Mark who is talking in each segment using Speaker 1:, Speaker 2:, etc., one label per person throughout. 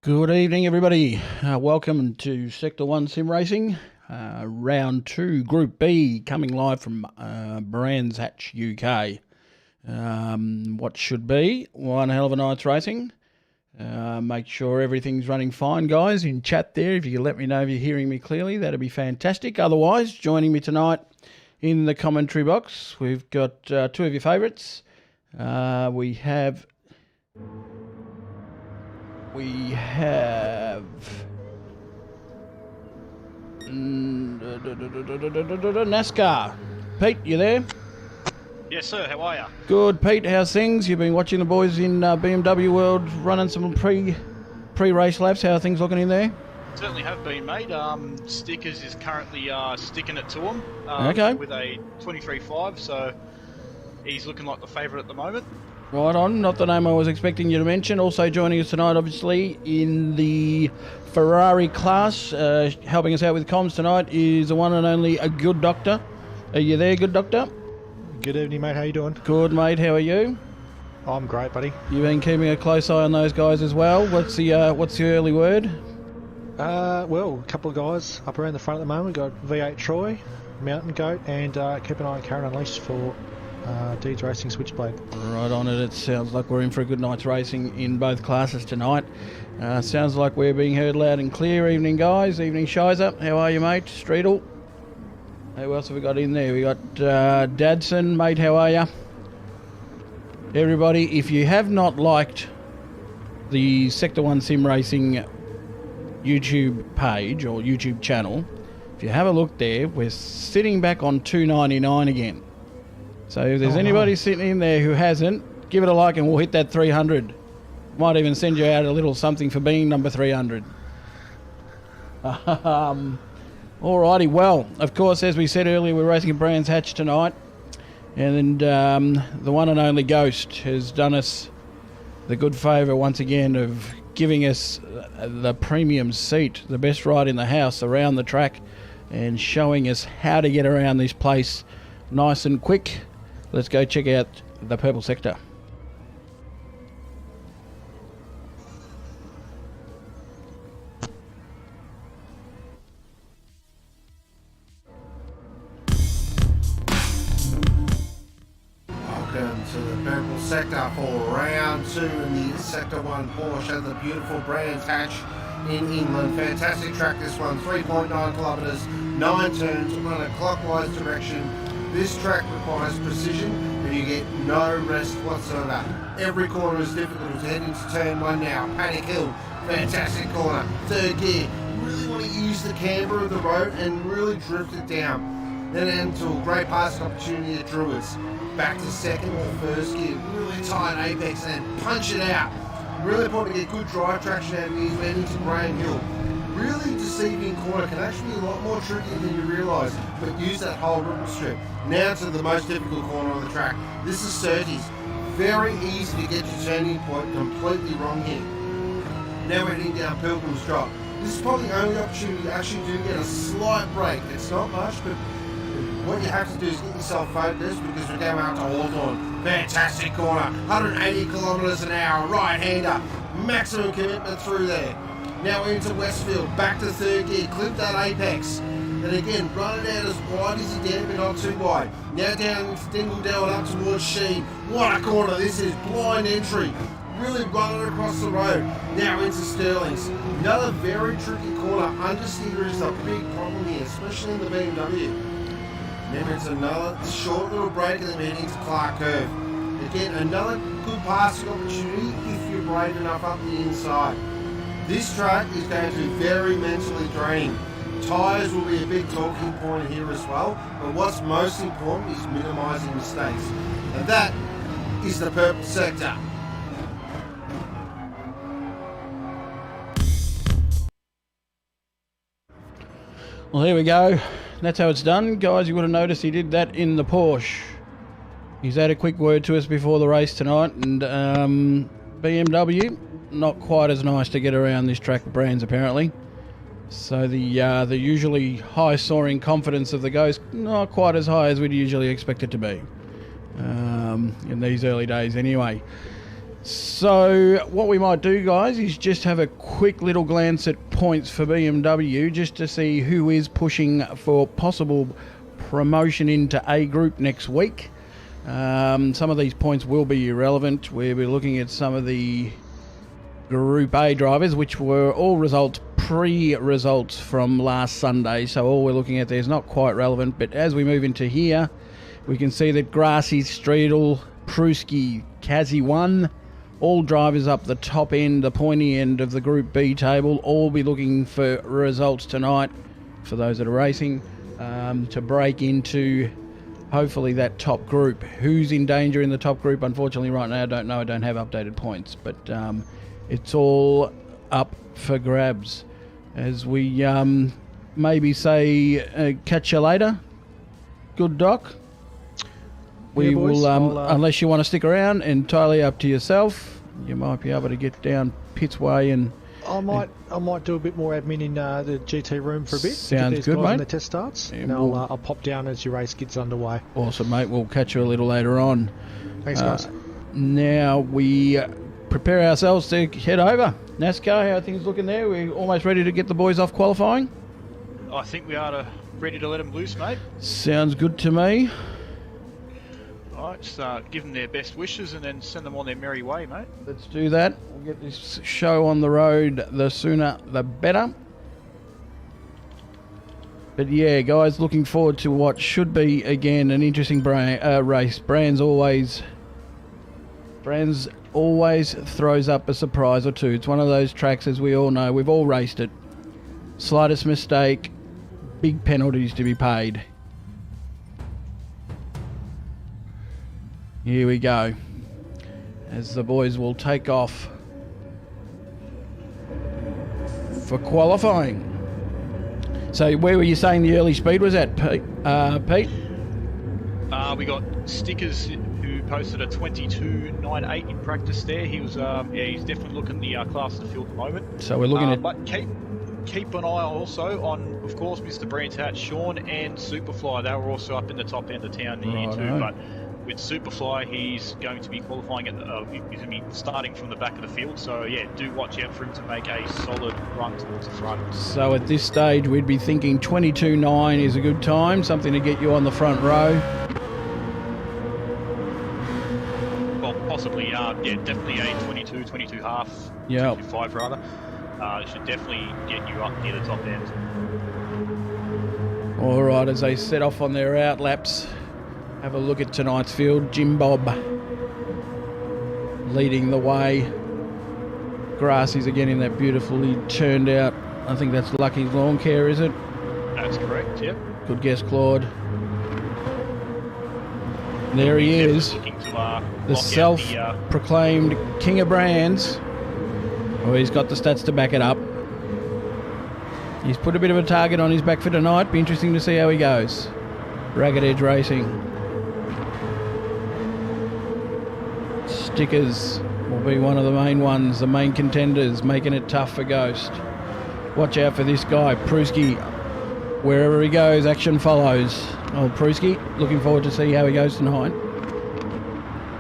Speaker 1: Good evening, everybody. Welcome to Sector 1 Sim Racing, Round 2, Group B, coming live from Brands Hatch, UK. What should be one hell of a night's racing. Make sure everything's running fine, guys, in chat there. If you can let me know if you're hearing me clearly, that'd be fantastic. Otherwise, joining me tonight in the commentary box, we've got two of your favourites. We have NASCAR. Pete, you there?
Speaker 2: Yes, sir. How are you?
Speaker 1: Good, Pete. How's things? You've been watching the boys in BMW World running some pre-race laps. How are things looking in there?
Speaker 2: Certainly have been, mate. Stickers is currently sticking it to him
Speaker 1: Okay.
Speaker 2: with a 23.5, so he's looking like the favourite at the moment.
Speaker 1: Right on. Not the name I was expecting you to mention. Also joining us tonight, obviously, in the Ferrari class, helping us out with comms tonight, is the one and only a Good Doctor. Are you there, Good Doctor?
Speaker 3: Good evening, mate. How you doing?
Speaker 1: Good, mate. How are you?
Speaker 3: I'm great, buddy.
Speaker 1: You've been keeping a close eye on those guys as well. What's the early word?
Speaker 3: Well, a couple of guys up around the front at the moment. We've got V8 Troy, Mountain Goat, and keep an eye on Karen Unleashed for Deeds Racing Switchblade.
Speaker 1: Right on it. It sounds like we're in for a good night's racing in both classes tonight. Sounds like we're being heard loud and clear. Evening, guys. Evening, Shizer. How are you, mate? Streetle. Who else have we got in there? We got Dadson. Mate, how are you? Everybody, if you have not liked the Sector 1 Sim Racing YouTube page or YouTube channel, if you have a look there, we're sitting back on $2.99 again. So if there's anybody sitting in there who hasn't, give it a like and we'll hit that 300. Might even send you out a little something for being number 300. Alrighty, well, of course, as we said earlier, we're racing at Brands Hatch tonight. And the one and only Ghost has done us the good favour once again of giving us the premium seat, the best ride in the house around the track, and showing us how to get around this place nice and quick. Let's go check out the purple sector.
Speaker 4: Welcome to the purple sector for round 2 in the Sector 1 Porsche at the beautiful Brands Hatch in England. Fantastic track, this one, 3.9 kilometres, 9 turns, run a clockwise direction. This track requires precision and you get no rest whatsoever. Every corner is difficult. As head into turn 1 now. Panic Hill, fantastic corner. Third gear, really want to use the camber of the road and really drift it down. Then into a great passing opportunity at Druids. Back to second or first gear, really tight apex and then punch it out. Really important to get good drive traction out of these men into Graham Hill. Really deceiving corner, can actually be a lot more tricky than you realise, but use that whole ripple strip. Now to the most difficult corner on the track. This is Surtees. Very easy to get your turning point completely wrong here. Now we're heading down Pilgrim's Drop. This is probably the only opportunity to actually do get a slight break. It's not much, but what you have to do is get yourself focused because we're going out to Hawthorne. Fantastic corner, 180 kilometres an hour, right-hander, maximum commitment through there. Now we're into Westfield, back to third gear, clip that apex. And again, run it out as wide as you can, but not too wide. Now down into Dingledale and up towards Sheen. What a corner, this is blind entry. Really run it across the road. Now into Sterling's. Another very tricky corner. Understeer is a big problem here, especially in the BMW. Then it's another short little break and then heading to Clark Curve. Again, another good passing opportunity if you're brave enough up the inside. This track is going to be very mentally draining. Tyres will be a big talking point here as well, but what's most important is minimising mistakes. And that is the purple sector.
Speaker 1: Well, here we go. That's how it's done. Guys, you would have noticed he did that in the Porsche. He's had a quick word to us before the race tonight, and BMW, not quite as nice to get around this track of Brands apparently. So the usually high soaring confidence of the Ghost, not quite as high as we'd usually expect it to be in these early days anyway. So what we might do, guys, is just have a quick little glance at points for BMW just to see who is pushing for possible promotion into A Group next week. Some of these points will be irrelevant. We'll be looking at some of the Group A drivers, which were all results pre-results from last Sunday. So all we're looking at there is not quite relevant. But as we move into here, we can see that Grassy, Streetel, Pruski, Kazi 1, all drivers up the top end, the pointy end of the Group B table, all be looking for results tonight for those that are racing to break into hopefully that top group. Who's in danger in the top group? Unfortunately, right now, I don't know. I don't have updated points, but it's all up for grabs. As we maybe say, catch you later. Good Doc. We will, unless you want to stick around, entirely up to yourself. You might be able to get down Pitt's way and... I
Speaker 3: might do a bit more admin in the GT room for a bit.
Speaker 1: Sounds good, mate.
Speaker 3: When the test starts, and I'll pop down as your race gets underway.
Speaker 1: Awesome, mate. We'll catch you a little later on.
Speaker 3: Thanks, guys.
Speaker 1: Now we prepare ourselves to head over. NASCAR, how are things looking there? We're almost ready to get the boys off qualifying?
Speaker 2: I think we are ready to let them loose, mate.
Speaker 1: Sounds good to me.
Speaker 2: Alright, just give them their best wishes and then send them on their merry way, mate.
Speaker 1: Let's do that. We'll get this show on the road, the sooner the better. But yeah, guys, looking forward to what should be, again, an interesting race. Brands always throws up a surprise or two. It's one of those tracks, as we all know. We've all raced it. Slightest mistake, big penalties to be paid. Here we go, as the boys will take off for qualifying. So where were you saying the early speed was at, Pete?
Speaker 2: We got Stickers, who posted a 22.98 in practice there. He was, he's definitely looking the class of the field at the moment.
Speaker 1: So we're looking at...
Speaker 2: But keep an eye also on, of course, Mr. Brands Hatch, Sean and Superfly. They were also up in the top end of town here too, but... With Superfly, he's going to be qualifying at he's going to be starting from the back of the field. So yeah, do watch out for him to make a solid run towards the front.
Speaker 1: So at this stage, we'd be thinking 22.9 is a good time, something to get you on the front row.
Speaker 2: Well, possibly, yeah, definitely a 22 half, 22.5 rather. Should definitely get you up near the top end.
Speaker 1: All right, as they set off on their out laps. Have a look at tonight's field. Jim Bob leading the way. Grassy's again in that beautifully turned out, I think that's Lucky's Lawn Care, is it?
Speaker 2: That's correct, yep.
Speaker 1: Good guess, Claude. There he is. The self-proclaimed King of Brands. Oh, he's got the stats to back it up. He's put a bit of a target on his back for tonight. Be interesting to see how he goes. Ragged Edge Racing. Stickers will be one of the main ones, the main contenders, making it tough for Ghost. Watch out for this guy, Pruski. Wherever he goes, action follows. Old Pruski, looking forward to see how he goes tonight.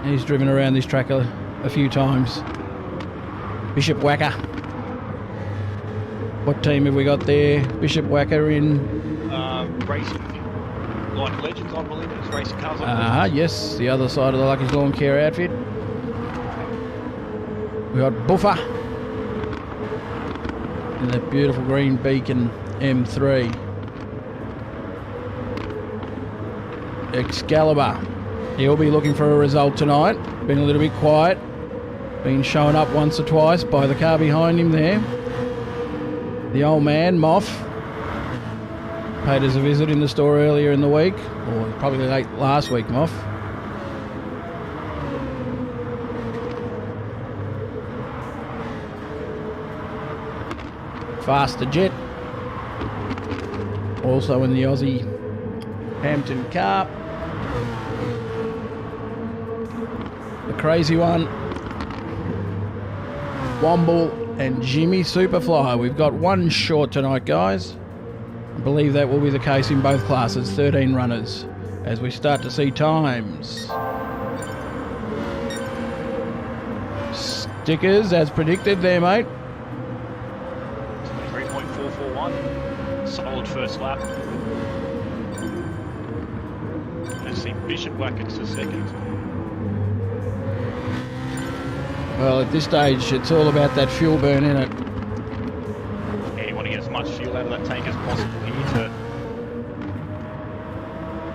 Speaker 1: He's driven around this track a few times. Bishop Wacker. What team have we got there? Bishop Wacker in...
Speaker 2: Racing. Like Legends, I believe it's racing cars.
Speaker 1: Yes, the other side of the Lucky's Lawn Care outfit. We got Buffer in that beautiful green Beacon M3. Excalibur, he'll be looking for a result tonight. Been a little bit quiet, been shown up once or twice by the car behind him there. The old man, Moff, paid us a visit in the store earlier in the week, or probably late last week, Moff. Faster Jet, also in the Aussie Hampton car. The crazy one, Womble and Jimmy Superfly. We've got one short tonight, guys. I believe that will be the case in both classes, 13 runners, as we start to see times. Stickers, as predicted there, mate.
Speaker 2: 3.441. Solid first lap. Let's see Bishop Wackets to second.
Speaker 1: Well, at this stage, it's all about that fuel burn, isn't it?
Speaker 2: Yeah, you want to get as much fuel out of that tank as possible here to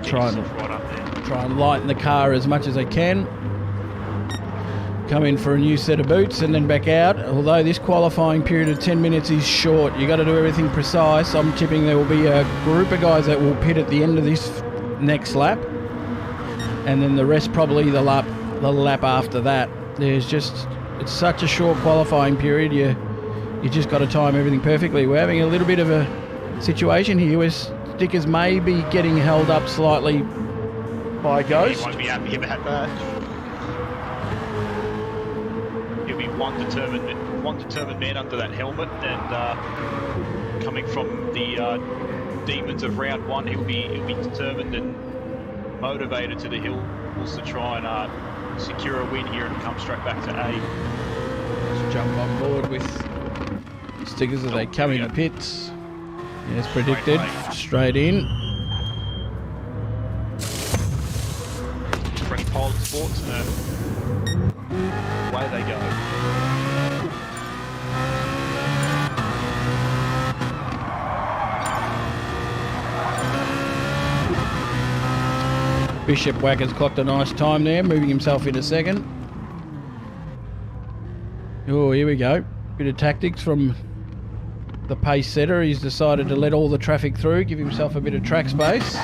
Speaker 2: get yourself right up there.
Speaker 1: Try and lighten the car as much as they can. Come in for a new set of boots and then back out. Although this qualifying period of 10 minutes is short, you got to do everything precise. I'm tipping there will be a group of guys that will pit at the end of this next lap, and then the rest probably the lap after that. It's such a short qualifying period. You just got to time everything perfectly. We're having a little bit of a situation here where Stickers may be getting held up slightly by Ghost.
Speaker 2: He won't be happy about that. He'll be one determined man under that helmet, and coming from the demons of round one, he'll be determined and motivated to the hills to try and secure a win here and come straight back to A.
Speaker 1: Let's jump on board with Stickers as they come in pits. As predicted, straight in.
Speaker 2: Fresh pilot sports, and away they go.
Speaker 1: Bishop Wacker's clocked a nice time there, moving himself into second. Oh, here we go. Bit of tactics from the pace setter. He's decided to let all the traffic through, give himself a bit of track space.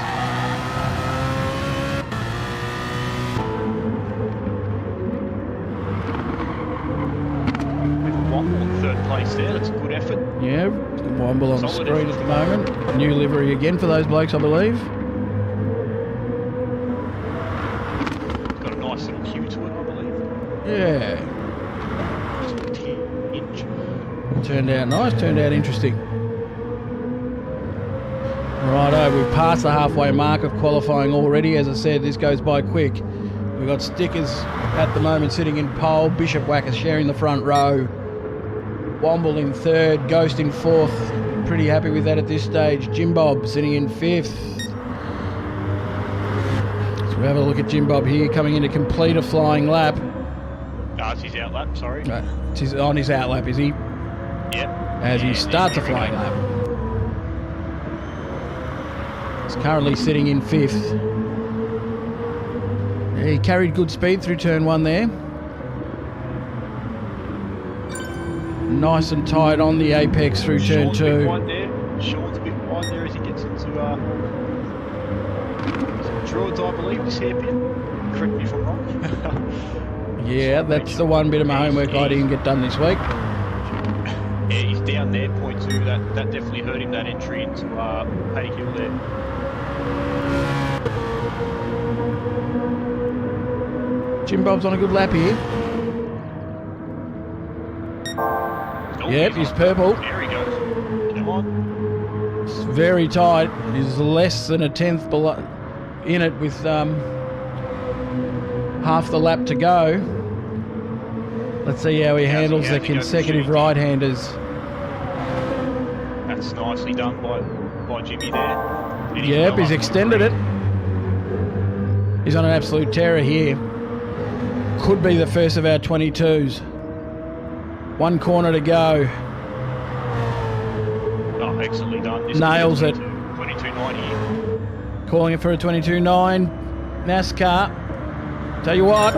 Speaker 2: With Womble in third place there, that's a good effort.
Speaker 1: Yeah, Womble on the screen at the moment. New livery again for those blokes, I believe.
Speaker 2: Got a nice little cue to it, I believe.
Speaker 1: Yeah. Turned out nice, turned out interesting. Righto, we've passed the halfway mark of qualifying already. As I said, this goes by quick. We've got Stickers at the moment sitting in pole, Bishop Wacker sharing the front row, Womble in third, Ghost in fourth. Pretty happy with that at this stage. Jim Bob sitting in fifth. So we have a look at Jim Bob here coming in to complete a flying lap.
Speaker 2: It's his out lap, sorry.
Speaker 1: He's on his out lap, is he?
Speaker 2: Yep.
Speaker 1: As he starts a flying lap. He's currently sitting in fifth. Yeah, he carried good speed through turn one there. Nice and tight on the apex through turn two.
Speaker 2: Sean's a bit wide there as he gets into Druids, I believe, this hairpin. Correct me if I'm wrong.
Speaker 1: Yeah, that's the one bit of my homework I didn't get done this week.
Speaker 2: Yeah, he's down there, point two. That definitely hurt him, that entry into Paddock Hill there.
Speaker 1: Jim Bob's on a good lap here. Yep, he's purple.
Speaker 2: There he goes. Come on.
Speaker 1: It's very tight. He's less than a tenth below in it with half the lap to go. Let's see how he handles the consecutive right-handers.
Speaker 2: That's nicely done by Jimmy there.
Speaker 1: Yep, he's extended it. He's on an absolute terror here. Could be the first of our 22s. One corner to go.
Speaker 2: Oh, excellently done. This
Speaker 1: Nails it.
Speaker 2: 22.90.
Speaker 1: Calling it for a 22.9. NASCAR. Tell you what,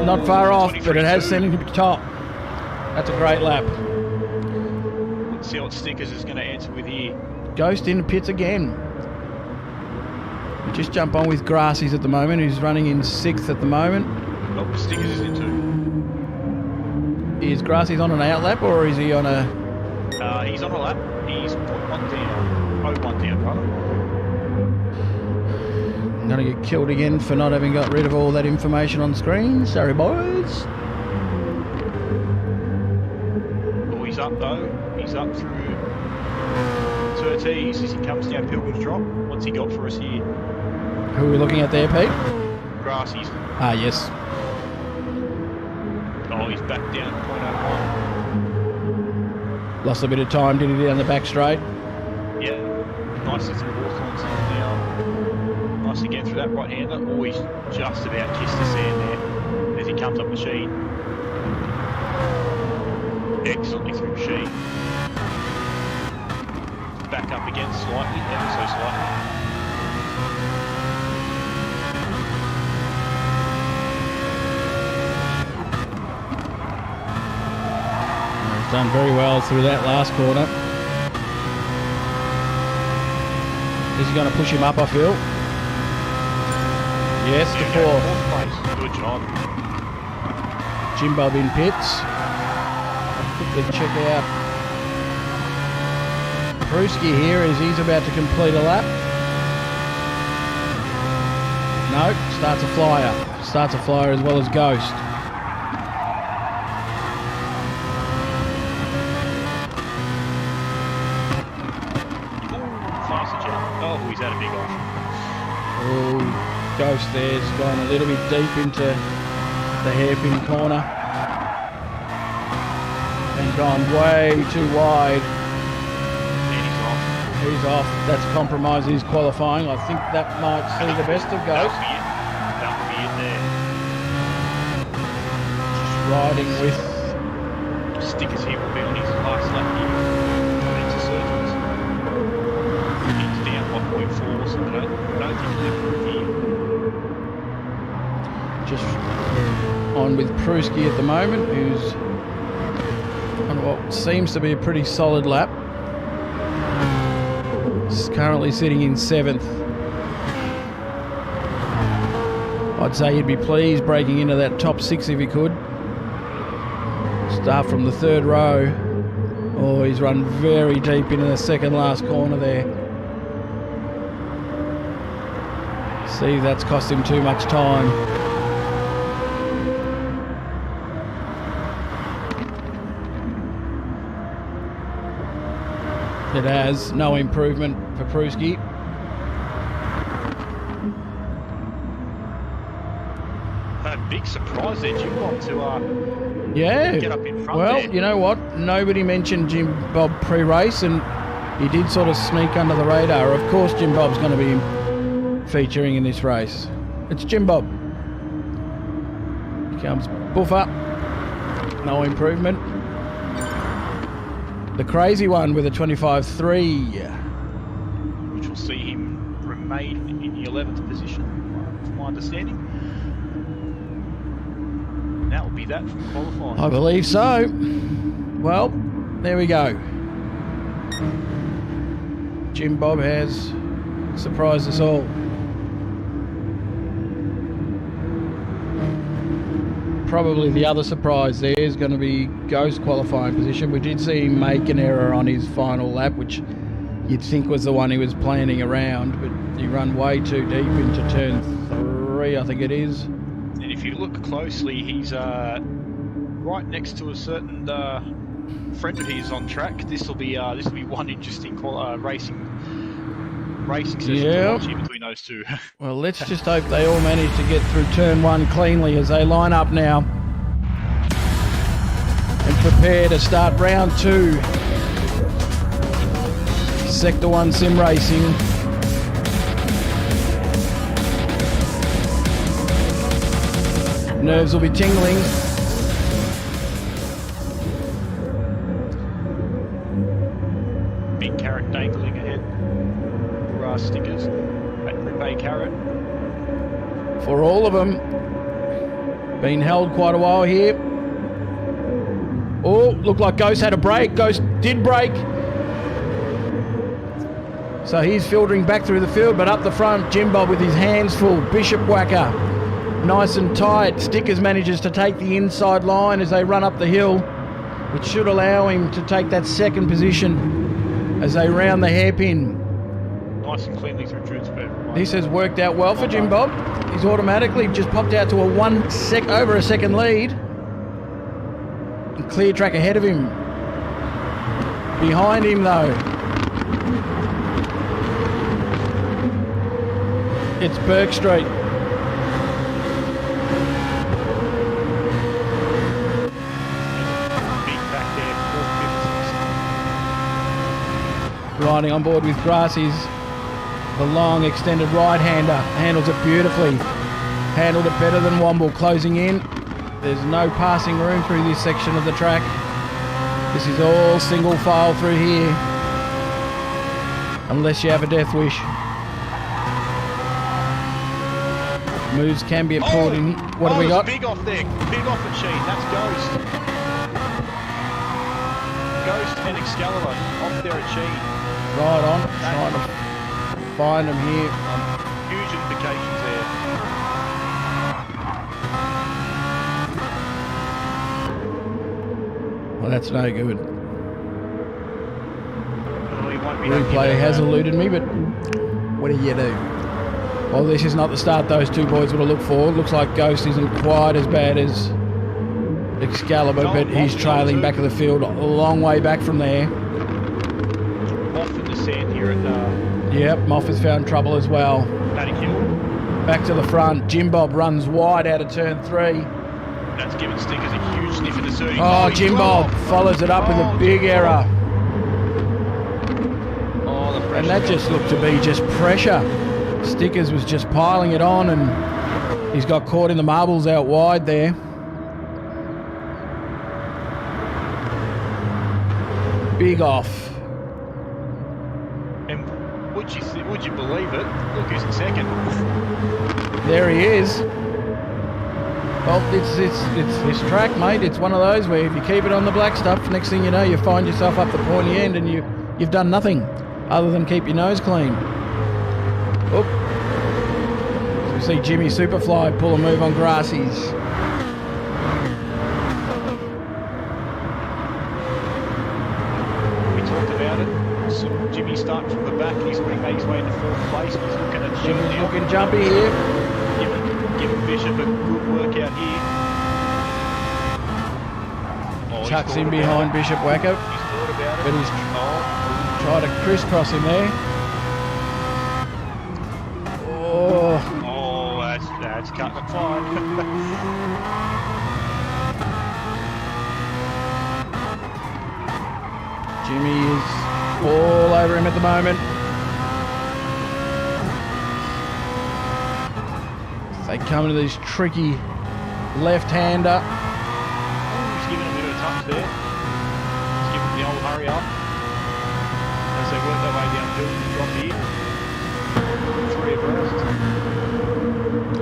Speaker 1: not far off, but it has sent him to the top. That's a great lap.
Speaker 2: Let's see what Stickers is going to answer with here.
Speaker 1: Ghost in the pits again. We just jump on with Grassies at the moment, who's running in sixth at the moment.
Speaker 2: Oh, Stickers is in two.
Speaker 1: Is Grassies on an outlap or is he on a...
Speaker 2: He's on a lap. He's 0.1 down. 0.1 down, rather.
Speaker 1: I'm going to get killed again for not having got rid of all that information on screen. Sorry, boys.
Speaker 2: Oh, he's up, though. He's up through Surtees as he comes down Pilgrim's Drop. What's he got for us here?
Speaker 1: Who are we looking at there, Pete?
Speaker 2: Grassies.
Speaker 1: Ah, yes.
Speaker 2: Oh, Oh, he's back down .01.
Speaker 1: Lost a bit of time, did he, down the back straight?
Speaker 2: Yeah. Nice little Hawthorns now. Nicely getting through that right-hander. Oh, he's just about kissed the sand there as he comes up machine. Excellently through machine. Back up again slightly, ever so slightly.
Speaker 1: He's done very well through that last corner. Is he going to push him up, I feel? Yes, to fourth.
Speaker 2: Good job.
Speaker 1: Jim Bob in pits. Quickly check out Pruski here as he's about to complete a lap. No, starts a flyer. Starts a flyer as well as Ghost.
Speaker 2: Oh, he's had a big off.
Speaker 1: Oh, Ghost there's gone a little bit deep into the hairpin corner and gone way too wide.
Speaker 2: And he's off.
Speaker 1: He's off. That's compromised his qualifying. I think that might see the best of Ghost.
Speaker 2: That will be it there.
Speaker 1: Just riding with
Speaker 2: Stickers here will be on his last lap here. Into circles. He's down 1.4, so I don't think he'll ever review.
Speaker 1: just on with Pruski at the moment, who's on what seems to be a pretty solid lap. He's currently sitting in 7th. I'd say he'd be pleased breaking into that top 6 if he could. Start from the 3rd row. Oh, he's run very deep into the second last corner there. See, that's cost him too much time. It has. No improvement for Pruski.
Speaker 2: A big surprise there, Jim Bob, to
Speaker 1: Yeah.
Speaker 2: get up in front
Speaker 1: Well,
Speaker 2: there.
Speaker 1: you know what? Nobody mentioned Jim Bob pre-race, and he did sort of sneak under the radar. Of course, Jim Bob's going to be featuring in this race. It's Jim Bob. He comes boof up. No improvement. The crazy one with a 25.3.
Speaker 2: Which will see him remain in the 11th position, from my understanding. And that will be that from qualifying.
Speaker 1: I believe so. Well, there we go. Jim Bob has surprised us all. Probably the other surprise there is going to be Ghost qualifying position. We did see him make an error on his final lap, which you'd think was the one he was planning around, but he ran way too deep into turn 3, I think it is.
Speaker 2: And if you look closely, he's right next to a certain friend of his on track. This will be one interesting racing session to watch here between those two.
Speaker 1: Well, let's just hope they all manage to get through turn 1 cleanly as they line up now and prepare to start round 2. Sector 1 sim racing. Nerves will be tingling.
Speaker 2: Big carrot dangling ahead for Stickers at Bay Carrot.
Speaker 1: For all of them. Been held quite a while here. Oh, looked like Ghost had a break. Ghost did break. So he's filtering back through the field, but up the front, Jim Bob with his hands full. Bishop Whacker, nice and tight. Stickers manages to take the inside line as they run up the hill, which should allow him to take that 2nd position as they round the hairpin.
Speaker 2: Nice and cleanly through Druidsburg.
Speaker 1: This has worked out well for Jim Bob. He's automatically just popped out to a over a second lead. And clear track ahead of him. Behind him though, it's Burke Street. finding on board with Grassy's. The long extended right-hander handles it beautifully. Handled it better than Womble closing in. There's no passing room through this section of the track. This is all single file through here. Unless you have a death wish. Moves can be pulled in. What have we got?
Speaker 2: Big off there. Big off the chain. That's Ghost. Ghost and Excalibur off there at Chain.
Speaker 1: Right on. Trying to find them here.
Speaker 2: Huge implications there.
Speaker 1: Well, that's no good.
Speaker 2: Oh, he won't be
Speaker 1: Replay has eluded me, but what do you do? Well, this is not the start those two boys would have looked for. Looks like Ghost isn't quite as bad as Excalibur, but he's trailing back of the field a long way back from there.
Speaker 2: Off in the sand here at
Speaker 1: Yep, Moff has found trouble as well.
Speaker 2: Paddock Hill.
Speaker 1: Back to the front. Jim Bob runs wide out of turn 3.
Speaker 2: That's given Stickers a huge sniff in the surge.
Speaker 1: Oh, Jim Bob follows it up with a big error.
Speaker 2: Oh, the pressure.
Speaker 1: And that just looked to be just pressure. Stickers was just piling it on, and he's got caught in the marbles out wide there. Big off.
Speaker 2: And would you believe it? Look who's in second.
Speaker 1: There he is. Well, it's this track, mate. It's one of those where if you keep it on the black stuff, next thing you know, you find yourself up the pointy end and you've done nothing other than keep your nose clean. Oh. So we see Jimmy Superfly pull a move on Grassy's.
Speaker 2: We talked about it. So Jimmy's starting from the back. He's made his way into 4th place. He's looking at
Speaker 1: Jimmy's looking jumpy here.
Speaker 2: Giving Bishop a good workout here. Oh,
Speaker 1: Chucks in behind Bishop Wacko.
Speaker 2: He's thought about it.
Speaker 1: But he's tried to crisscross him there. Oh,
Speaker 2: That's cutting it fine.
Speaker 1: Jimmy is all over him at the moment. They come into this tricky left-hander.
Speaker 2: He's giving a bit of a touch there. He's giving the old hurry up. As they work their way down, drop here. 3 abreast.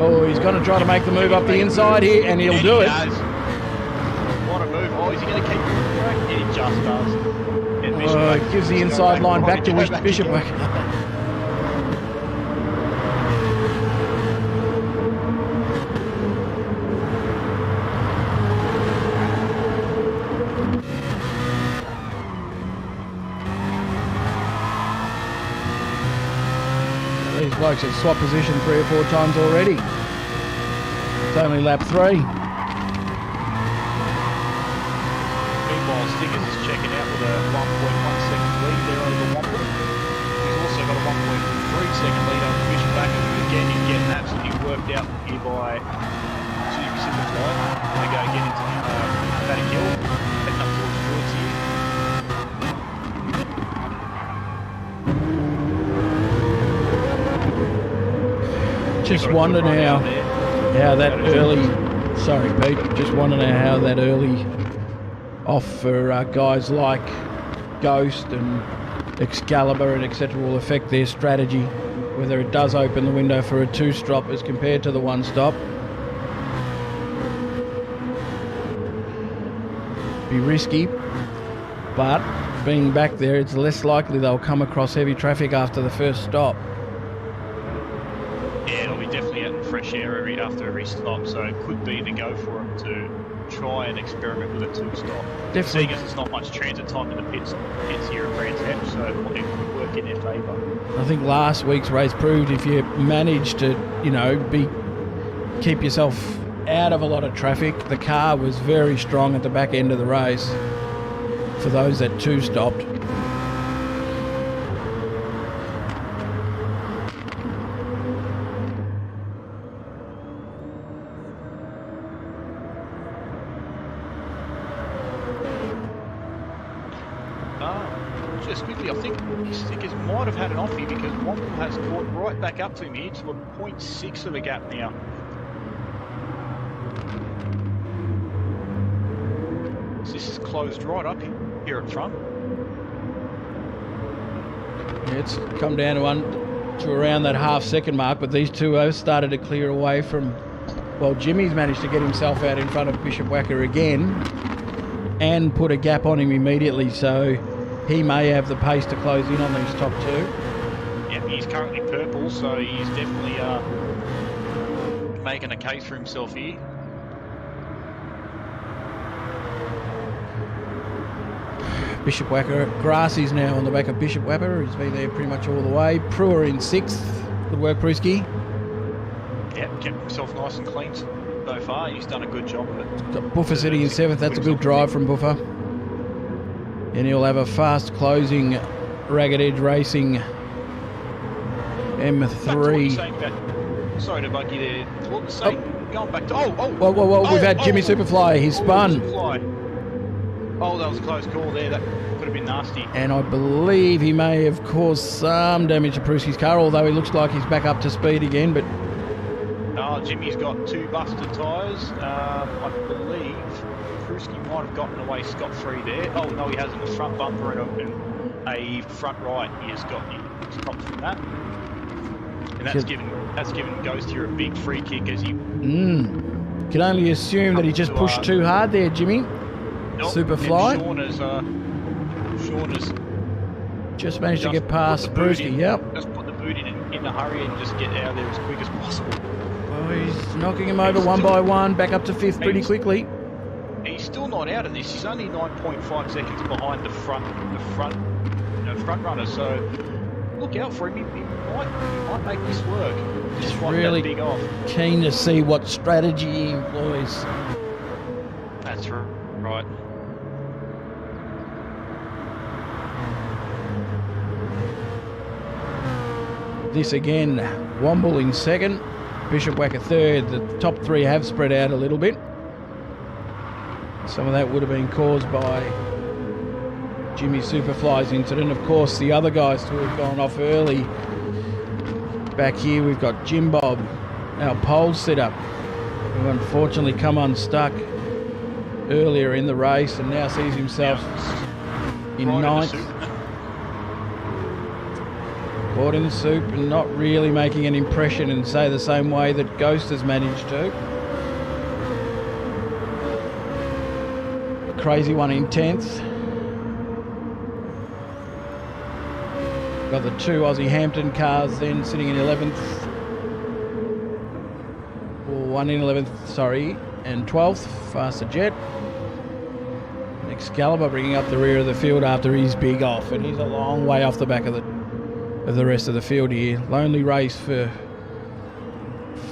Speaker 1: Oh, he's going to try to make the move up the inside here, and he'll do it.
Speaker 2: What a move. Oh, is he going to keep it? Yeah, he just does. And Bishop
Speaker 1: Gives the inside line back to Bishop Wacko. These blokes have swapped position 3 or 4 times already. It's only lap 3.
Speaker 2: Meanwhile, Stickers is checking out with a 1.1 second lead there over Womble. He's also got a 1.3 second lead over Bishop Wacko, who again is getting absolutely worked out here by Jimmy Superfly. They go again into Paddock Hill, heading up towards George here.
Speaker 1: Just wonder now how that early, sorry Pete, just wonder now how that early off for guys like Ghost and Excalibur and etc. will affect their strategy, whether it does open the window for a 2-stop as compared to the 1-stop. Be risky, but being back there, it's less likely they'll come across heavy traffic after the first stop.
Speaker 2: Yeah, it'll be definitely out in fresh air after every stop, so it could be the go for them to try and experiment with a 2-stop.
Speaker 1: Definitely.
Speaker 2: Seeing as there's not much transit time in the pits here at Brands Hatch, so it could work in their favour.
Speaker 1: I think last week's race proved if you manage to, keep yourself out of a lot of traffic, the car was very strong at the back end of the race for those that 2-stopped.
Speaker 2: just quickly, I think Stickers might have had an off here because Womble has caught right back up to him here to a 0.6 of a gap now. So this is closed right up here at front.
Speaker 1: Yeah, it's come down to around that half-second mark, but these two have started to clear away from... Well, Jimmy's managed to get himself out in front of Bishop Wacker again and put a gap on him immediately, so he may have the pace to close in on these top two.
Speaker 2: Yeah, he's currently purple, so he's definitely making a case for himself here.
Speaker 1: Bishop Wacker, Grassy's now on the back of Bishop Wacker. He's been there pretty much all the way. Brewer in 6th. Good work, Prusky.
Speaker 2: Yeah, kept himself nice and clean so far. He's done a good job of it.
Speaker 1: Got Buffer sitting in 7th. That's a good drive from Buffer. And he'll have a fast closing Ragged Edge Racing M3.
Speaker 2: Sorry to bug you there. What was saying? Going back to...
Speaker 1: Whoa, we've had Jimmy Superfly. He's spun.
Speaker 2: Oh, that was a close call there. That could have been nasty.
Speaker 1: And I believe he may have caused some damage to Prusky's car, although he looks like he's back up to speed again. But
Speaker 2: Jimmy's got 2 busted tyres. I believe Prusky might have gotten away scot-free there. Oh, no, he hasn't. The front bumper and a front right. He has got stopped from that. And that's given Ghost here a big free kick as he...
Speaker 1: Can only assume that he just pushed too hard there, Jimmy. Superfly. Sean has just managed to get past Brewski. Yep.
Speaker 2: Just put the boot in a hurry and just get out of there as quick as possible.
Speaker 1: Well, he's knocking him over one by one, back up to 5th pretty quickly.
Speaker 2: He's still not out of this. He's only 9.5 seconds behind the front runner. So look out for him. He might make this work. Just
Speaker 1: really
Speaker 2: big off.
Speaker 1: Keen to see what strategy he employs.
Speaker 2: That's right.
Speaker 1: This again, Womble in 2nd, Bishop Wacker 3rd. The top 3 have spread out a little bit. Some of that would have been caused by Jimmy Superfly's incident. Of course, the other guys who have gone off early. Back here we've got Jim Bob, our pole sitter, who unfortunately come unstuck earlier in the race and now sees himself in 9th. Caught in the soup and not really making an impression in, say, the same way that Ghost has managed to. Crazy one in 10th. Got the 2 Aussie Hampton cars then sitting in 11th. Or 1 in 11th, sorry, and 12th, Faster Jet. Excalibur bringing up the rear of the field after his big off, and he's a long way off the back of the rest of the field here. Lonely race for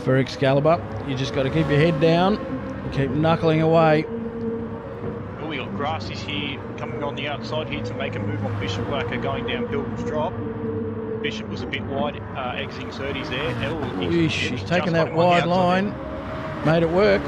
Speaker 1: Excalibur. You just got to keep your head down and keep knuckling away.
Speaker 2: Well, we got Grassy's here coming on the outside here to make a move on Bishop Wacker going down Pilgrim's Drop. Bishop was a bit wide, exiting 30s there.
Speaker 1: He's taken that wide line, made it work.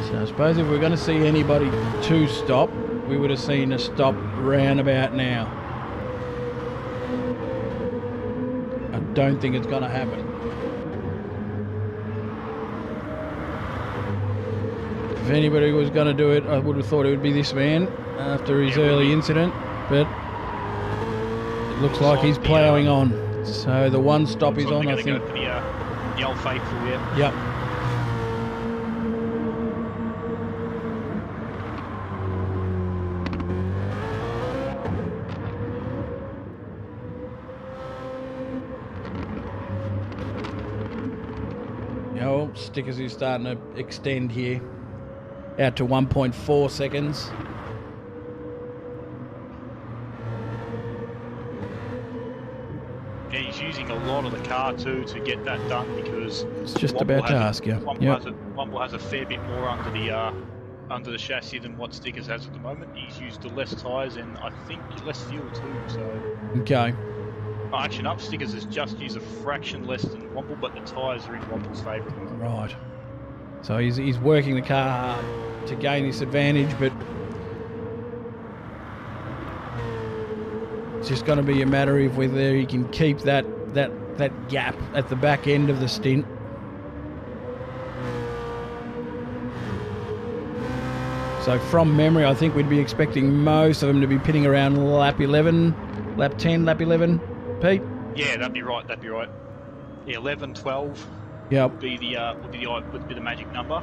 Speaker 1: So I suppose if we're going to see anybody to stop, we would have seen a stop round about now. I don't think it's going to happen. If anybody was going to do it, I would have thought it would be this man after his early incident, but it looks like he's ploughing on. So the one stop is on, I think.
Speaker 2: Go for the Old Faithful, yeah.
Speaker 1: Yep. Stickers is starting to extend here out to 1.4 seconds.
Speaker 2: Yeah, he's using a lot of the car too to get that done because
Speaker 1: it's just about to ask you.
Speaker 2: Womble has a fair bit more under the chassis than what Stickers has at the moment. He's used the less tyres and I think less fuel too. So
Speaker 1: okay.
Speaker 2: Actually, no, Stickers has just used a fraction less than Womble, but the tyres are in Womble's favour.
Speaker 1: Right. So he's working the car hard to gain this advantage, but it's just going to be a matter of whether he can keep that gap at the back end of the stint. So from memory, I think we'd be expecting most of them to be pitting around lap 11, lap 10, lap 11, Pete?
Speaker 2: Yeah, that'd be right. Yeah, 11, 12
Speaker 1: Yep.
Speaker 2: would be the magic number.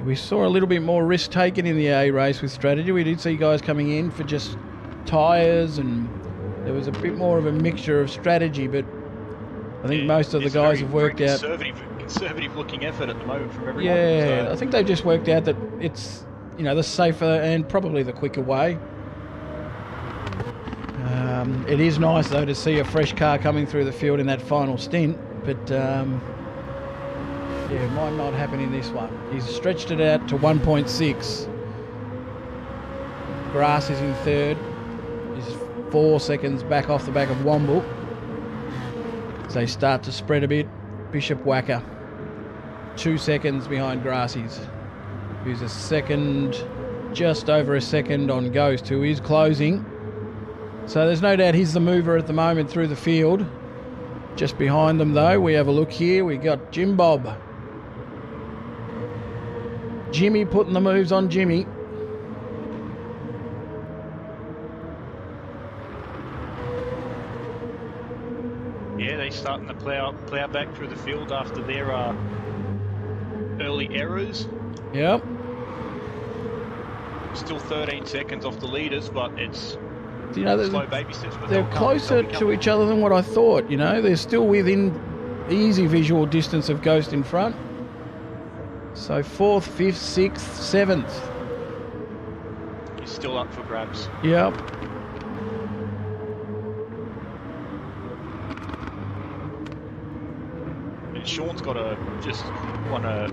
Speaker 1: We saw a little bit more risk taken in the A race with strategy. We did see guys coming in for just tyres, and there was a bit more of a mixture of strategy, but I think most of the guys have worked out...
Speaker 2: Conservative looking effort at the moment from everyone.
Speaker 1: Yeah,
Speaker 2: so.
Speaker 1: I think they've just worked out that it's, the safer and probably the quicker way. It is nice, though, to see a fresh car coming through the field in that final stint, but... yeah, it might not happen in this one. He's stretched it out to 1.6. Grass is in third. He's 4 seconds back off the back of Womble. As they start to spread a bit, Bishop Wacker 2 seconds behind Grassies, who's a second, just over a second on Ghost, who is closing. So there's no doubt he's the mover at the moment through the field. Just behind them, though, we have a look here. We got Jim Bob. Jimmy putting the moves on Jimmy.
Speaker 2: Yeah, they're starting to plough back through the field after their early errors.
Speaker 1: Yep.
Speaker 2: Still 13 seconds off the leaders, but it's slow baby steps. But
Speaker 1: they're closer to each other than what I thought, They're still within easy visual distance of Ghost in front. So 4th, 5th, 6th, 7th.
Speaker 2: He's still up for grabs.
Speaker 1: Yep.
Speaker 2: And Sean's got want to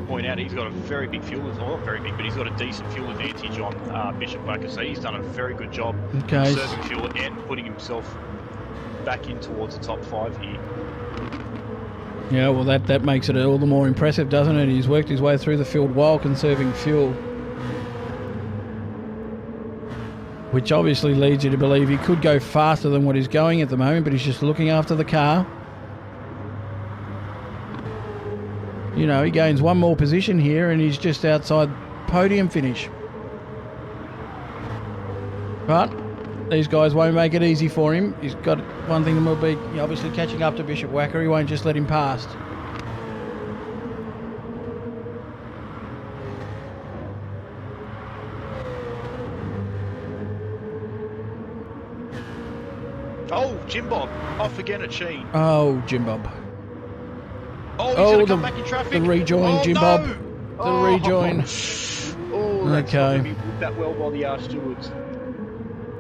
Speaker 2: point out, he's got a very big fuel, well, not very big, but he's got a decent fuel advantage on Bishop Wacker. So he's done a very good job conserving fuel and putting himself back in towards the top 5 here.
Speaker 1: Yeah, well, that makes it all the more impressive, doesn't it? He's worked his way through the field while conserving fuel. Which obviously leads you to believe he could go faster than what he's going at the moment, but he's just looking after the car. He gains one more position here and he's just outside podium finish. But these guys won't make it easy for him. He's got one thing that will be obviously catching up to Bishop Wacker. He won't just let him past.
Speaker 2: Oh, Jim Bob, off again at Sheen.
Speaker 1: Oh, Jim Bob.
Speaker 2: Oh, he's going to come back in traffic.
Speaker 1: The rejoin, Jim Bob. The rejoin.
Speaker 2: Oh, that's not going to be that well by the stewards.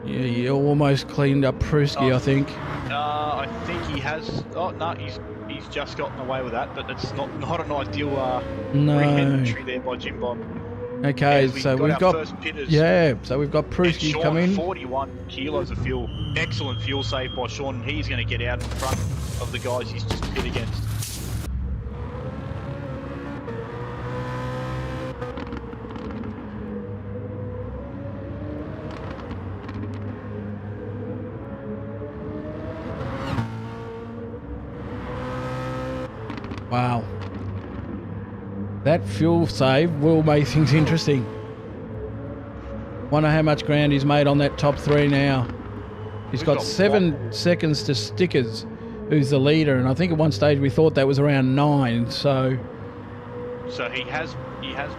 Speaker 1: Yeah, you almost cleaned up Pruski, I think.
Speaker 2: I think he has. Oh no, he's just gotten away with that, but it's not an ideal re-entry there by Jim Bob.
Speaker 1: Okay, so we've got
Speaker 2: first pitters.
Speaker 1: Yeah, so we've got Pruski coming.
Speaker 2: 41 kilos of fuel. Excellent fuel save by Sean. He's going to get out in front of the guys he's just pit against.
Speaker 1: Wow. That fuel save will make things interesting. Wonder how much ground he's made on that top 3 now. He's got 7 seconds to Stickers, who's the leader, and I think at one stage we thought that was around 9, so...
Speaker 2: So he has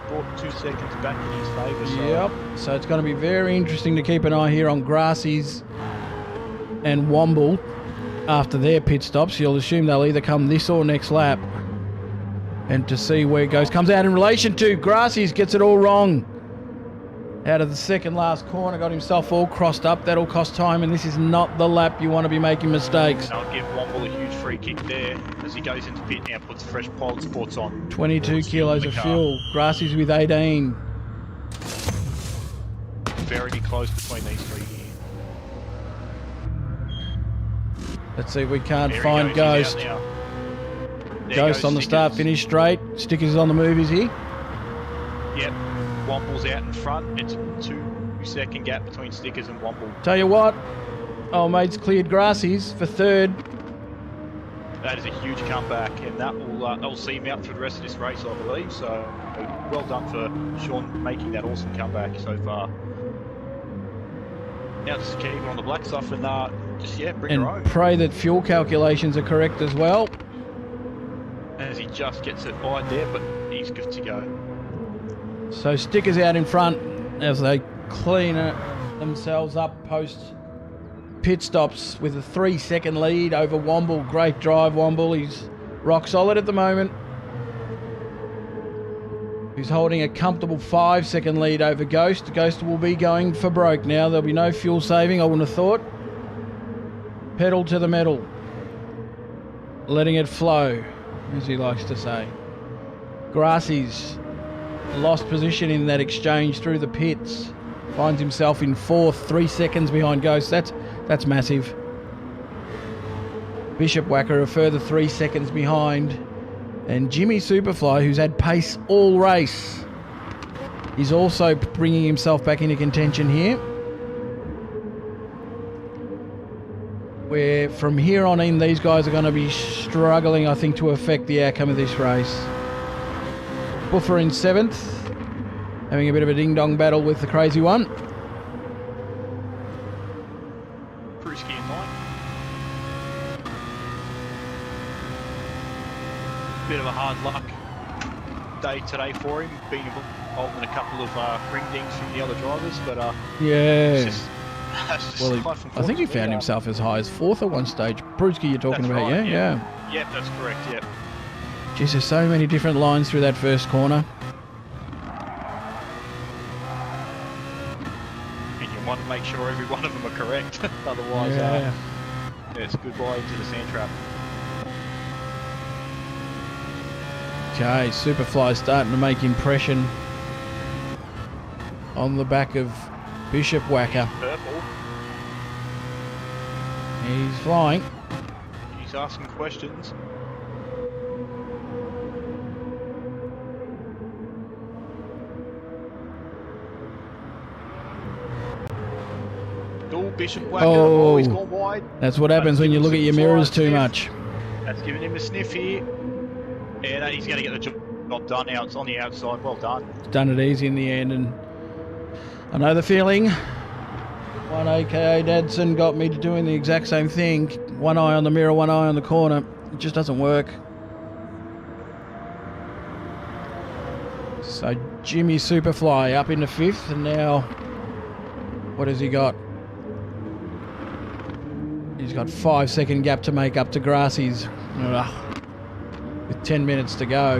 Speaker 2: brought 2 seconds back in his favour. So.
Speaker 1: Yep, so it's going to be very interesting to keep an eye here on Grassies and Womble after their pit stops. You'll assume they'll either come this or next lap. And to see where it goes. Comes out in relation to Grassies, gets it all wrong. Out of the second last corner, got himself all crossed up. That'll cost time, and this is not the lap you want to be making mistakes.
Speaker 2: And I'll give Womble a huge free kick there as he goes into pit now, puts fresh Pilot Sports on.
Speaker 1: 22 kilos of fuel. Grassy's with 18.
Speaker 2: Very close between these three here.
Speaker 1: Let's see if we can't
Speaker 2: There
Speaker 1: find
Speaker 2: he goes.
Speaker 1: Ghost.
Speaker 2: He's out now. There
Speaker 1: Ghost
Speaker 2: goes
Speaker 1: on the start,
Speaker 2: Stickers.
Speaker 1: finish straight. Stickers is on the move, is he?
Speaker 2: Yep. Womble's out in front. It's a 2-second gap between Stickers and Womble.
Speaker 1: Tell you what, old mate's cleared Grassy's for third.
Speaker 2: That is a huge comeback, and that'll see him out for the rest of this race, I believe. So, well done for Sean making that awesome comeback so far. Now just keep on the black stuff and bring her
Speaker 1: And
Speaker 2: home.
Speaker 1: pray that fuel calculations are correct as well.
Speaker 2: As he just gets it wide there, but he's good to go.
Speaker 1: So Stickers out in front as they clean themselves up post pit stops with a 3-second lead over Womble. Great drive, Womble. He's rock solid at the moment. He's holding a comfortable 5-second lead over Ghost. Ghost will be going for broke now. There'll be no fuel saving, I wouldn't have thought. Pedal to the metal. Letting it flow, as he likes to say. Grassy's lost position in that exchange through the pits. Finds himself in fourth, 3 seconds behind Ghost. That's massive. Bishop Whacker a further 3 seconds behind. And Jimmy Superfly, who's had pace all race, is also bringing himself back into contention here. Where from here on in, these guys are going to be struggling, I think, to affect the outcome of this race. Buffer in 7th, having a bit of a ding-dong battle with the crazy one.
Speaker 2: Pruski in 9th. Bit of a hard luck day today for him, being involved in a couple of ring dings from the other drivers, but
Speaker 1: Yeah.
Speaker 2: it's just
Speaker 1: Well,
Speaker 2: life,
Speaker 1: I think he
Speaker 2: unfortunately.
Speaker 1: found himself as high as 4th at one stage. Pruski you're talking
Speaker 2: That's
Speaker 1: about,
Speaker 2: right,
Speaker 1: yeah?
Speaker 2: Yep, that's correct, yep.
Speaker 1: Geez, there's so many different lines through that first corner.
Speaker 2: And you want to make sure every one of them are correct, otherwise it's goodbye into the sand trap.
Speaker 1: Okay, Superfly starting to make impression on the back of Bishop Whacker.
Speaker 2: Purple,
Speaker 1: He's flying.
Speaker 2: he's asking questions. Dual Bishop Whacker,
Speaker 1: Oh.
Speaker 2: he's gone wide.
Speaker 1: That's what happens when you look at your mirrors too much.
Speaker 2: That's giving him a sniff here. And he's going to get the job done now. It's on the outside. Well done.
Speaker 1: Done it easy in the end, and I know the feeling. One AKA Dadson got me to doing the exact same thing. One eye on the mirror, one eye on the corner. It just doesn't work. So Jimmy Superfly up into 5th, and now what has he got? He's got 5-second gap to make up to Grassy's. With 10 minutes to go.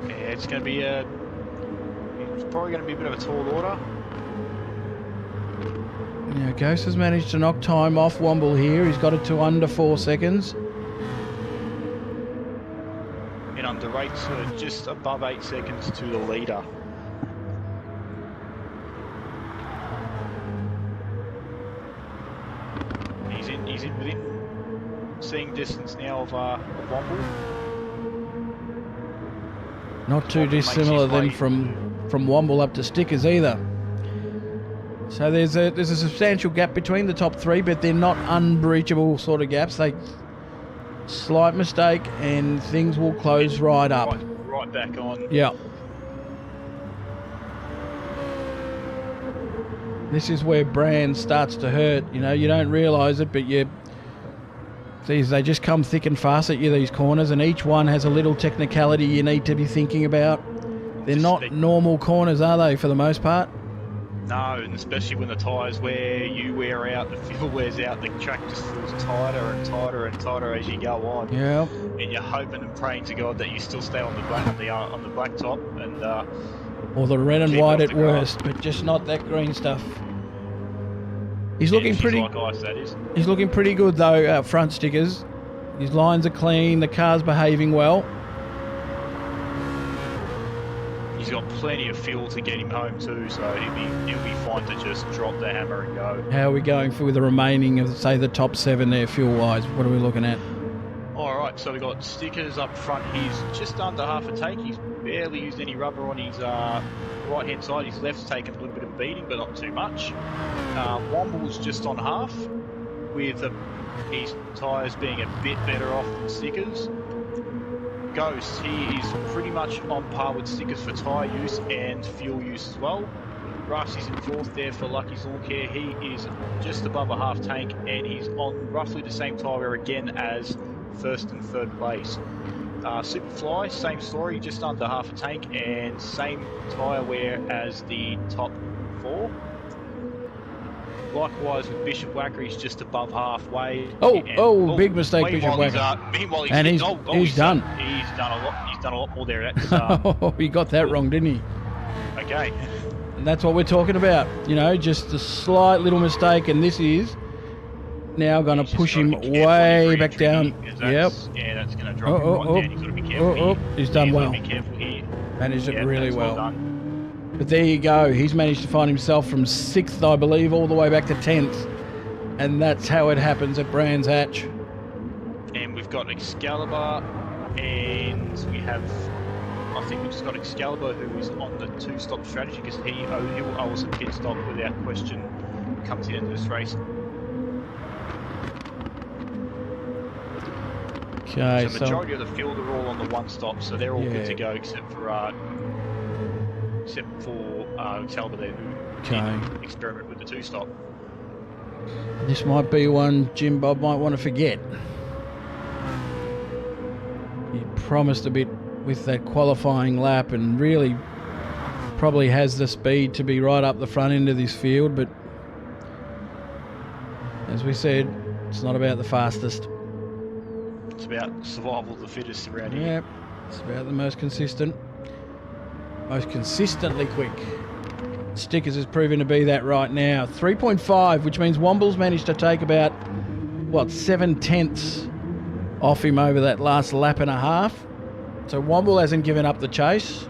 Speaker 2: Yeah, it's going to be it's probably going to be a bit of a tall order.
Speaker 1: Now Ghost has managed to knock time off Womble here. He's got it to under 4 seconds.
Speaker 2: And under 8, so just above 8 seconds to the leader. He's in within seeing distance now of Womble.
Speaker 1: Not too
Speaker 2: Womble makes
Speaker 1: dissimilar
Speaker 2: his
Speaker 1: then
Speaker 2: way.
Speaker 1: from Womble up to Stickers either. So there's a substantial gap between the top 3, but they're not unbreachable sort of gaps. They slight mistake and things will close right up.
Speaker 2: Right back on.
Speaker 1: Yeah. This is where brand starts to hurt. You know, you don't realise it, but they just come thick and fast at you, these corners, and each one has a little technicality you need to be thinking about. They're not normal corners, are they, for the most part?
Speaker 2: No, and especially when the tyres wear out, the fuel wears out, the track just feels tighter and tighter and tighter as you go on.
Speaker 1: Yeah.
Speaker 2: And you're hoping and praying to God that you still stay on the blacktop and
Speaker 1: or the red and
Speaker 2: keep
Speaker 1: white
Speaker 2: it
Speaker 1: at
Speaker 2: off the
Speaker 1: worst, but just not that green stuff. He's looking pretty.
Speaker 2: Like ice, that is.
Speaker 1: He's looking pretty good though. Front stickers. His lines are clean. The car's behaving well.
Speaker 2: He's got plenty of fuel to get him home too, so he'll be fine to just drop the hammer and go.
Speaker 1: How are we going for the remaining of, say, the top 7 there, fuel-wise? What are we looking at?
Speaker 2: All right, so we've got Stickers up front. He's just under half a tank. He's barely used any rubber on his right-hand side. His left's taken a little bit of beating, but not too much. Womble's just on half, with his tyres being a bit better off than Stickers. Ghost, he is pretty much on par with Stickers for tyre use and fuel use as well. Russ is in 4th there for Lucky's Lawn Care. He is just above a half tank and he's on roughly the same tyre wear again as 1st and 3rd place. Superfly, same story, just under half a tank and same tyre wear as the top 4. Likewise with Bishop Wacker, he's just above halfway.
Speaker 1: Big mistake, Bishop Wacker.
Speaker 2: Meanwhile,
Speaker 1: he's done.
Speaker 2: He's done a lot more there. That's,
Speaker 1: he got that wrong, didn't he?
Speaker 2: Okay.
Speaker 1: And that's what we're talking about. You know, just a slight little mistake, and this is now going to push him way back down. Yep.
Speaker 2: Yeah, that's going to drop him right down. He's got to be careful.
Speaker 1: He's done well.
Speaker 2: Be careful here.
Speaker 1: Managed it really well.
Speaker 2: Done.
Speaker 1: But there you go. He's managed to find himself from 6th, I believe, all the way back to 10th. And that's how it happens at Brands Hatch.
Speaker 2: And we've got Excalibur, and we have, I think we've just got Excalibur, who is on the 2-stop strategy, because he will owe us a pit stop without question come to the end of this race.
Speaker 1: Okay,
Speaker 2: so the majority of the field are all on the 1-stop, so they're all good to go, except for Excalibur there, who did experiment with the 2-stop.
Speaker 1: This might be one Jim Bob might want to forget. He promised a bit with that qualifying lap and really probably has the speed to be right up the front end of this field, but as we said, it's not about the fastest.
Speaker 2: It's about survival of the fittest around here.
Speaker 1: Yep, it's about the most consistent. Most consistently quick. Stickers is proving to be that right now. 3.5, which means Womble's managed to take about, 7/10 off him over that last lap and a half. So Womble hasn't given up the chase.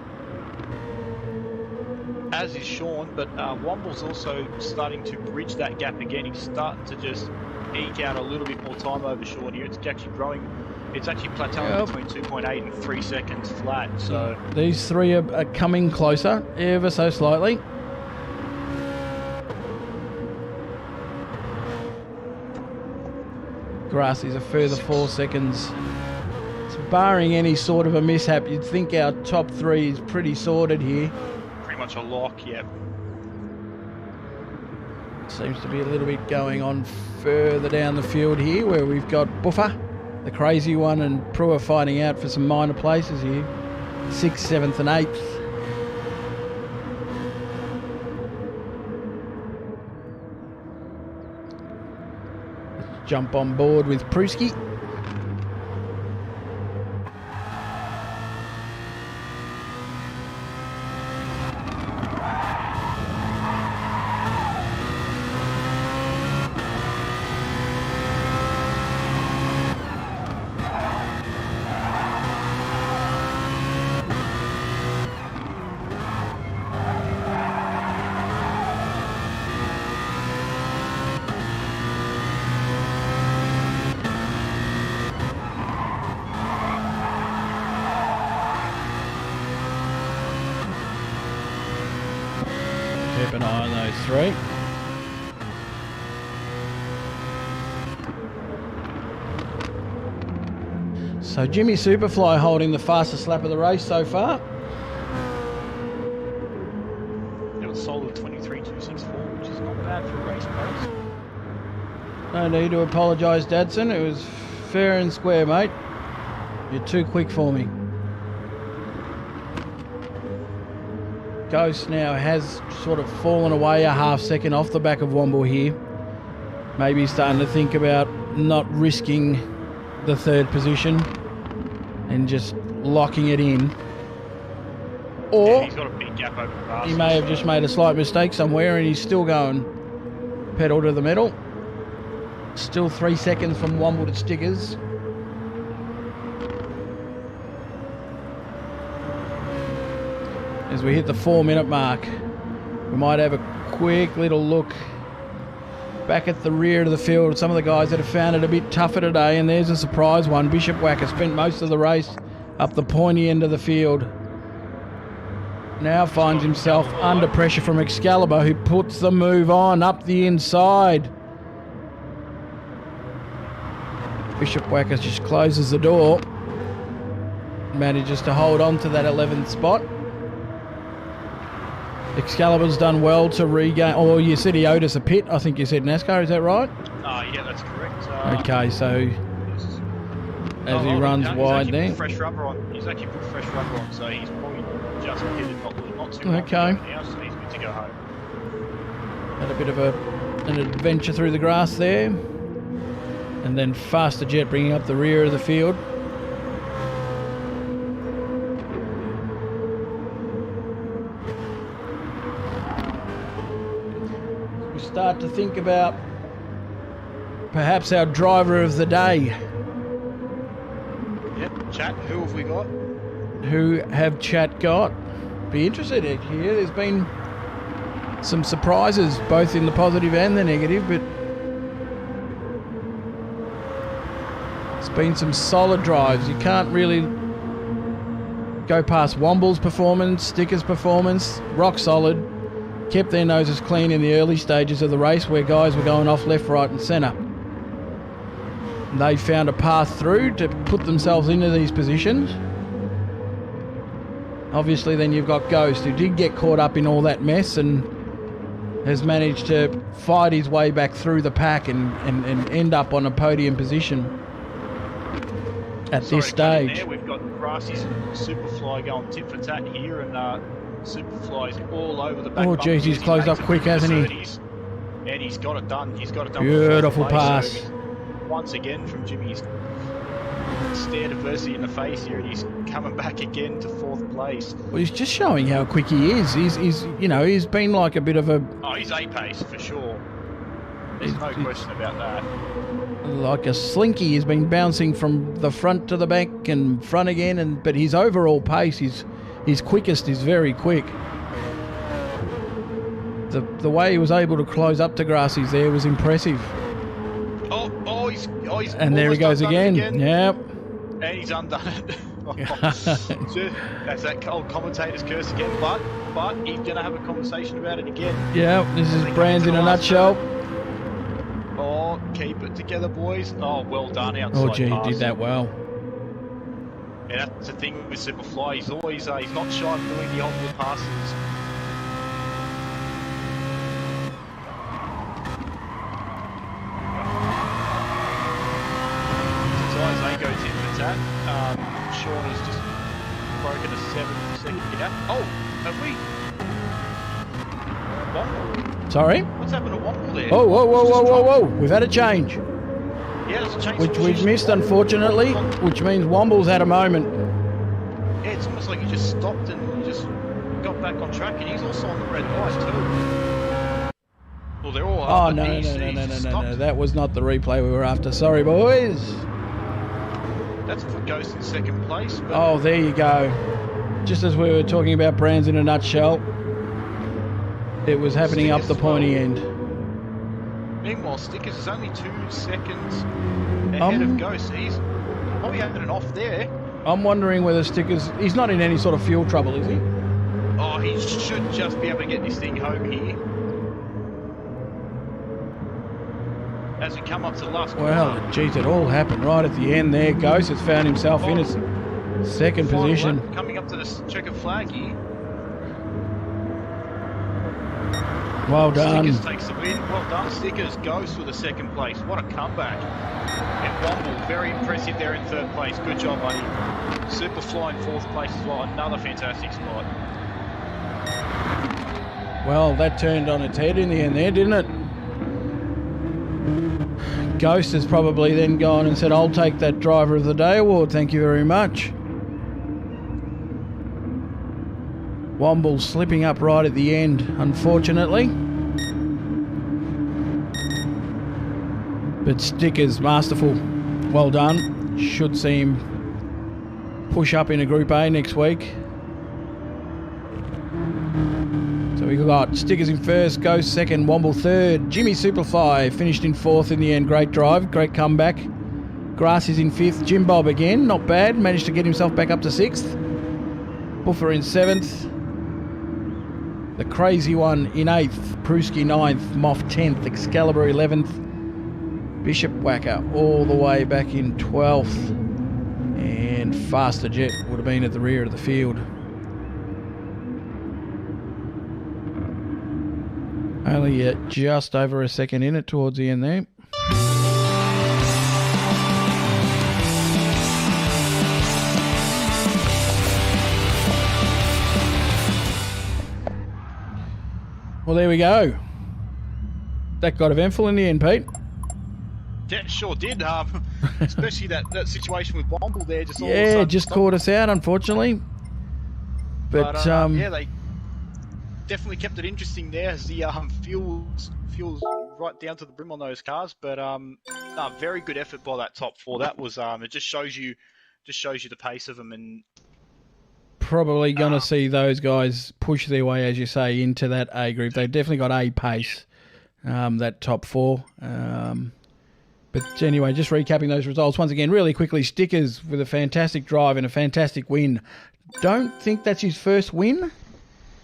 Speaker 2: As is Sean, but Womble's also starting to bridge that gap again. He's starting to just eke out a little bit more time over Sean here. It's actually growing. It's actually plateauing between 2.8 and 3 seconds flat. So
Speaker 1: these three are coming closer ever so slightly. Grassy's a further 4 seconds. So barring any sort of a mishap, you'd think our top 3 is pretty sorted here.
Speaker 2: Pretty much a lock, yep.
Speaker 1: Seems to be a little bit going on further down the field here, where we've got Buffer, the crazy one, and Prua fighting out for some minor places here. 6th, 7th and 8th. Let's jump on board with Pruski. Keep an eye on those 3. So Jimmy Superfly holding the fastest lap of the race so far.
Speaker 2: It was solid 23.264, which is not bad for a race pace.
Speaker 1: No need to apologise, Dadson. It was fair and square, mate. You're too quick for me. Ghost now has sort of fallen away a half second off the back of Womble here. Maybe he's starting to think about not risking the third position and just locking it in. Or
Speaker 2: he's got a big gap over the grass.
Speaker 1: He may have just made a slight mistake somewhere and he's still going pedal to the metal. Still 3 seconds from Womble to Stickers. As we hit the 4-minute mark, we might have a quick little look back at the rear of the field. Some of the guys that have found it a bit tougher today, and there's a surprise one. Bishop Wacker spent most of the race up the pointy end of the field. Now finds himself under pressure from Excalibur, who puts the move on up the inside. Bishop Wacker just closes the door, manages to hold on to that 11th spot. Excalibur's done well to regain. Oh, you said he owed us a pit. I think you said NASCAR. Is that right?
Speaker 2: Yeah, that's correct.
Speaker 1: Okay, so as he runs wide there.
Speaker 2: Fresh rubber on. He's actually put fresh rubber on, so he's probably just pitted not too long
Speaker 1: okay.
Speaker 2: Now, so he's good to go home.
Speaker 1: Had a bit of an adventure through the grass there, and then Faster Jet bringing up the rear of the field. Start to think about perhaps our driver of the day.
Speaker 2: Yep, chat, who have we got?
Speaker 1: Who have chat got? Be interested here. There's been some surprises, both in the positive and the negative, but it's been some solid drives. You can't really go past Womble's performance, Sticker's performance, rock solid. Kept their noses clean in the early stages of the race where guys were going off left, right and centre. They found a path through to put themselves into these positions. Obviously then you've got Ghost, who did get caught up in all that mess and has managed to fight his way back through the pack and end up on a podium position at this stage.
Speaker 2: There, we've got Grassy's Superfly going tit for tat here, and Superfly's all over the back.
Speaker 1: Oh, geez, he's closed up quick, hasn't he?
Speaker 2: And he's got it done. He's got it done.
Speaker 1: Beautiful pass.
Speaker 2: So once again from Jimmy's stared adversity in the face here, and he's coming back again to 4th place.
Speaker 1: Well, he's just showing how quick he is. He's he's been like a bit of a...
Speaker 2: Oh, he's A-pace for sure. There's no question about that.
Speaker 1: Like a slinky. He's been bouncing from the front to the back and front again, but his overall pace, his quickest is very quick. The way he was able to close up to Grassy's there was impressive.
Speaker 2: He's
Speaker 1: and there he goes again. Yep.
Speaker 2: And he's undone it. That's that old commentator's curse again. But he's going to have a conversation about it again.
Speaker 1: Yeah, this is Brands in a nutshell.
Speaker 2: Oh, keep it together, boys. Oh, well done outside.
Speaker 1: Oh, gee, he did that well.
Speaker 2: And that's the thing with Superfly. He's always he's not shy of doing the old ball passes. As they go tit for tat, Sean has just broken a 7-second gap. Oh, have we? Womble.
Speaker 1: Sorry?
Speaker 2: What's happened to Womble there?
Speaker 1: Oh, whoa. We've had a change.
Speaker 2: Yeah, there's a change.
Speaker 1: Which we've missed, unfortunately, which means Womble's had a moment.
Speaker 2: Yeah, it's almost like he just stopped and he just got back on track, and he's also on the red light too. Well, they're all up.
Speaker 1: Oh, no. That was not the replay we were after. Sorry, boys.
Speaker 2: That's for Ghost in 2nd place. But
Speaker 1: oh, there you go. Just as we were talking about Brands in a nutshell, it was happening
Speaker 2: Stickers
Speaker 1: up the pointy end.
Speaker 2: Meanwhile, Stickers is only 2 seconds ahead of Ghost. He's probably having an off there.
Speaker 1: I'm wondering whether Stickers... He's not in any sort of fuel trouble, is he?
Speaker 2: Oh, he should just be able to get this thing home here. As we come up to the last corner.
Speaker 1: Well, geez, it all happened right at the end there. Ghost has found himself in his 2nd position.
Speaker 2: Lap, coming up to the checkered flag here.
Speaker 1: Well done.
Speaker 2: Stickers takes the win. Well done, Stickers. Ghost with a 2nd place. What a comeback. And Womble, very impressive there in 3rd place. Good job, buddy. Superfly in 4th place as well. Another fantastic spot.
Speaker 1: Well, that turned on its head in the end there, didn't it? Ghost has probably then gone and said, I'll take that Driver of the Day award, thank you very much. Womble slipping up right at the end, unfortunately. But Stickers, masterful. Well done. Should see him push up into Group A next week. So we got Stickers in first, Ghost second, Womble third. Jimmy Superfly finished in fourth in the end. Great drive, great comeback. Grass is in fifth. Jim Bob again, not bad. Managed to get himself back up to sixth. Buffer in seventh. The Crazy One in eighth. Pruski ninth. Moff 10th. Excalibur 11th. Bishop Whacker all the way back in 12th. And Faster Jet would have been at the rear of the field. Only just over a second in it towards the end there. Well, there we go. That got eventful in the end, Pete.
Speaker 2: Yeah, it sure did. Especially that situation with Womble there. Just all of a
Speaker 1: Yeah,
Speaker 2: sudden
Speaker 1: just
Speaker 2: stopped.
Speaker 1: caught us out, unfortunately. But
Speaker 2: Yeah, they definitely kept it interesting there as the fuels right down to the brim on those cars. But no, very good effort by that top four. That was it just shows you the pace of them. And
Speaker 1: probably going to see those guys push their way, as you say, into that A group. They've definitely got A pace, that top four. But anyway, just recapping those results once again, really quickly. Stickers with a fantastic drive and a fantastic win. Don't think that's his first win.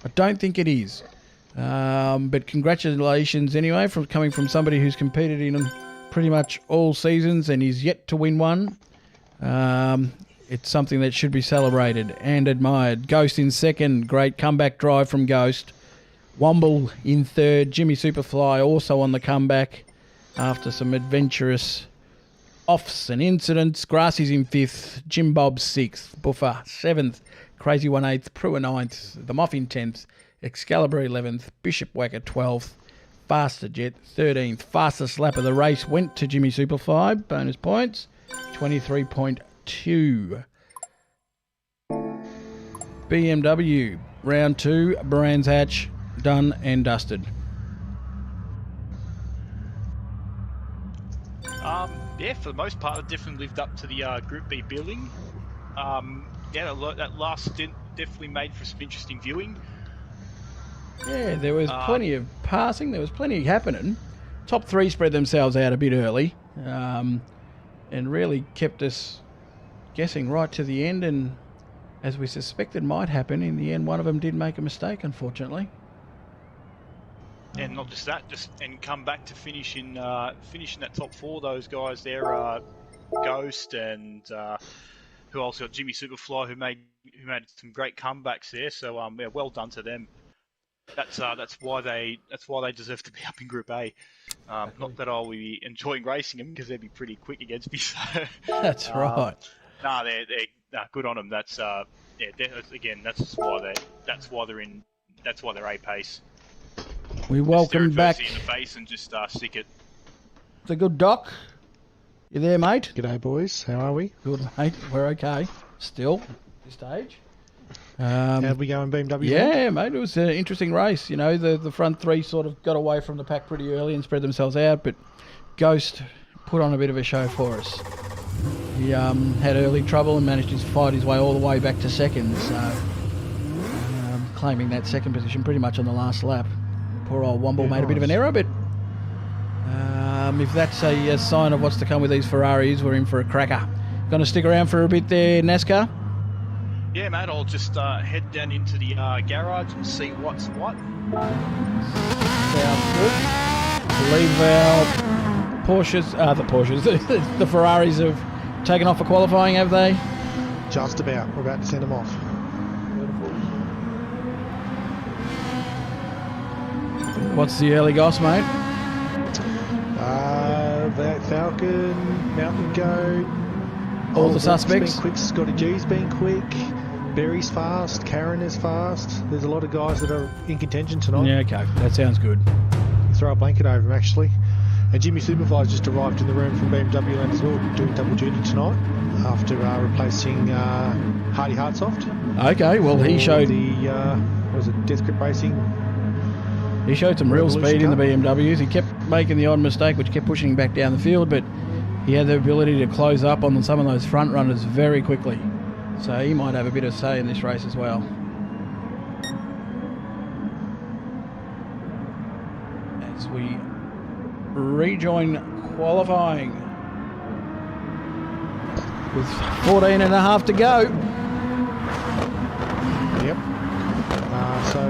Speaker 1: I don't think it is. But congratulations anyway, coming from somebody who's competed in pretty much all seasons and is yet to win one. It's something that should be celebrated and admired. Ghost in second, great comeback drive from Ghost. Womble in third, Jimmy Superfly also on the comeback after some adventurous offs and incidents. Grassy's in fifth, Jim Bob sixth, Buffer seventh, Crazy One eighth, Prua ninth, the Moff in 10th, Excalibur 11th, Bishop Whacker 12th, Faster Jet 13th. Fastest lap of the race went to Jimmy Superfly, bonus points, 23.2. BMW, round 2, Brands Hatch, done and dusted.
Speaker 2: Yeah, for the most part, it definitely lived up to the Group B billing. Yeah, that last stint definitely made for some interesting viewing.
Speaker 1: Yeah, there was plenty of passing. There was plenty happening. Top three spread themselves out a bit early and really kept us guessing right to the end. And as we suspected might happen, in the end, one of them did make a mistake, unfortunately.
Speaker 2: And not just that, and come back to finishing that top four. Those guys there, Ghost and who else got Jimmy Superfly, who made some great comebacks there. So yeah, well done to them. That's why they deserve to be up in Group A. Not that I'll be enjoying racing them because they'd be pretty quick against me. So
Speaker 1: that's right.
Speaker 2: Nah, they're good on them. That's again, that's why they're A pace.
Speaker 1: We welcome back
Speaker 2: in the face and just stick it.
Speaker 1: The good Doc. You there, mate?
Speaker 3: G'day, boys. How are we?
Speaker 1: Good, mate. We're okay. Still, at this stage.
Speaker 3: How'd we go in BMW?
Speaker 1: Yeah, mate. It was an interesting race. You know, the front three sort of got away from the pack pretty early and spread themselves out, but Ghost put on a bit of a show for us. He had early trouble and managed to fight his way all the way back to second, so claiming that second position pretty much on the last lap. Poor old Womble made a bit of an error, but if that's a sign of what's to come with these Ferraris, we're in for a cracker. Going to stick around for a bit there, NASCAR?
Speaker 2: Yeah, mate, I'll just head down into the garage and see what's what.
Speaker 1: Sounds good. I believe our Porsches, the Ferraris have taken off for qualifying, have they?
Speaker 3: Just about. We're about to send them off.
Speaker 1: What's the early goss, mate?
Speaker 3: That Falcon, Mountain Goat.
Speaker 1: All the suspects?
Speaker 3: Been quick. Scotty G's been quick. Barry's fast, Karen is fast. There's a lot of guys that are in contention tonight.
Speaker 1: Yeah, okay, that sounds good.
Speaker 3: Throw a blanket over him, actually. And Jimmy Superfly just arrived in the room from BMW Land as well, doing double duty tonight after replacing Hardy Hartsoft.
Speaker 1: Okay, well, he showed
Speaker 3: the was it Death Grip Racing.
Speaker 1: He showed some real speed in the BMWs. He kept making the odd mistake, which kept pushing him back down the field, but he had the ability to close up on some of those front runners very quickly. So he might have a bit of say in this race as well. As we rejoin qualifying with 14 and a half to go.
Speaker 3: Yep. So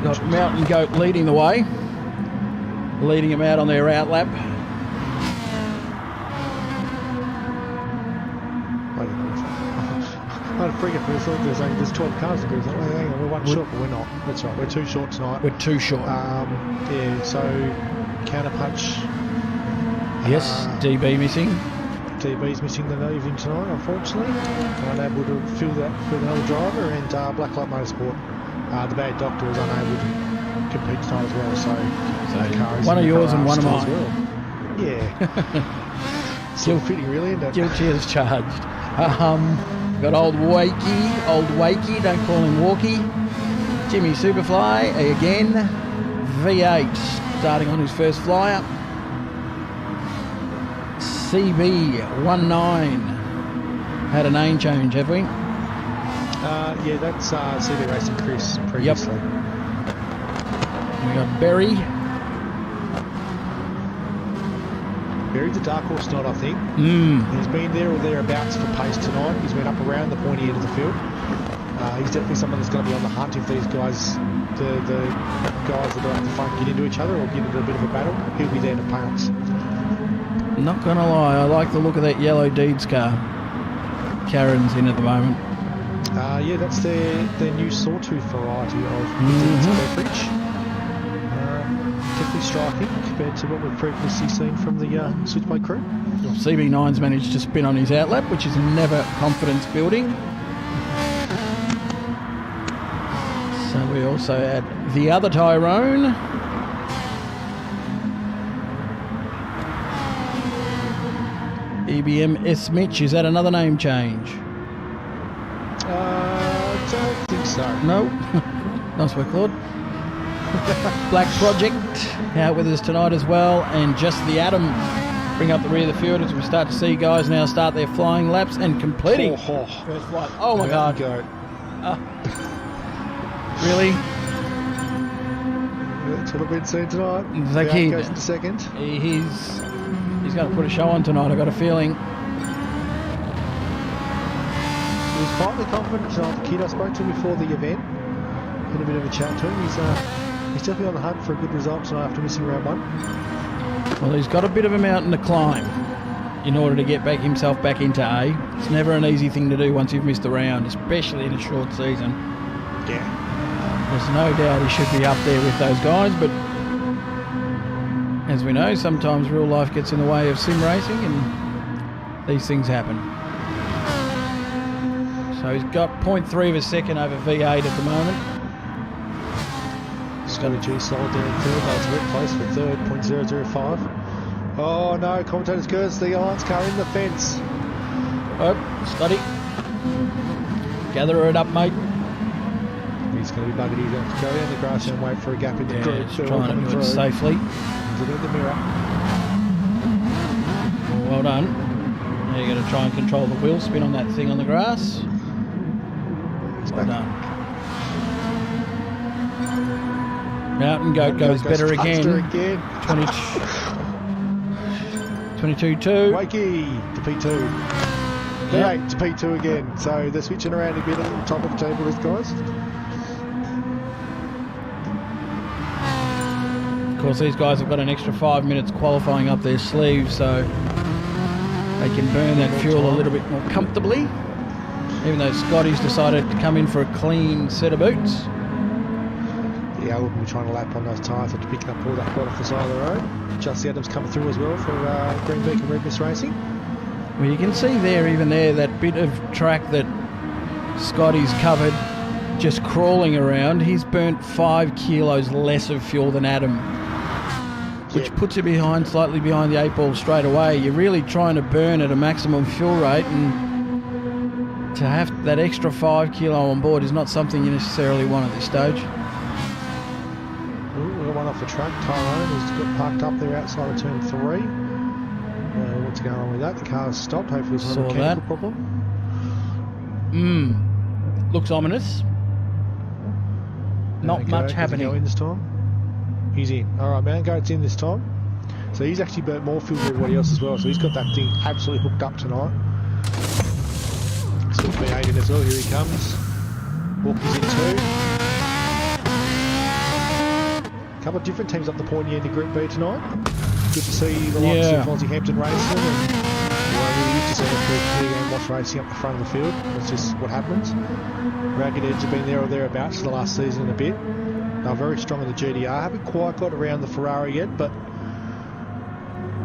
Speaker 1: got Mountain Goat leading the way, leading him out on their out lap.
Speaker 3: I had a freak out for this. There's 12 cars to go. Hang on, we're one short, but we're not. That's right, we're too short tonight.
Speaker 1: We're too short.
Speaker 3: Yeah, so counterpunch.
Speaker 1: Yes, DB missing.
Speaker 3: DB's missing the evening tonight, unfortunately. Unable to fill that with another driver, and Blacklight Motorsport. The bad doctor was unable to compete tonight as well, so
Speaker 1: one of yours and one of mine.
Speaker 3: Well. Yeah. Still fitting, really, isn't it?
Speaker 1: Guilty as charged. Got old Wakey, don't call him Walkie. Jimmy Superfly again. V8 starting on his first flyer. CB19 had a name change, have we?
Speaker 3: Yeah, that's CB Racing Chris previously.
Speaker 1: Yep. We got Berry.
Speaker 3: Berry's a dark horse tonight, I think. He's been there or thereabouts for pace tonight. He's been up around the pointy end of the field. He's definitely someone that's going to be on the hunt if these guys, the guys that are at the front, get into each other or get into a bit of a battle. He'll be there to pounce.
Speaker 1: Not going to lie, I like the look of that yellow Deeds car Karen's in at the moment.
Speaker 3: Yeah, that's their new sawtooth variety of beverage. Definitely striking compared to what we've previously seen from the Switchblade crew.
Speaker 1: Well, CB9's managed to spin on his outlap, which is never confidence building. So we also add the other Tyrone. EBM S. Mitch, is that another name change?
Speaker 3: Don't think so.
Speaker 1: No. Nice work, Claude. Black Project out with us tonight as well, and just the Atom bring up the rear of the field as we start to see guys now start their flying laps and completing first flight. Oh my God! Really?
Speaker 3: That's what I've been seeing tonight.
Speaker 1: The kid
Speaker 3: goes into second.
Speaker 1: He's going to put a show on tonight. I've got a feeling.
Speaker 3: He was quietly confident tonight. The kid I spoke to him before the event. Had a bit of a chat to him. He's definitely on the hunt for a good result tonight after missing round one.
Speaker 1: Well, he's got a bit of a mountain to climb in order to get himself back into A. It's never an easy thing to do once you've missed a round, especially in a short season.
Speaker 3: Yeah.
Speaker 1: There's no doubt he should be up there with those guys, but as we know, sometimes real life gets in the way of sim racing and these things happen. So he's got 0.3 of a second over V8 at the moment.
Speaker 3: G solid there in third. That was very close for third, 0.005. Oh no, commentator's curse, the Alliance car in the fence.
Speaker 1: Oh, Scotty. Gather it up, mate.
Speaker 3: He's going to be buggered. He's going to go down the grass and wait for a gap in the group.
Speaker 1: Just trying to do it safely.
Speaker 3: He's looking at the mirror.
Speaker 1: Well done. Now you're going to try and control the wheel spin on that thing on the grass. Well done. Mountain Goat goes better again. 22-2.
Speaker 3: Wakey to P2. V8 to P2 again. So they're switching around a bit at the top of the table, these guys.
Speaker 1: Of course, these guys have got an extra 5 minutes qualifying up their sleeves, so they can burn that fuel a little bit more comfortably. Even though Scotty's decided to come in for a clean set of boots.
Speaker 3: Yeah, we'll be trying to lap on those tyres after picking up all that quad off the side of the road. Justin Adams coming through as well for Green Beacon Red Mist Racing.
Speaker 1: Well, you can see there, even there, that bit of track that Scotty's covered, just crawling around. He's burnt 5 kilos less of fuel than Adam, which puts you slightly behind the 8 ball straight away. You're really trying to burn at a maximum fuel rate, and to have that extra 5 kilo on board is not something you necessarily want at this stage.
Speaker 3: We got one off the track. Tyrone has got parked up there outside of turn 3. What's going on with that? The car's stopped. Hopefully it's not a mechanical problem.
Speaker 1: Looks ominous. Not much happening.
Speaker 3: Is he in this time? He's in. Alright, Mount Goat's in this time. So he's actually burnt more fuel than everybody else as well. So he's got that thing absolutely hooked up tonight. Still V8 in as well. Here he comes. Walker's in too. A couple of different teams up the pointy end of Group B tonight. Good to see the likes of Aussie Hampton racing, and we used to see it through Clear and Watch racing up the front of the field. That's just what happens. Ragged Edge have been there or thereabouts for the last season and a bit. They're very strong in the GDR. Haven't quite got around the Ferrari yet, but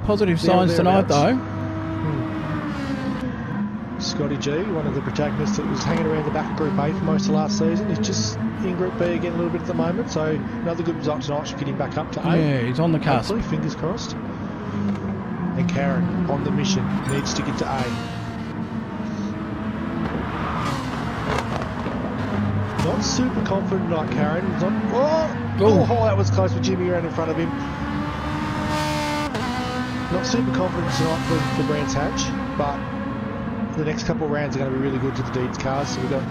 Speaker 1: positive signs tonight though.
Speaker 3: Scotty G, one of the protagonists that was hanging around the back of Group A for most of last season, is just in Group B again a little bit at the moment, so another good result tonight should get him back up to A.
Speaker 1: Yeah, he's on the cusp.
Speaker 3: Hopefully, fingers crossed. And Karen, on the mission, needs to get to A. Not super confident tonight, Karen. He's not, oh, that was close with Jimmy around in front of him. Not super confident tonight for Brands Hatch, but the next couple of rounds are going to be really good to the Deeds cars. So we've got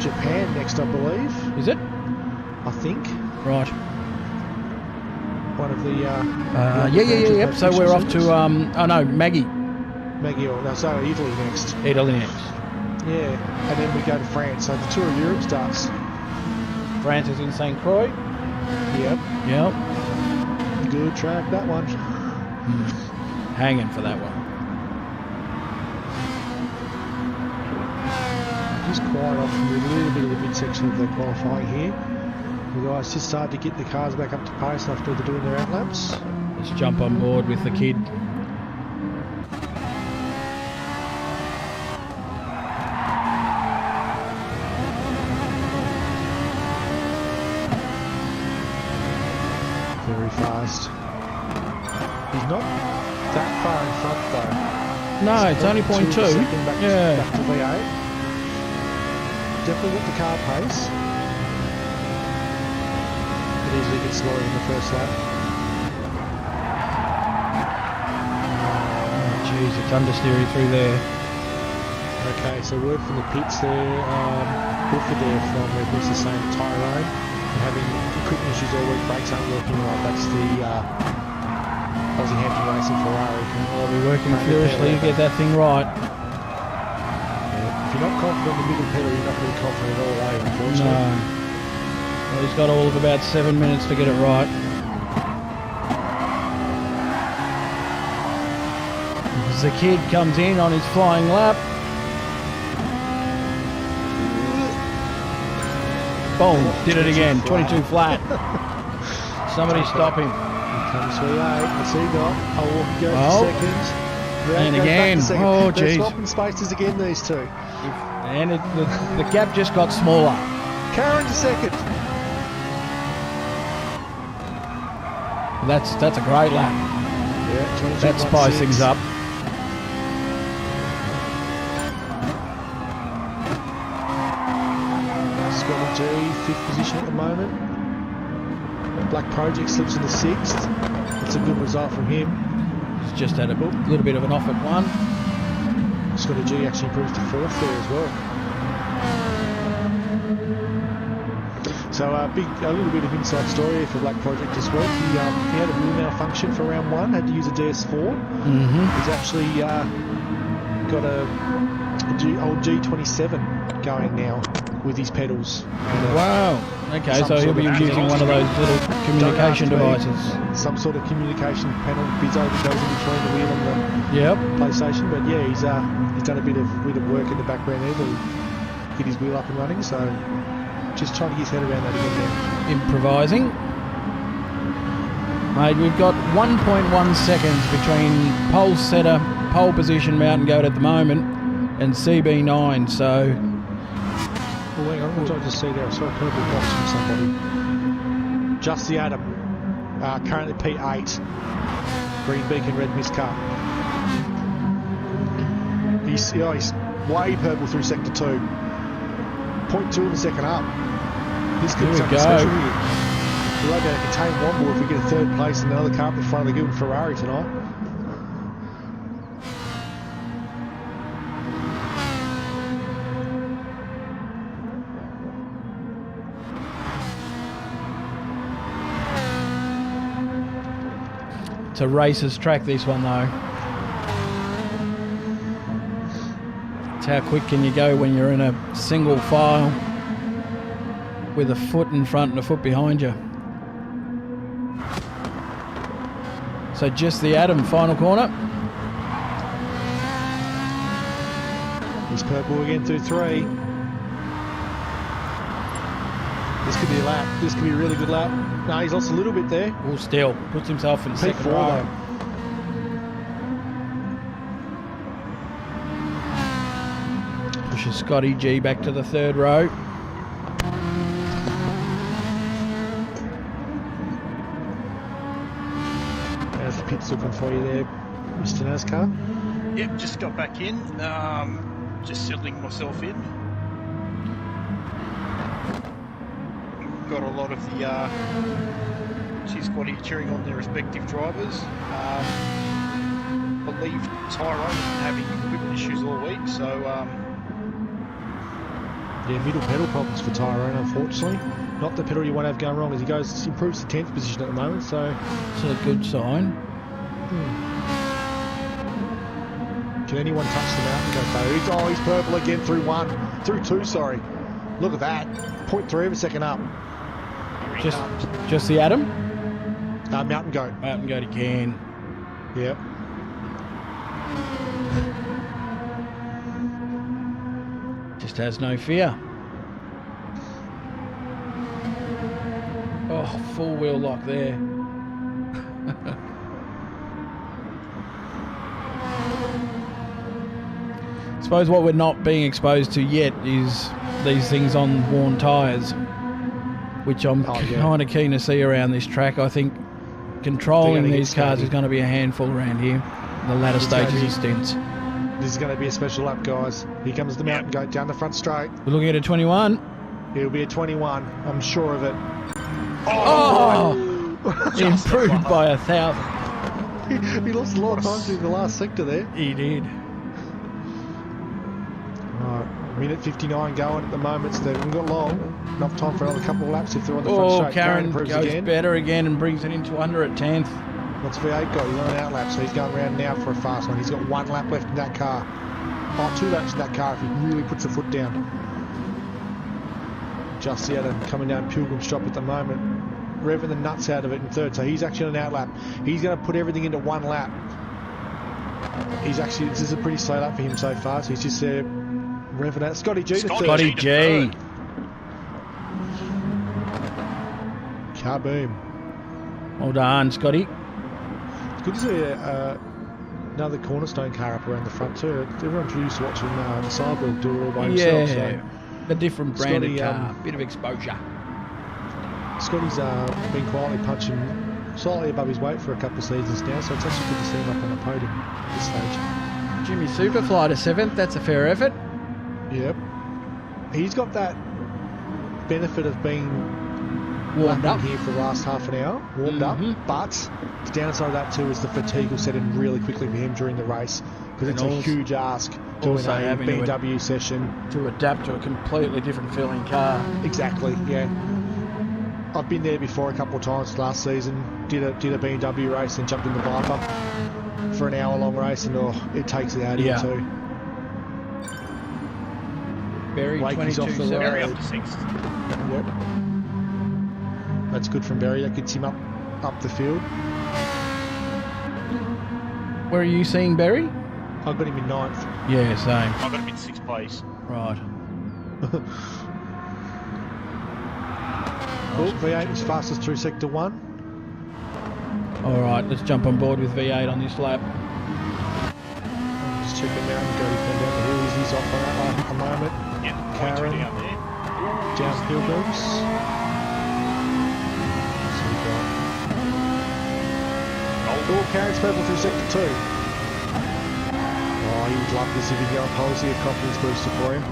Speaker 3: Japan next, I believe.
Speaker 1: Is it?
Speaker 3: I think.
Speaker 1: Right.
Speaker 3: One of the...
Speaker 1: yep. So we're off to... Maggie.
Speaker 3: So Italy next.
Speaker 1: Italy next.
Speaker 3: Yeah. And then we go to France. So the Tour of Europe starts.
Speaker 1: France is in St. Croix.
Speaker 3: Yep. Good track, that one.
Speaker 1: Hanging for that one.
Speaker 3: Just quiet off from a little bit of the midsection of the qualifying here. The guys just started to get the cars back up to pace after they're doing their out laps.
Speaker 1: Let's jump on board with the kid.
Speaker 3: Very fast. He's not that far in front though.
Speaker 1: No, it's only 0.2.
Speaker 3: Back to V8. Definitely got the car pace. It easily gets slower in the first lap.
Speaker 1: Oh jeez, it's understeery through there.
Speaker 3: Okay, so word from the pits there. Wilford there from Red Bull is saying Tyrone having equipment issues all week, brakes aren't working right. That's the Aussie Hampton Racing Ferrari.
Speaker 1: They'll be working furiously to get that thing right.
Speaker 3: Yeah. If you're not confident in the middle pedal, you're not really confident at all, are you, unfortunately?
Speaker 1: No. Well, he's got all of about 7 minutes to get it right. As the kid comes in on his flying lap. Boom, did it again, 22 flat. Somebody stop him.
Speaker 3: Comes V8, what's he got? Walker goes to second.
Speaker 1: And again, oh
Speaker 3: They're
Speaker 1: jeez.
Speaker 3: swapping spaces again, these two.
Speaker 1: And the gap just got smaller.
Speaker 3: Karen to second.
Speaker 1: That's a great lap.
Speaker 3: Yeah,
Speaker 1: that spices things up.
Speaker 3: Scotty G, 5th position at the moment. Black Project slips into 6th. That's a good result from him.
Speaker 1: He's just had a little bit of an off at one.
Speaker 3: Scotty G actually improves to 4th there as well. So a little bit of inside story for Black Project as well. He had a wheel malfunction for round 1, had to use a DS4. He's actually got old G27 going now with his pedals.
Speaker 1: Wow. Okay, so he'll be using one of those little communication devices.
Speaker 3: Some sort of communication panel bizzo that goes in between the wheel and the PlayStation. But yeah, he's done a bit of work in the background there to get his wheel up and running. So just trying to get his head around that again now.
Speaker 1: Improvising. Mate, we've got 1.1 seconds between pole setter, pole position mountain goat at the moment, and CB9, so...
Speaker 3: Well, hang on, what did I just see there? I saw a purple box from somebody. Just the Adam, currently P8, green beacon, red mist car. He's way purple through sector 2. 0.2 of a second up. This could be something special here. We won't be able to contain one more if we get a third place and another car up in front of the good Ferrari tonight.
Speaker 1: It's a racer's track, this one, though. It's how quick can you go when you're in a single file with a foot in front and a foot behind you. So just the Adam, final corner.
Speaker 3: He's purple again through 3. This could be a lap. This could be a really good lap. No, he's lost a little bit there.
Speaker 1: Well, still puts himself in second
Speaker 3: P4
Speaker 1: row.
Speaker 3: though.
Speaker 1: Pushes Scotty G back to the third row.
Speaker 3: How's the pits looking for you there, Mr. NASCAR?
Speaker 2: Yep, just got back in. Just settling myself in. Got a lot of the cheer squad here cheering on their respective drivers. Believe Tyrone has been having equipment issues all week, so
Speaker 3: yeah, middle pedal problems for Tyrone, unfortunately. Not the pedal you want to have going wrong as he improves to 10th position at the moment, so...
Speaker 1: It's a good sign.
Speaker 3: Can anyone touch the mountain goat though? He's purple again through 2, sorry. Look at that. 0.3 of a second up.
Speaker 1: Just the Adam?
Speaker 3: Mountain goat.
Speaker 1: Mountain goat again.
Speaker 3: Yep.
Speaker 1: Just has no fear. Oh, full wheel lock there. I suppose what we're not being exposed to yet is these things on worn tyres, which I'm kind of keen to see around this track. I think controlling these cars is going to be a handful around here in the latter stages of stints.
Speaker 3: This is going to be a special lap, guys. Here comes the mountain goat down the front straight.
Speaker 1: We're looking at a 21.
Speaker 3: It'll be a 21. I'm sure of it.
Speaker 1: Oh! Improved by 1,000.
Speaker 3: He lost a lot of time in the last sector there.
Speaker 1: He did.
Speaker 3: Right, minute 59 going at the moment, Steve. We've got long. Enough time for another couple of laps if they're on the front straight.
Speaker 1: Karen goes better again and brings it into under at 10th.
Speaker 3: What's V8 got? He's on an out lap, so he's going around now for a fast one. He's got 1 lap left in that car. Oh, 2 laps in that car if he really puts the foot down. Just the other coming down Pilgrim's Drop at the moment. Revving the nuts out of it in third, so he's actually on an out lap. He's going to put everything into 1 lap. This is a pretty slow lap for him so far, so he's just revving out. Scotty G to third.
Speaker 1: Scotty G.
Speaker 3: Kaboom.
Speaker 1: Well done, Scotty.
Speaker 3: It's good to see another cornerstone car up around the front too. Everyone's used to watching the Cyborg do it all by himself.
Speaker 1: Yeah, a different branded
Speaker 3: Scotty,
Speaker 1: car, bit of exposure.
Speaker 3: Scotty's been quietly punching slightly above his weight for a couple of seasons now, so it's actually good to see him up on the podium at this stage.
Speaker 1: Jimmy Superfly to 7th, that's a fair effort.
Speaker 3: Yep. He's got that benefit of being
Speaker 1: warmed up
Speaker 3: here for the last half an hour, warmed up, but the downside of that too is the fatigue will set in really quickly for him during the race, because it's a huge ask doing a BMW session. To
Speaker 1: adapt to a completely different feeling car.
Speaker 3: Exactly, yeah. I've been there before a couple of times last season, did a BMW race and jumped in the Viper for an hour-long race, and it takes it out of you too.
Speaker 1: Barry, 22
Speaker 2: Barry up to 6th.
Speaker 3: Yep. That's good from Barry. That gets him up the field.
Speaker 1: Where are you seeing Barry?
Speaker 3: I've got him in 9th.
Speaker 1: Yeah, same.
Speaker 2: I've got him in 6th place.
Speaker 1: Right.
Speaker 3: V8 was fastest through sector 1.
Speaker 1: All right, let's jump on board with V8 on this lap.
Speaker 3: Just check him out and go down the hill. He's off on that lap at the moment.
Speaker 2: Yeah,
Speaker 3: Karen
Speaker 2: down there.
Speaker 3: downhill goes. So we got. Oh, Karen's purple through sector 2. Oh, he would love this if he could go on pole. See a confidence booster for him.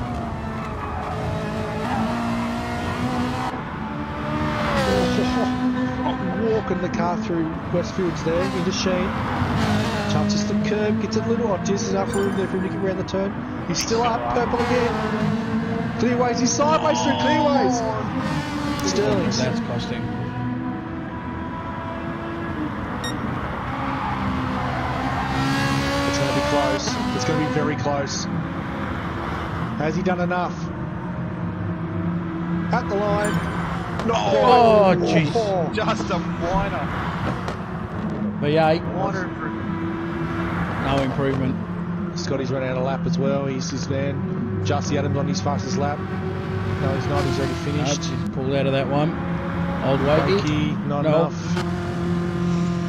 Speaker 3: Walking the car through Westfields there into Sheen. Touches the curb, gets a little. Oh, just enough room there for him to get around the turn. He's still up, purple again. Clearways, he's sideways through Clearways. Sterling's.
Speaker 1: That's costing.
Speaker 3: It's going to be close. It's going to be very close. Has he done enough? At the line. No!
Speaker 1: Oh, jeez.
Speaker 3: Oh.
Speaker 2: Just a whiner.
Speaker 1: V8.
Speaker 2: Whiner.
Speaker 1: No improvement.
Speaker 3: Scotty's run out of lap as well. He's his man. Justy Adams on his fastest lap. No, he's not. He's already finished.
Speaker 1: He's pulled out of that one. Old Wakey.
Speaker 3: Wakey, not
Speaker 1: No.
Speaker 3: enough.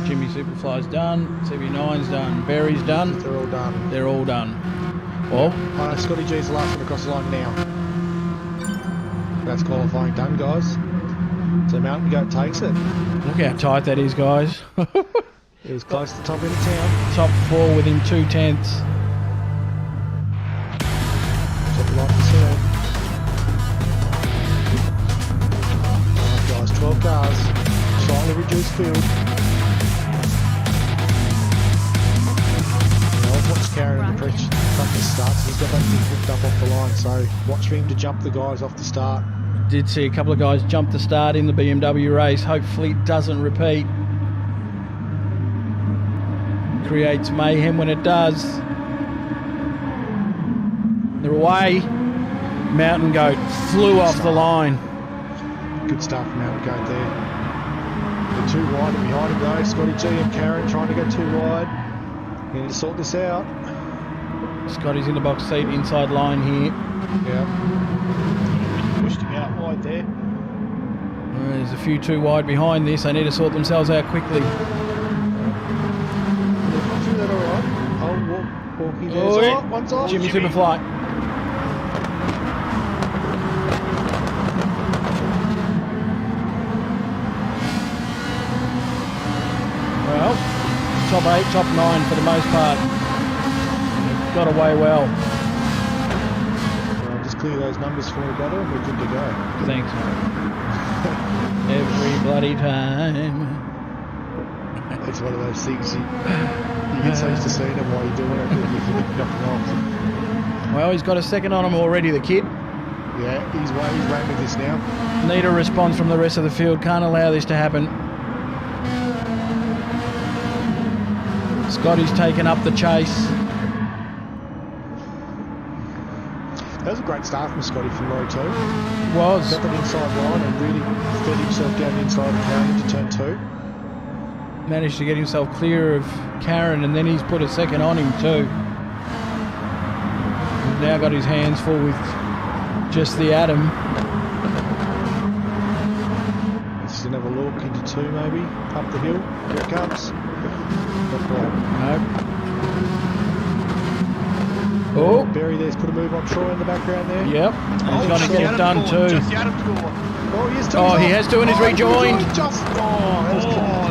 Speaker 1: Jimmy Superfly's done. CB9's done. Barry's done.
Speaker 3: They're all done.
Speaker 1: They're all done. Well,
Speaker 3: Oh, no, Scotty G's the last one across the line now. That's qualifying done, guys. So Mountain Goat takes it.
Speaker 1: look how tight that is, guys.
Speaker 3: It was close to the top end of town.
Speaker 1: Top 4 within 2/10.
Speaker 3: That's what we like to see. Alright guys, 12 cars. Slightly reduced field. Now watch Karen in the practice starts. He's got that thing hooked up off the line, so watch for him to jump the guys off the start.
Speaker 1: Did see a couple of guys jump the start in the BMW race. Hopefully it doesn't repeat. Creates mayhem when it does. They're away. Mountain Goat flew off the line.
Speaker 3: Good start from Mountain Goat there. They're too wide and behind him though. Scotty G and Karen trying to go too wide. We need to sort this out.
Speaker 1: Scotty's in the box seat, inside line here.
Speaker 3: Yeah.
Speaker 2: Pushed him out wide there.
Speaker 1: There's a few too wide behind this. They need to sort themselves out quickly.
Speaker 3: Is that alright? Oh, walkie there.
Speaker 1: Oh,
Speaker 3: Oh, one's off.
Speaker 1: Jimmy Superfly. Well, top 8, top 9 for the most part. They've got away well.
Speaker 3: Well, just clear those numbers for me, brother, and we're good to go.
Speaker 1: Thanks, mate. Every bloody time.
Speaker 3: It's one of those things you get so used to seeing them while you're doing it, and you think nothing off.
Speaker 1: Well, he's got a second on him already, the kid.
Speaker 3: Yeah, he's running with this now.
Speaker 1: Need a response from the rest of the field. Can't allow this to happen. Scotty's taken up the chase.
Speaker 3: That was a great start from Scotty from Lorry 2.
Speaker 1: Was.
Speaker 3: Got that inside line and really fed himself down the inside of Karen into turn 2.
Speaker 1: Managed to get himself clear of Karen, and then he's put a second on him too. He's now got his hands full with just the Atom.
Speaker 3: Let's have a look into 2 maybe. Up the hill. Here it comes. Not quite.
Speaker 1: No. Oh,
Speaker 3: Barry there's put a move on Troy in the background there.
Speaker 1: yep. He's going to get it done too.
Speaker 2: Just the Adams score.
Speaker 3: Oh, he has to.
Speaker 1: Oh, he has to, and he's rejoined.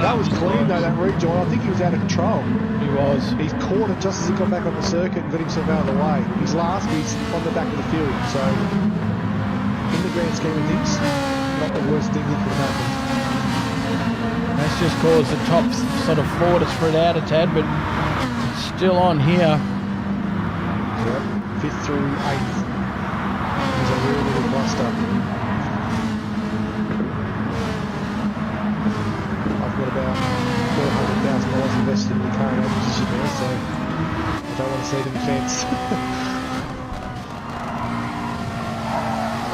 Speaker 3: That was clean though, that rejoin. I think he was out of control.
Speaker 1: He was.
Speaker 3: He's caught it just as he got back on the circuit and got himself out of the way. He's last, he's on the back of the field. So, in the grand scheme of things, not the worst thing that could have happened.
Speaker 1: That's just caused the top sort of 4 to spread out a tad, but it's still on here.
Speaker 3: Yep. 5th through 8th. He's a real little cluster. I've got about $400,000 invested in the current acquisition there, so I don't want to see them fenced.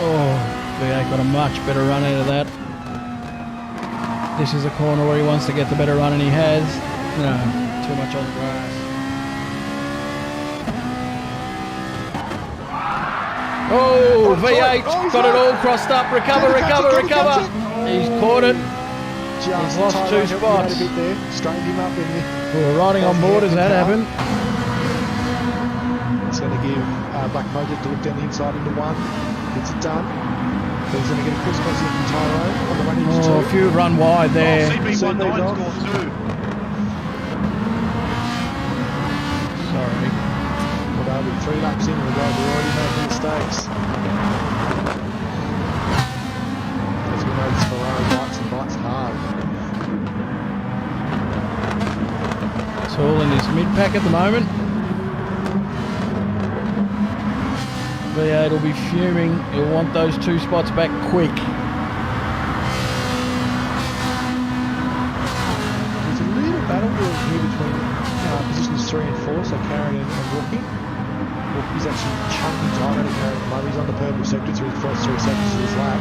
Speaker 1: Oh, V8 got a much better run out of that. This is a corner where he wants to get the better run, and he has. No, too much on the grass. Oh, V8 got it all crossed up. Recover. He's caught it. He's lost two spots.
Speaker 3: A bit there. Straightened him up in the...
Speaker 1: We were riding on board as that happened.
Speaker 3: It's going to give Black Mojo to look down the inside into one. It's done. But he's going to get a crisscross in from Tyrone on the run into two.
Speaker 1: A few run wide there.
Speaker 2: CB19 scored two.
Speaker 1: Sorry.
Speaker 3: Well, they'll be 3 laps in and the guys are already making mistakes. As we know, this Ferrari bites hard.
Speaker 1: It's all in his mid-pack at the moment. V8 will be fuming. He'll want those 2 spots back quick.
Speaker 3: There's a little battle here between positions 3 and 4, so Karen and Rookie. Rookie's actually chunking tight out of Karen at the moment. He's on the purple sector through the first 3 seconds of his lap.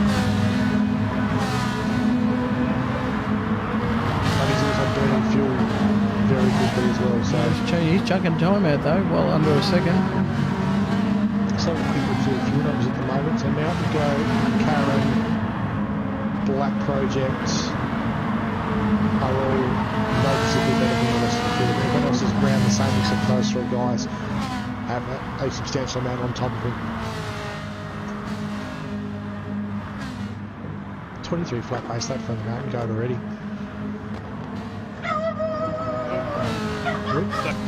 Speaker 3: And he's also burning fuel very quickly as well. So
Speaker 1: He's chunking time out though, well under a second.
Speaker 3: So quick with fuel numbers at the moment. So Mountain Go, Karen, Black Project are all noticeably better than the rest of the field. Everyone else is around the same except those 3 guys have a substantial amount on top of him. 23 flat pace that from the Mountain Goat already.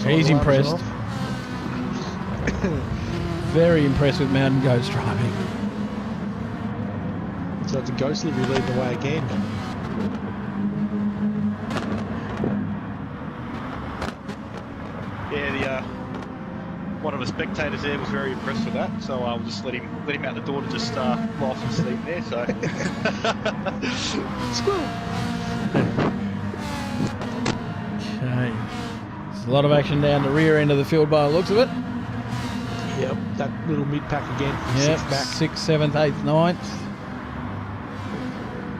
Speaker 1: He's impressed. Very impressed with Mountain Goat's driving.
Speaker 3: So it's a Ghost Livery leading the way again.
Speaker 2: Yeah, one of the spectators there was very impressed with that, so I'll just let him out the door to just lie some sleep there. So
Speaker 3: Squirrel.
Speaker 1: Okay. There's a lot of action down the rear end of the field by the looks of it.
Speaker 3: Yep, that little mid-pack again from
Speaker 1: Yep,
Speaker 3: 6th back.
Speaker 1: 6th, 7th, 8th, 9th.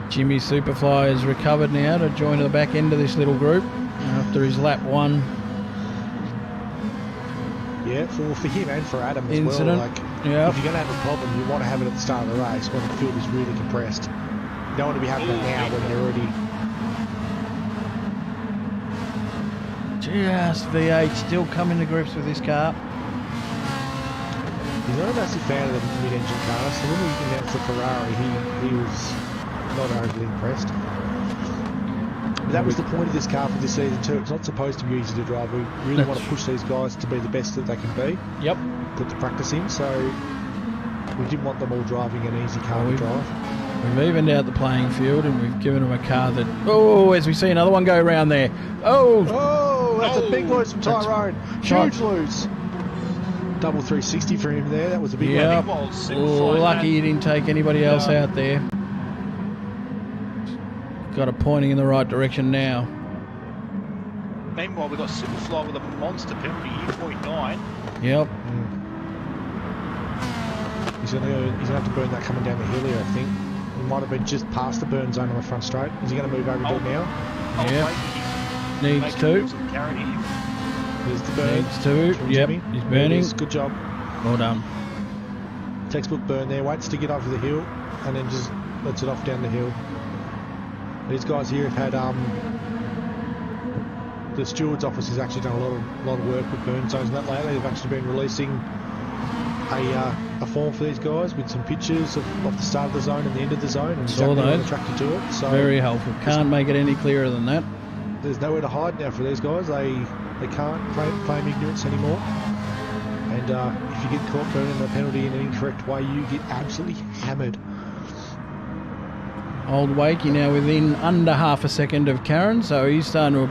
Speaker 1: Jimmy Superfly has recovered now to join the back end of this little group after his lap 1
Speaker 3: Yeah, for him and for Adam as
Speaker 1: incident.
Speaker 3: well. Like,
Speaker 1: Yep.
Speaker 3: if you're going to have a problem, you want to have it at the start of the race when the field is really compressed. You don't want to be having it now when you're already...
Speaker 1: Just V8 still coming to grips with this car.
Speaker 3: He's not a massive fan of the mid-engine cars, so when we announced the Ferrari, he was not overly impressed. But that was the point of this car for this season too. It's not supposed to be easy to drive. We really want to push these guys to be the best that they can be.
Speaker 1: Yep.
Speaker 3: Put the practice in, so we didn't want them all driving an easy car to drive.
Speaker 1: We've evened out the playing field and we've given them a car that... Oh, as we see another one go around there. Oh!
Speaker 3: Oh, that's a big lose from Tyrone. Huge lose. Double 360 for him there. That was a big one.
Speaker 1: Lucky he didn't take anybody else out there. Got it pointing in the right direction now.
Speaker 2: Meanwhile, we've got Superfly with a monster penalty, 0.9.
Speaker 1: Yep.
Speaker 3: He's going to have to burn that coming down the hill here, I think. He might have been just past the burn zone on the front straight. Is he going to move over to it now?
Speaker 1: Yep. Needs to.
Speaker 3: There's the burn.
Speaker 1: Needs to. Yep. He's burning.
Speaker 3: Good job.
Speaker 1: Well done.
Speaker 3: Textbook burn there. Waits to get over the hill and then just lets it off down the hill. These guys here have had the steward's office has actually done a lot of work with burn zones and that lately. They've actually been releasing a form for these guys with some pictures of the start of the zone and the end of the zone and exactly what attracted to it. So
Speaker 1: very helpful. Can't make it any clearer than that.
Speaker 3: There's nowhere to hide now for these guys. They can't claim ignorance anymore. And if you get caught burning a penalty in an incorrect way, you get absolutely hammered.
Speaker 1: Old Wakey now within under half a second of Karen, so he's starting to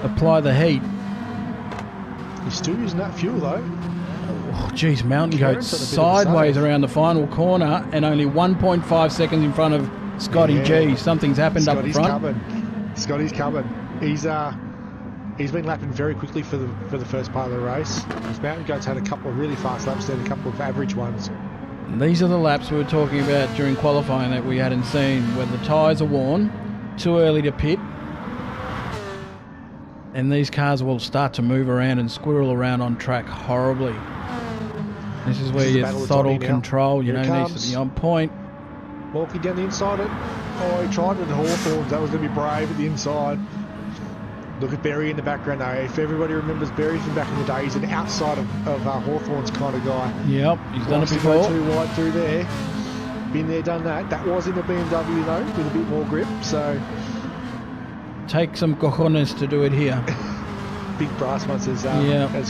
Speaker 1: apply the heat.
Speaker 3: He's still using that fuel though.
Speaker 1: Oh, geez, Mountain Goat sideways around the final corner and only 1.5 seconds in front of Scotty G. Something's happened up the front.
Speaker 3: Scotty's coming. He's been lapping very quickly for the first part of the race. His Mountain Goat's had a couple of really fast laps, then a couple of average ones.
Speaker 1: And these are the laps we were talking about during qualifying that we hadn't seen, when the tyres are worn, too early to pit, and these cars will start to move around and squirrel around on track horribly. This is where your throttle control, needs to be on point.
Speaker 3: Walking down the inside it. Oh, he tried it at Hawthorns. That was going to be brave at the inside. Look at Berry in the background though. If everybody remembers Berry from back in the day, he's an outside of Hawthorns kind of guy.
Speaker 1: Yep, he's done it before.
Speaker 3: Go too wide through there. Been there, done that. That was in the BMW though, with a bit more grip. So
Speaker 1: take some cojones to do it here.
Speaker 3: Big brass ones, as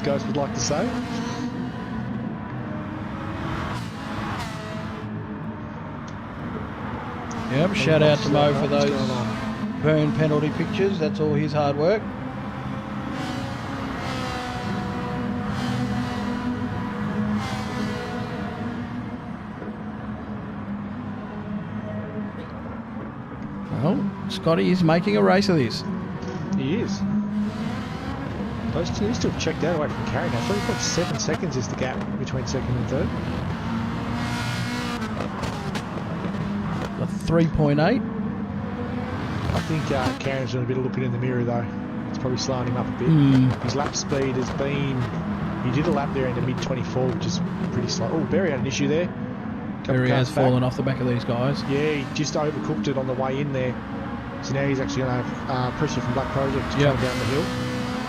Speaker 3: Ghost would like to say.
Speaker 1: Yep, shout out to Mo for those burn penalty pictures. That's all his hard work. Well, Scotty is making a race of this.
Speaker 3: He is. Those two are still checked out away from Carey now. 3.7 seconds is the gap between second and third.
Speaker 1: 3.8.
Speaker 3: I think Karen's doing a bit of looking in the mirror though. It's probably slowing him up a bit. His lap speed has been... He did a lap there in the mid-24, which is pretty slow. Oh, Berry had an issue there.
Speaker 1: Berry has fallen off the back of these guys.
Speaker 3: Yeah, he just overcooked it on the way in there. So now he's actually going to have pressure from Black Project to come down the hill.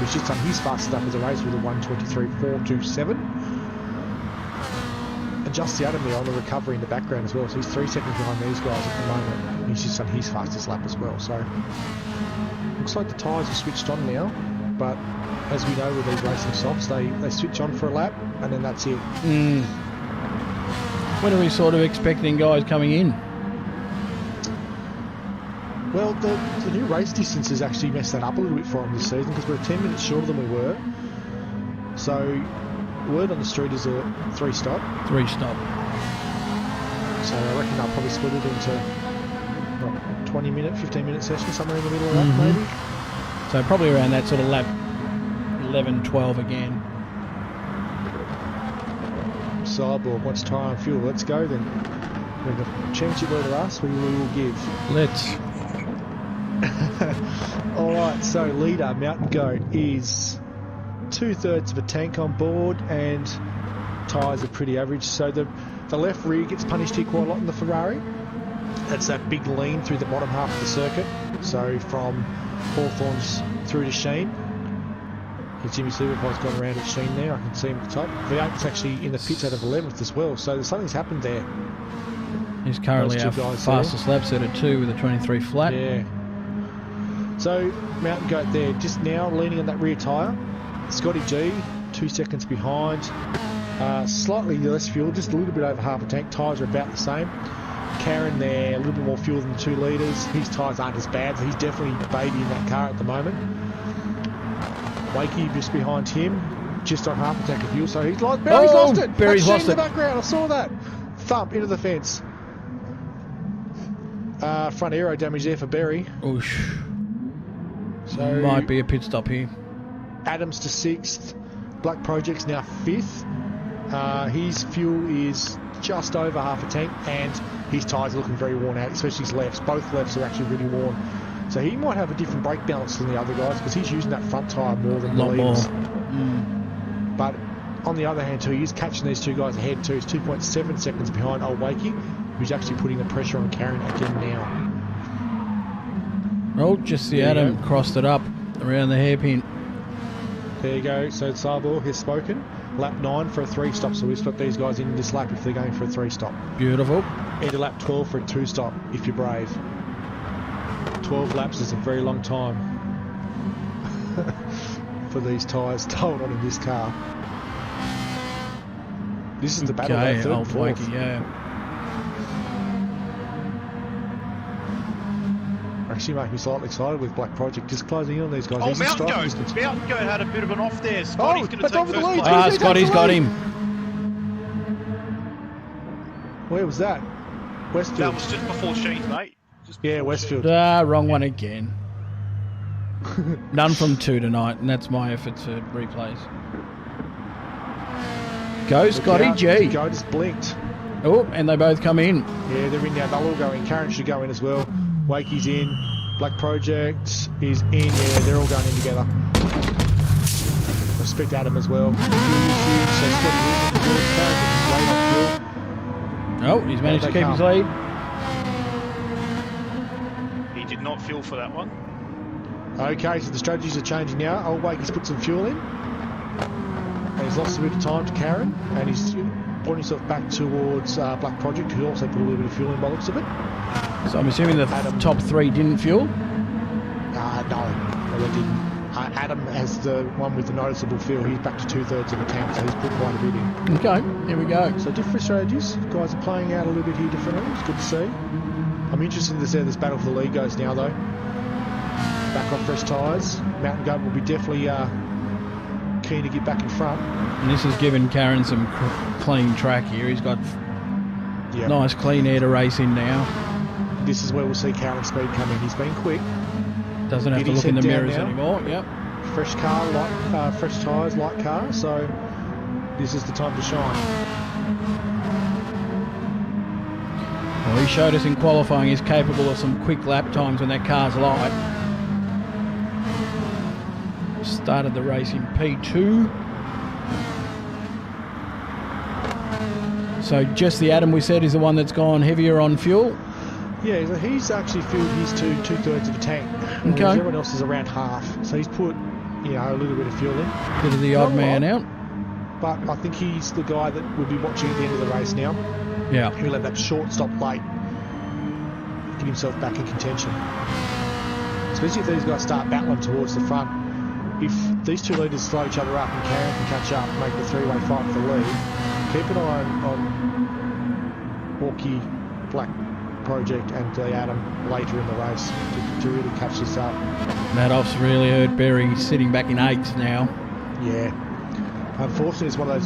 Speaker 3: He's just done his fastest lap as a race with a 1:23.427. Justy Adam there on the recovery in the background as well, so he's 3 seconds behind these guys at the moment. He's just done his fastest lap as well, so looks like the tyres are switched on now, but as we know with these racing softs, they switch on for a lap and then that's it.
Speaker 1: When are we sort of expecting guys coming in?
Speaker 3: Well, the new race distance has actually messed that up a little bit for them this season because we're 10 minutes shorter than we were, so word on the street is a 3-stop.
Speaker 1: 3-stop.
Speaker 3: So I reckon they'll probably split it into 20-minute, 15-minute session, somewhere in the middle of that maybe.
Speaker 1: So probably around that sort of lap 11, 12 again.
Speaker 3: Cyborg wants tyre and fuel. Let's go then. When the championship leader asks, we will give.
Speaker 1: Let's.
Speaker 3: Alright, so leader, Mountain Goat, is 2/3 of a tank on board and tyres are pretty average. So the left rear gets punished here quite a lot in the Ferrari. That's that big lean through the bottom half of the circuit. So from Hawthorns through to Sheen. Jimmy Superfly's gone around at Sheen there. I can see him at the top. V8's actually in the pits out of 11th as well. So something's happened there.
Speaker 1: He's currently our fastest lap set at 2 with a 23 flat.
Speaker 3: Yeah. So Mountain Goat there just now leaning on that rear tyre. Scotty G, 2 seconds behind. Slightly less fuel, just a little bit over half a tank. Tyres are about the same. Karen there, a little bit more fuel than 2 litres. His tyres aren't as bad, so he's definitely babying that car at the moment. Wakey just behind him, just on half a tank of fuel, so he's lost. Barry's lost it!
Speaker 1: Barry's lost it.
Speaker 3: In the background, I saw that. Thump into the fence. Front aero damage there for Berry.
Speaker 1: Oosh.
Speaker 3: So
Speaker 1: might be a pit stop here.
Speaker 3: Adams to 6th. Black Project's now 5th. His fuel is just over half a tank and his tyres are looking very worn out, especially his lefts. Both lefts are actually really worn. So he might have a different brake balance than the other guys because he's using that front tyre more than the leaders. But on the other hand too, he's catching these two guys ahead too. He's 2.7 seconds behind old Wakey, who's actually putting the pressure on Karen again now.
Speaker 1: Oh, just the Adam crossed it up around the hairpin.
Speaker 3: There you go. So Cyborg has spoken. Lap 9 for a 3-stop. So we've got these guys in this lap if they're going for a 3-stop.
Speaker 1: Beautiful.
Speaker 3: Into lap 12 for a 2-stop if you're brave. 12 laps is a very long time for these tyres to hold on in this car. This is the battle of third and fourth. Actually make me slightly excited with Black Project just closing in on these guys.
Speaker 2: Oh, Mountain Goat had a bit of an off there. Scotty's going to take first
Speaker 1: place. Scotty's got him.
Speaker 3: Where was that? Westfield.
Speaker 2: That was just before Sheen's, mate.
Speaker 3: Westfield.
Speaker 1: Wrong one again. None from 2 tonight, and that's my effort to replays. Go Scotty G.
Speaker 3: Go just blinked.
Speaker 1: Oh, and they both come in.
Speaker 3: Yeah, they're in now. They'll all go in. Karen should go in as well. Wakey's in. Black Project is in. Yeah, they're all going in together. Respect Adam as well.
Speaker 1: Oh, he's managed to keep his lead.
Speaker 2: fuel for that one.
Speaker 3: Okay, so the strategies are changing now. Old Wakey's put some fuel in. And he's lost a bit of time to Karen. And he's pointing himself back towards Black Project, who also put a little bit of fuel in by the looks of it.
Speaker 1: So I'm assuming the top three didn't fuel?
Speaker 3: No, they didn't. Adam has the one with the noticeable fuel. He's back to 2/3 of the tank, so he's put quite a bit in.
Speaker 1: Okay, here we go.
Speaker 3: So different strategies. Guys are playing out a little bit here differently. It's good to see. I'm interested to see how this battle for the lead goes now, though. Back on fresh tyres. Mountain Goat will be definitely keen to get back in front.
Speaker 1: And this has given Karen some clean track here. He's got nice clean air to race in now.
Speaker 3: This is where we'll see Karen's speed come in. He's been quick.
Speaker 1: Doesn't have to look in the mirrors anymore. Yep.
Speaker 3: Fresh car, fresh tyres, light car. So this is the time to shine.
Speaker 1: Well, he showed us in qualifying he's capable of some quick lap times when that car's light. Started the race in P2. So just the Adam we said is the one that's gone heavier on fuel.
Speaker 3: Yeah, he's actually filled his 2/3 of the tank.
Speaker 1: Okay.
Speaker 3: Everyone else is around half. So he's put, a little bit of fuel in.
Speaker 1: Bit of the odd man out.
Speaker 3: But I think he's the guy that we'll be watching at the end of the race now.
Speaker 1: Yeah.
Speaker 3: He'll have that short stop late. Get himself back in contention. Especially if these guys start battling towards the front. If these two leaders slow each other up and Karen can catch up and make the three-way fight for the lead, keep an eye on Walkie, Black Project and Adam later in the race to really catch this up.
Speaker 1: Madoff's really hurt Berry, sitting back in 8th now.
Speaker 3: Yeah. Unfortunately, it's one of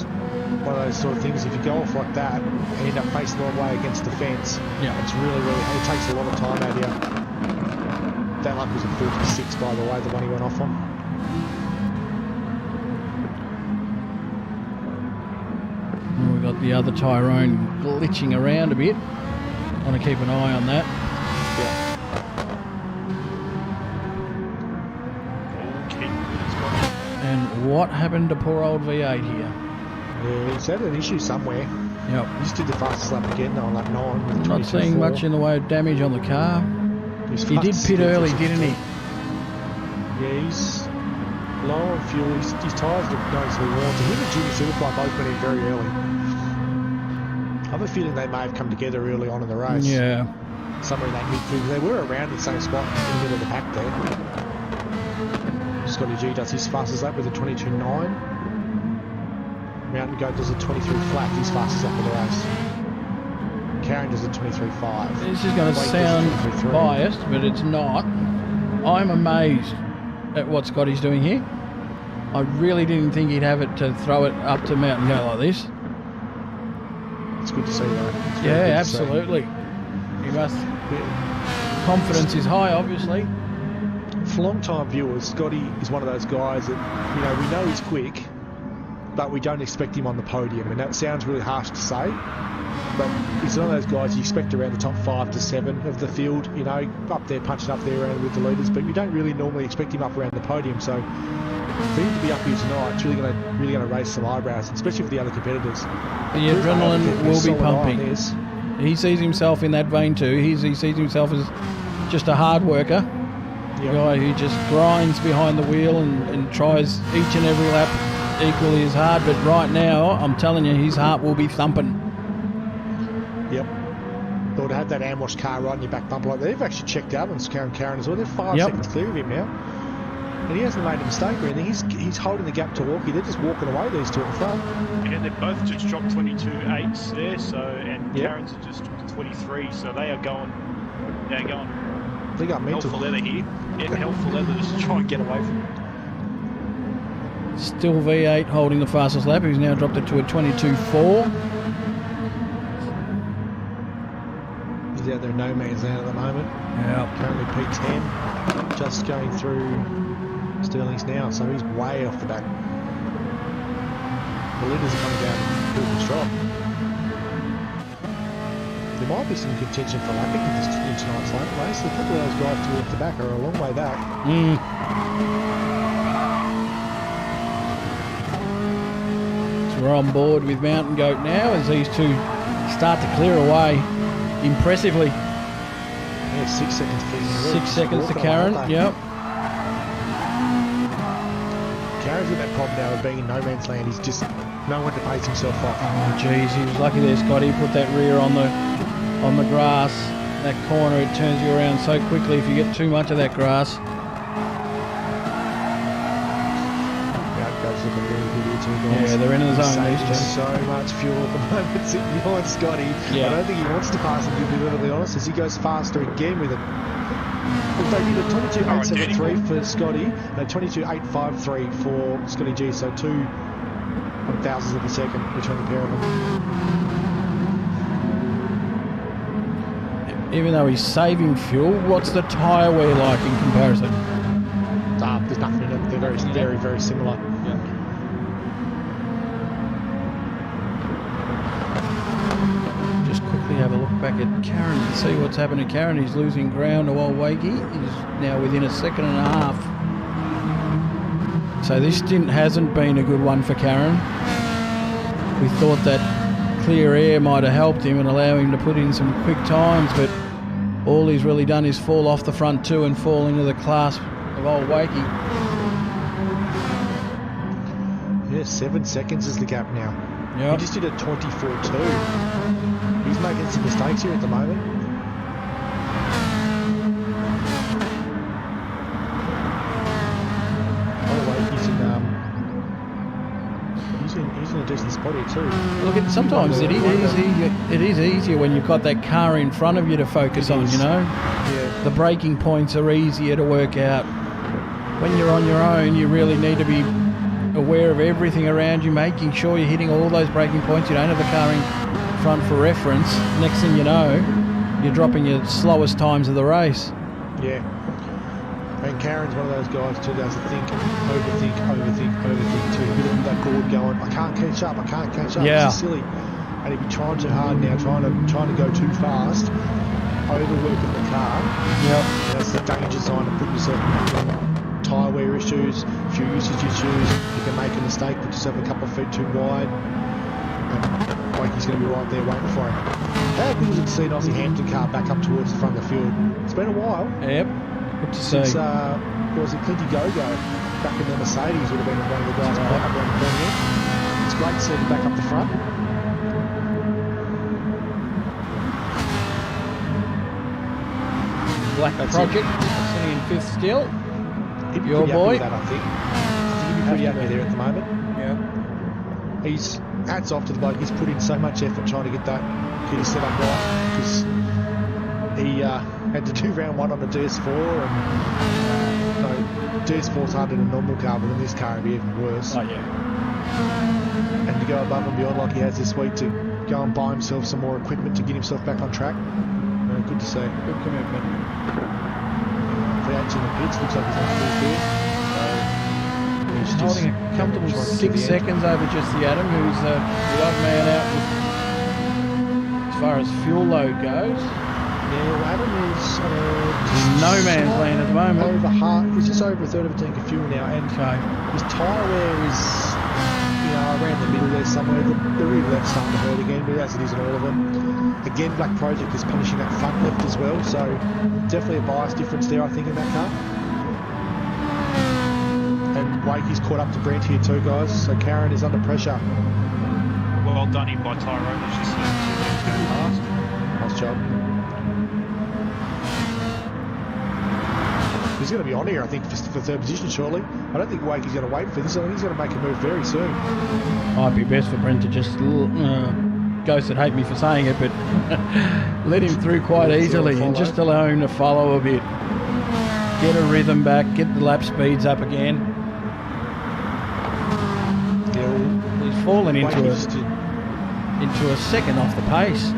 Speaker 3: those sort of things. If you go off like that and end up facing the wrong way against the fence, it's really, it takes a lot of time out of you. That lap was a 46, by the way, the one he went off on.
Speaker 1: And we've got the other Tyrone glitching around a bit. Want to keep an eye on that. And what happened to poor old V8 here?
Speaker 3: Yeah, he's had an issue somewhere.
Speaker 1: Yep.
Speaker 3: He just did the fastest lap again on lap 9. With
Speaker 1: Not seeing much in the way of damage on the car. He did pit early, didn't he?
Speaker 3: Yeah, he's low on fuel. His tyres look noticeably worn. So him and Jimmy Superfly both went in very early. I have a feeling they may have come together early on in the race.
Speaker 1: Yeah.
Speaker 3: Somewhere in that midfield. They were around the same spot in the middle of the pack there. Scotty G does his fastest lap with a 22.9. Mountain Goat does a 23 flat, his fastest lap of the race. Karen does a 23.5.
Speaker 1: This is going to sound biased, but it's not. I'm amazed at what Scotty's doing here. I really didn't think he'd have it to throw it up to Mountain Goat like this.
Speaker 3: It's good to see though.
Speaker 1: Yeah, absolutely. He must. Confidence is high, obviously.
Speaker 3: For long-time viewers, Scotty is one of those guys that, we know he's quick, but we don't expect him on the podium. And that sounds really harsh to say, but he's one of those guys you expect around the top 5 to 7 of the field, up there, punching up there around with the leaders, but we don't really normally expect him up around the podium. So for him to be up here tonight, it's really going to raise some eyebrows, especially for the other competitors.
Speaker 1: The adrenaline will be pumping. He sees himself in that vein too. He sees himself as just a hard worker. A guy who just grinds behind the wheel and tries each and every lap equally as hard. But right now, I'm telling you, his heart will be thumping.
Speaker 3: Yep. Or to have that ambush car right in your back bumper like that. They've actually checked out on Karen as well. They're 5 seconds clear of him now. And he hasn't made a mistake or anything. He's holding the gap to Walkie. They're just walking away, these two in front.
Speaker 2: Yeah, they've both just dropped 22.8s there, and Karen's just dropped 23, so they are going
Speaker 3: They got mental.
Speaker 2: Helpful leather here. Yeah, helpful leather just to try and get away from it.
Speaker 1: Still V8 holding the fastest lap. He's now dropped it to a 22.4.
Speaker 3: He's out there no man's land at the moment.
Speaker 1: Yeah.
Speaker 3: Currently P10. Just going through Sterling's now, so he's way off the back. The leaders are coming down pretty strong. There might be some contention for lapping in tonight's lap race. A couple of those guys towards the back are a long way back.
Speaker 1: So we're on board with Mountain Goat now as these two start to clear away impressively.
Speaker 3: Yeah, 6 seconds for him.
Speaker 1: 6 seconds to Karen. Yep.
Speaker 3: Karen's got that problem now of being in no man's land. He's just no one to pace himself off.
Speaker 1: Oh, jeez, he was lucky there, Scotty. Put that rear on the grass. That corner, it turns you around so quickly if you get too much of that grass. Yeah, they're in the zone.
Speaker 3: Saving so much fuel at the moment sitting behind Scotty.
Speaker 1: Yeah.
Speaker 3: I don't think he wants to pass him, to be perfectly honest, as he goes faster again with it. They did a 22.873 for Scotty, a 22.853 for Scotty G, so 2 1,000ths of a second between the pair of them.
Speaker 1: Even though he's saving fuel, what's the tyre wear like in comparison?
Speaker 3: There's nothing in it. They're very similar.
Speaker 1: Yeah. Just quickly have a look back at Karen to see what's happened to Karen. He's losing ground to old Wakey. He's now within a second and a half. So this stint hasn't been a good one for Karen. We thought that clear air might have helped him and allow him to put in some quick times, but all he's really done is fall off the front two and fall into the clasp of old Wakey.
Speaker 3: Yeah, 7 seconds is the gap now.
Speaker 1: Yep.
Speaker 3: He just did a 24.2. He's making some mistakes here at the moment. Oh wait, he's in a decent spot here too.
Speaker 1: Look, sometimes it is easier when you've got that car in front of you to focus on, you know?
Speaker 3: Yeah.
Speaker 1: The braking points are easier to work out. When you're on your own, you really need to be aware of everything around you, making sure you're hitting all those braking points. You don't have the car in front for reference. Next thing you know, you're dropping your slowest times of the race.
Speaker 3: Yeah. And Karen's one of those guys too that has to think, overthink too. A bit of that board going, I can't catch up.
Speaker 1: Yeah.
Speaker 3: This is silly. And he'd be trying too hard now, trying to go too fast, overworking the car.
Speaker 1: Yep.
Speaker 3: That's the danger sign of putting yourself in tyre wear issues, fuel usage issues. You can make a mistake, put yourself a couple of feet too wide. And Wakey's going to be right there waiting for him. How good was it to see an Aussie Hampton car back up towards the front of the field? It's been a while.
Speaker 1: Yep. Good to see.
Speaker 3: Since, was it Clinty Go-Go back in the Mercedes would have been one of the guys up around the corner. It's great to see him back up the front.
Speaker 1: Black Project sitting in fifth still.
Speaker 3: He'd be
Speaker 1: Your
Speaker 3: pretty
Speaker 1: boy.
Speaker 3: happy with that, I think. He'd be pretty happy there at the moment.
Speaker 1: Yeah.
Speaker 3: He's hats off to the bloke. He's put in so much effort trying to get his setup right, because he had to do round one on the DS4, and DS4's harder than a normal car, but in this car it'd be even worse.
Speaker 1: Oh yeah.
Speaker 3: And to go above and beyond like he has this week to go and buy himself some more equipment to get himself back on track. Good to see.
Speaker 1: Good commitment.
Speaker 3: V8's in the pits, looks like he's on full gear.
Speaker 1: He's holding a comfortable 6 seconds over just the Adam, who's the odd man out as far as fuel load goes.
Speaker 3: Yeah, well, Adam is
Speaker 1: no man's land at the moment.
Speaker 3: He's just over a third of a tank of fuel now, and his tyre wear is, around the middle there somewhere. The rear left's starting to hurt again, but as it is in all of them. Again, Black Project is punishing that front left as well, so definitely a bias difference there, I think, in that car. And Wakey's caught up to Brent here too, guys, so Karen is under pressure.
Speaker 2: Well done in by Tyrone, as you said. Fast.
Speaker 3: Nice job. He's going to be on here, I think, for third position shortly. I don't think Wakey's going to wait for this. I think he's going to make a move very soon.
Speaker 1: Might be best for Brent to just... Ghosts would hate me for saying it, but let him through quite easily and just allow him to follow a bit. Get a rhythm back, get the lap speeds up again.
Speaker 3: Yeah,
Speaker 1: he's fallen into a second off the pace.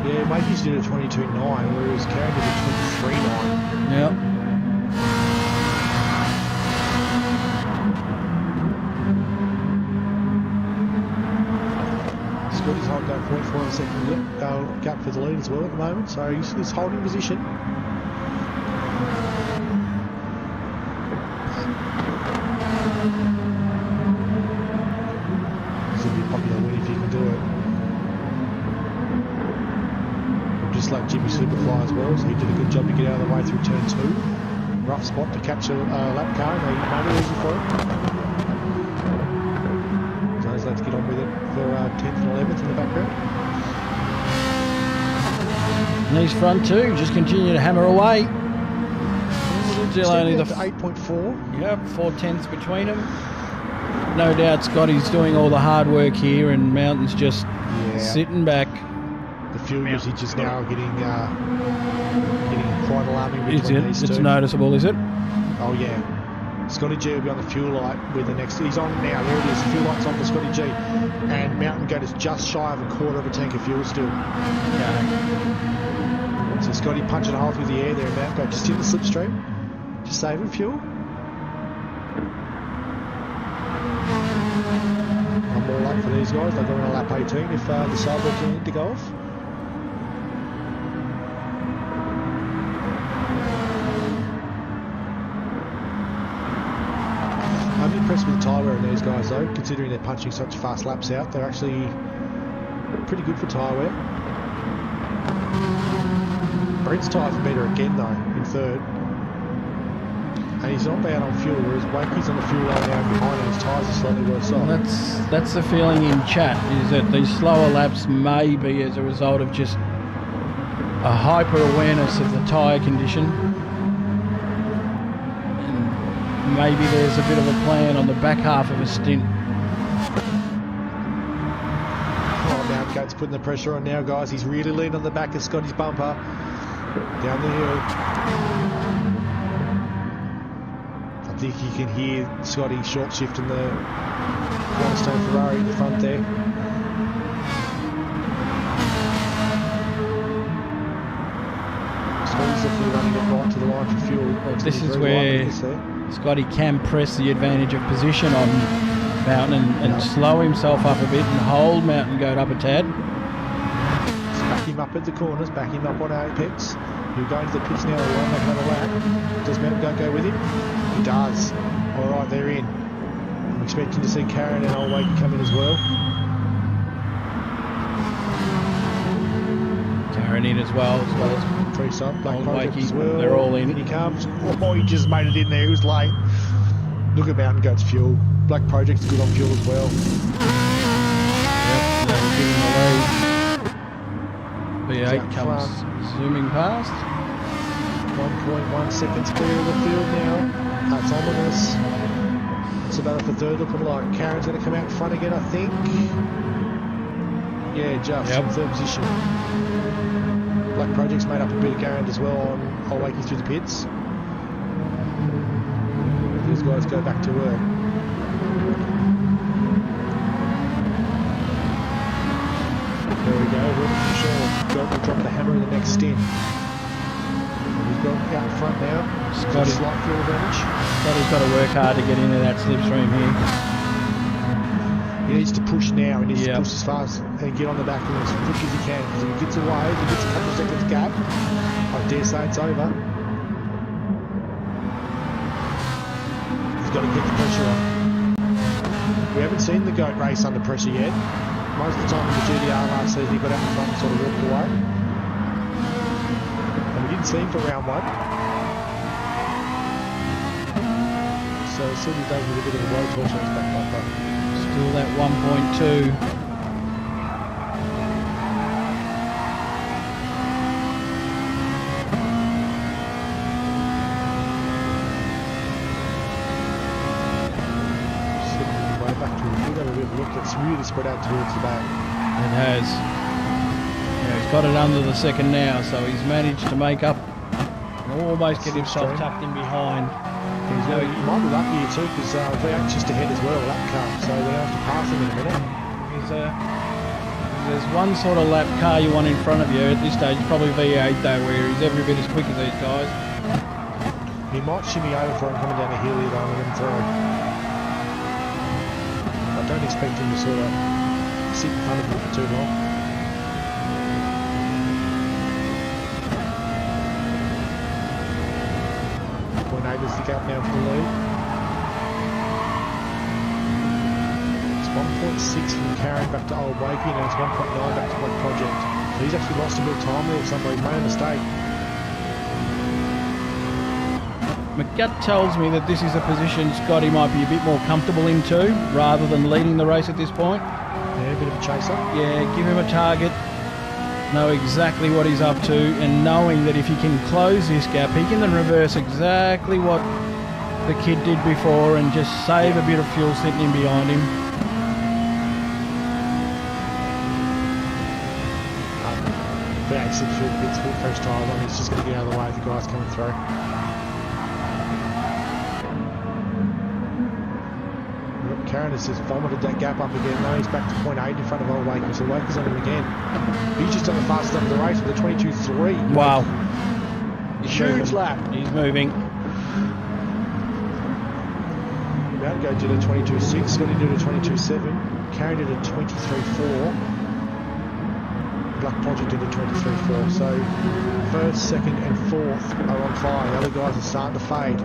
Speaker 3: Yeah, Wakey's did a 22.9, whereas Karen did a 23.9.
Speaker 1: Yep.
Speaker 3: He's holding going 0.4 second gap for the lead as well at the moment, so he's holding position. This will be a popular win if you can do it. Just like Jimmy Superfly as as well, so he did a good job to get out of the way through turn 2. Rough spot to catch a lap car, and they made it easy for him. So let's get on with it for 10th and 11th in the background.
Speaker 1: And these front two just continue to hammer away. Still only the
Speaker 3: 8.4.
Speaker 1: Yep, 4/10 between them. No doubt Scotty's doing all the hard work here, and Mountain's just sitting back.
Speaker 3: The fuel usage is now getting quite alarming between these two.
Speaker 1: It's noticeable, is it?
Speaker 3: Oh yeah. Scotty G will be on the fuel light with the next. He's on now. There it is. The fuel light's on for Scotty G, and Mountain Goat is just shy of a quarter of a tank of fuel still.
Speaker 1: Okay.
Speaker 3: So Scotty punching a hole through the air there, and Mountain Goat just in the slipstream, just saving fuel. One more lap for these guys. They'll go on a lap 18 if the sidebirds need to go off. I'm impressed with the tyre wear in these guys though, considering they're punching such fast laps out. They're actually pretty good for tyre wear. Brent's tyres are better again though, in third. And he's not bad on fuel, whereas Wakey's on the fuel line now behind, and his tyres are slightly worse off.
Speaker 1: That's the feeling in chat, is that these slower laps may be as a result of just a hyper awareness of the tyre condition. And maybe there's a bit of a plan on the back half of a stint.
Speaker 3: Oh, Mount Goat's putting the pressure on now, guys. He's really leaning on the back of Scotty's bumper down the hill. I think you can hear Scotty short shifting the Cornerstone Ferrari in the front there. Scotty's definitely running it right to the line for fuel.
Speaker 1: This is where Scotty can press the advantage of position on Mountain and slow himself up a bit and hold Mountain Goat up a tad.
Speaker 3: Just back him up at the corners, back him up on Apex. He'll go into the pits now, he'll make another lap. Does Mountain Goat go with him? He does. Alright, they're in. I'm expecting to see Karen and Old Wakey come in as well.
Speaker 1: Karen in as well as
Speaker 3: Pre-sub, Black
Speaker 1: Old
Speaker 3: Project
Speaker 1: Wakey,
Speaker 3: as well.
Speaker 1: they're all in.
Speaker 3: In he comes. Oh, he just made it in there, he was late. Look at Mountain Goat's fuel. Black Project's good on fuel as well.
Speaker 1: Yep, they'll give him the lead. V8 comes zooming past.
Speaker 3: 1.1 seconds clear of the field now. That's ominous. It's about for third, looking like Karen's going to come out front again, I think. Yeah, just in third position. Black Project's made up a bit of ground as well on Old Wakey through the pits. These guys go back to work. There we go, we're for sure. Goat will drop the hammer in the next stint. He's got out in front now.
Speaker 1: Scotty.
Speaker 3: Slight fuel advantage.
Speaker 1: Scotty's got to work hard to get into that slipstream here.
Speaker 3: He needs to push now. He needs to push as fast and get on the back of him as quick as he can. Because if he gets away, if he gets a couple of seconds gap, I dare say it's over. He's got to get the pressure on. We haven't seen the Goat race under pressure yet. Most of the time in the GDR last season, he got out in front and sort of walked away. And we didn't see him for round 1. So as soon as he does with a bit of a road torch on his back bumper.
Speaker 1: Still that 1.2.
Speaker 3: Way back to him. We've got a bit of a look. It's really spread out towards the back.
Speaker 1: It has. Yeah, he's got it under the second now, so he's managed to make up and almost get himself tucked in behind.
Speaker 3: He might be lucky here too, because V8's just ahead as well, lap car, so we don't have to pass him in a minute.
Speaker 1: There's one sort of lap car you want in front of you at this stage, probably V8 though, where he's every bit as quick as these guys.
Speaker 3: He might shimmy over for him coming down the hill here though, and throw. I don't expect him to sort of sit in front of him for too long. Neighbours the gap now for the lead. It's 1.6 from Karen back to Old Wakey, and it's 1.9 back to Black Project. So he's actually lost a bit of time there somewhere. He's made a mistake.
Speaker 1: My gut tells me that this is a position Scotty might be a bit more comfortable in too, rather than leading the race at this point.
Speaker 3: Yeah, a bit of a chaser.
Speaker 1: Yeah, give him a target, know exactly what he's up to, and knowing that if he can close this gap, he can then reverse exactly what the kid did before and just save a bit of fuel sitting in behind him.
Speaker 3: But actually, it's full fresh tyres on. He's just going to get out of the way of the guys coming through. Karen has just vomited that gap up again. Now he's back to 0.8 in front of old Waker, so Waker's on him again. He's just on the fastest lap of the race with a 22.3.
Speaker 1: Wow.
Speaker 3: Huge lap.
Speaker 1: He's moving.
Speaker 3: About to go did a 22.6, Scotty did a 22.7, Karen did a 23.4, Black Project did a 23.4, so first, second and fourth are on fire. The other guys are starting to fade.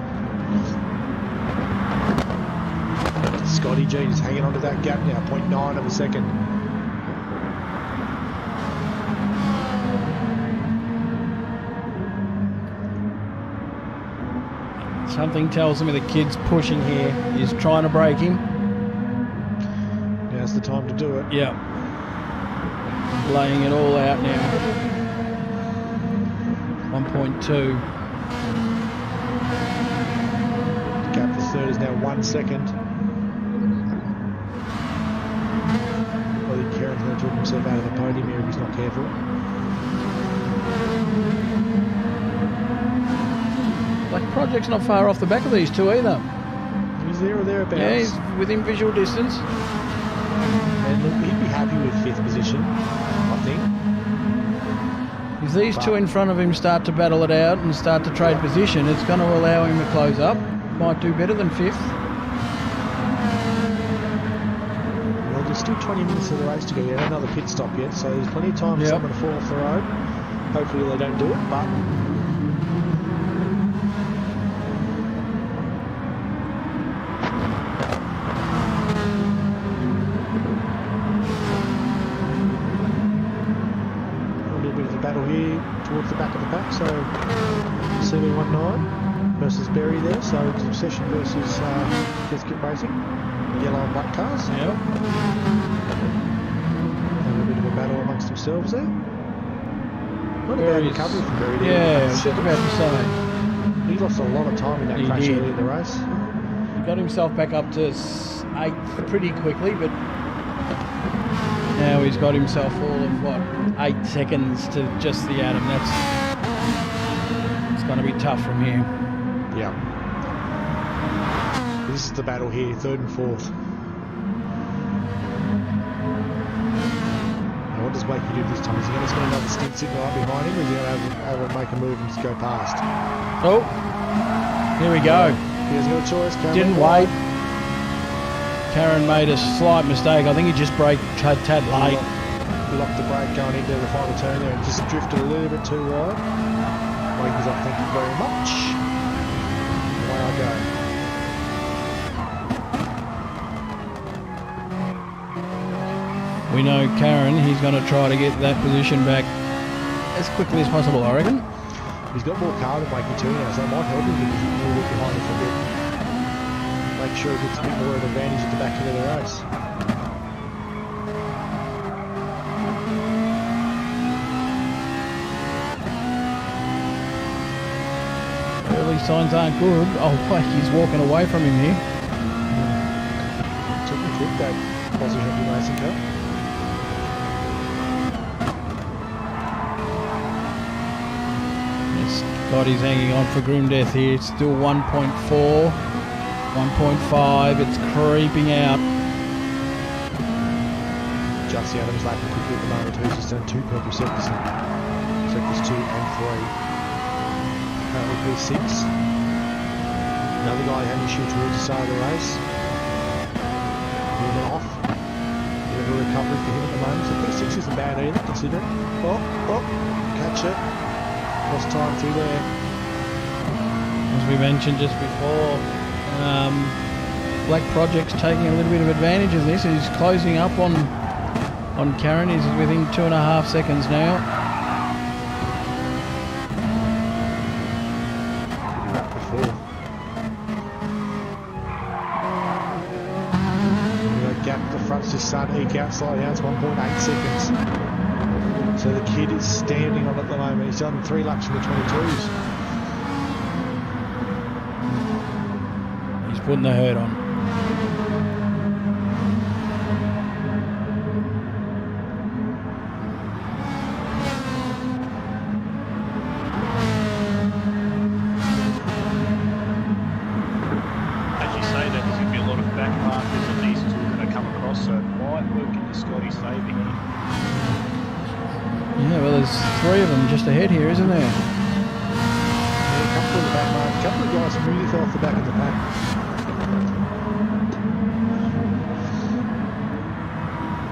Speaker 3: Scotty G is hanging onto that gap now, 0.9 of a second.
Speaker 1: Something tells me the kid's pushing here. He's trying to break him.
Speaker 3: Now's the time to do it.
Speaker 1: Yeah. Laying it all out now. 1.2.
Speaker 3: The gap for third is now 1 second. I think Karen's going to talk himself out of the podium here if he's not careful.
Speaker 1: Black Project's not far off the back of these two either.
Speaker 3: He's there or thereabouts.
Speaker 1: Yeah, he's within visual distance.
Speaker 3: And look, he'd be happy with fifth position, I think.
Speaker 1: If these two in front of him start to battle it out and start to trade position, it's going to allow him to close up. Might do better than fifth.
Speaker 3: Well, there's still 20 minutes of the race to go yet, another pit stop yet, so there's plenty of time for someone to fall off the road. Hopefully they don't do it, but... battle here towards the back of the pack, so CB19 versus Berry there, so it's Obsession versus Biscuit Racing, yellow and black cars.
Speaker 1: Yep.
Speaker 3: Having a bit of a battle amongst themselves there. Not a bad recovery from Berry there.
Speaker 1: Yeah, I was just about to say.
Speaker 3: He lost a lot of time in that crash early in the race.
Speaker 1: He got himself back up to 8th pretty quickly, but now he's got himself all of, 8 seconds to just the atom. It's going to be tough from here.
Speaker 3: Yeah. This is the battle here, third and fourth. Now what does Wakey do this time? Is he going to spend another stint sitting right behind him, or is he going to able to make a move and just go past?
Speaker 1: Oh, here we go.
Speaker 3: He hasn't got a choice.
Speaker 1: Didn't wait. Karen made a slight mistake. I think he just braked a tad late.
Speaker 3: Locked the brake going into the final turn there and just drifted a little bit too wide. Wakey's off, thank you very much. Away I go.
Speaker 1: We know Karen, he's going to try to get that position back as quickly as possible, I reckon.
Speaker 3: He's got more car than Wakey too now, so it might help him get a little bit behind him for a bit. Make sure he gets a bit more of an advantage at the back end of the race.
Speaker 1: Early signs aren't good. Oh, Wakey's walking away from him here.
Speaker 3: Took the trip, that Aussie Hampton racing car.
Speaker 1: Scotty's hanging on for grim death here. It's still 1.4, 1.5. It's creeping out.
Speaker 3: Jussie Adams lapping quickly at the moment. He's just done 2 purple sectors. Sectors 2 and 3. Currently P6. Another guy had an issue towards the start of the race. Moving off. Bit of a recovery for him at the moment. So P6 isn't bad either, considering. Oh, catch it. Lost time through there.
Speaker 1: As we mentioned just before, Black Project's taking a little bit of advantage of this. He's closing up on Karen. He's within 2.5 seconds now.
Speaker 3: gap. The front's just starting to eke out slightly now. It's 1.8 seconds. So the kid is standing on at the moment. He's done 3 laps in the 22s.
Speaker 1: He's putting the hurt on. Yeah, well, there's 3 of them just ahead here, isn't there?
Speaker 3: Yeah, a couple of the back mark. A couple of guys really fell off the back of the pack.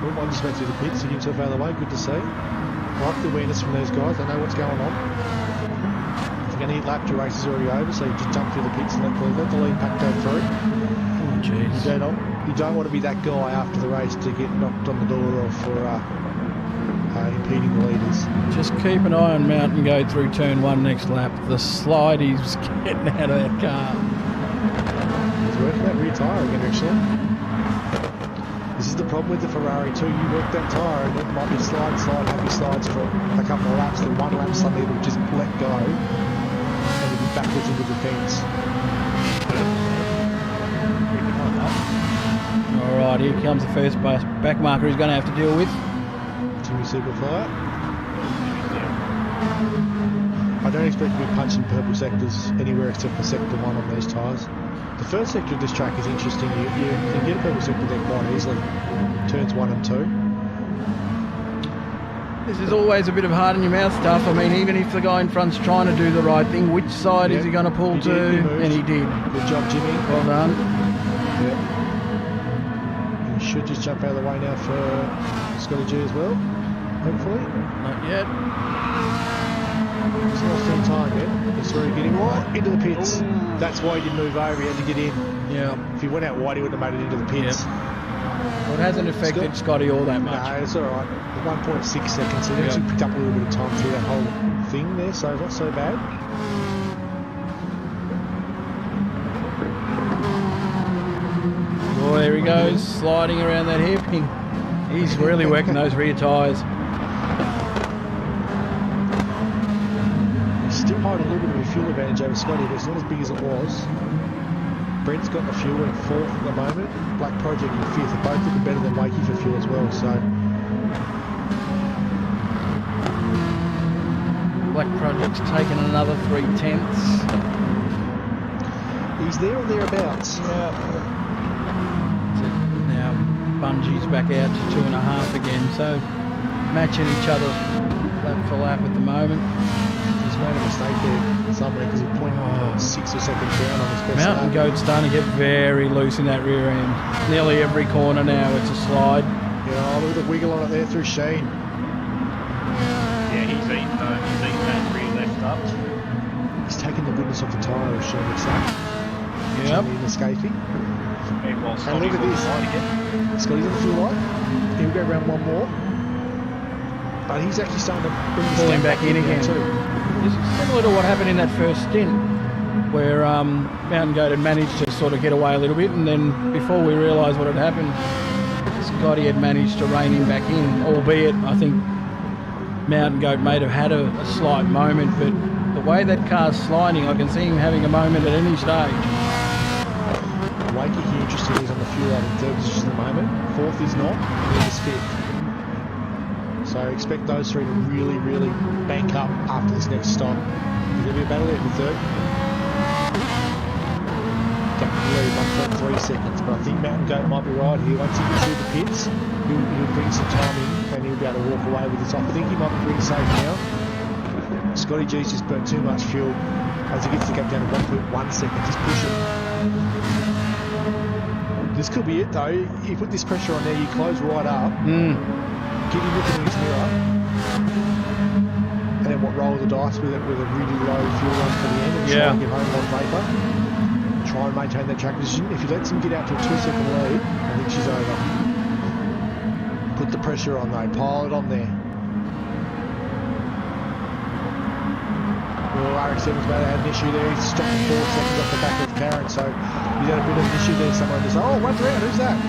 Speaker 3: Well, one just went through the pits, took himself out of the way. Good to see. Like the awareness from those guys. They know what's going on. If you're going to hit lap, your race is already over, so you just jump through the pits and let the lead pack go through.
Speaker 1: Oh, jeez.
Speaker 3: You don't want to be that guy after the race to get knocked on the door or for impeding the leaders.
Speaker 1: Just keep an eye on Mountain Goat through turn 1 next lap. The slide he's getting out of that car.
Speaker 3: He's working that rear tyre again, actually. This is the problem with the Ferrari too. You work that tyre and it might be slide, happy slides for a couple of laps. Then one lap suddenly it'll just let go and it'll be backwards into the fence.
Speaker 1: Alright, here comes the first back marker he's going to have to deal with.
Speaker 3: Jimmy Superfly. I don't expect to be punching purple sectors anywhere except for sector 1 on these tyres. The first sector of this track is interesting. You can get a purple sector there quite easily. Turns 1 and 2.
Speaker 1: This is always a bit of hard in your mouth stuff. I mean, even if the guy in front's trying to do the right thing, which side is he going to pull to? And he did.
Speaker 3: Good job, Jimmy.
Speaker 1: Well done.
Speaker 3: Yep. He should just jump out of the way now for Scotty G as well. Hopefully.
Speaker 1: Not yet.
Speaker 3: He's lost some time yet. He's already getting right into the pits. Ooh. That's why he didn't move over. He had to get in.
Speaker 1: Yeah.
Speaker 3: If he went out wide, he would have made it into the pits.
Speaker 1: Yep. Well, it hasn't affected Scotty all that much.
Speaker 3: No, it's all right. 1.6 seconds. So he actually picked up a little bit of time through that whole thing there, so not so bad.
Speaker 1: Oh, there he goes, sliding around that hairpin. He's really working those rear tyres.
Speaker 3: He's still holding a little bit of a fuel advantage over Scotty, but it's not as big as it was. Brent's got the fuel in 4th at the moment. Black Project in 5th. They're both looking better than Wakey for fuel as well, so...
Speaker 1: Black Project's taken another 3/10.
Speaker 3: He's there or thereabouts.
Speaker 1: Yeah. Now Bungie's back out to 2.5 again, so matching each other lap for lap at the moment.
Speaker 3: He's made a mistake there somewhere because he's 0.6 or seconds down on his best
Speaker 1: Mountain
Speaker 3: lap.
Speaker 1: Goat's starting to get very loose in that rear end. Nearly every corner now it's a slide.
Speaker 3: Yeah, look at the wiggle on it there through Sheen.
Speaker 2: Yeah, he's eaten that rear left up.
Speaker 3: He's taken the goodness off the tyre of Sheen himself.
Speaker 1: Yep.
Speaker 3: In escaping.
Speaker 2: Meanwhile,
Speaker 3: And look at this. Scotty's on the fuel light. He'll go around one more. But he's actually starting to bring this
Speaker 1: Pulling back in again.
Speaker 3: too.
Speaker 1: This is similar to what happened in that first stint, where Mountain Goat had managed to sort of get away a little bit, and then before we realised what had happened, Scotty had managed to rein him back in, albeit I think Mountain Goat may have had a slight moment, but the way that car's sliding, I can see him having a moment at any stage.
Speaker 3: Wakey here, interesting, he's on the fuel out in 3rd position at the moment. 4th is not, he is 5th. So expect those 3 to really, really bank up after this next stop. There's going to be a battle there for 3rd. Gap lead 1.3 seconds, but I think Mountain Goat might be right here. Once he gets through the pits, he'll bring some time in and he'll be able to walk away with this off. I think he might be pretty safe now. Scotty G's just burnt too much fuel as he gets the gap down to 1.1 seconds. Just push it. This could be it though. You put this pressure on there, you close right up. Get him looking in his mirror, and then roll the dice with it with a really low fuel run for the end and try and get home on paper. Try and maintain that track position. If he lets him get out to a 2-second lead, I think she's over. Put the pressure on though, pile it on there. Well, RX7's about to have an issue there. He's stopped 4 seconds off the back of Karen, so he's had a bit of an issue there. Someone just, oh, one's around, who's that?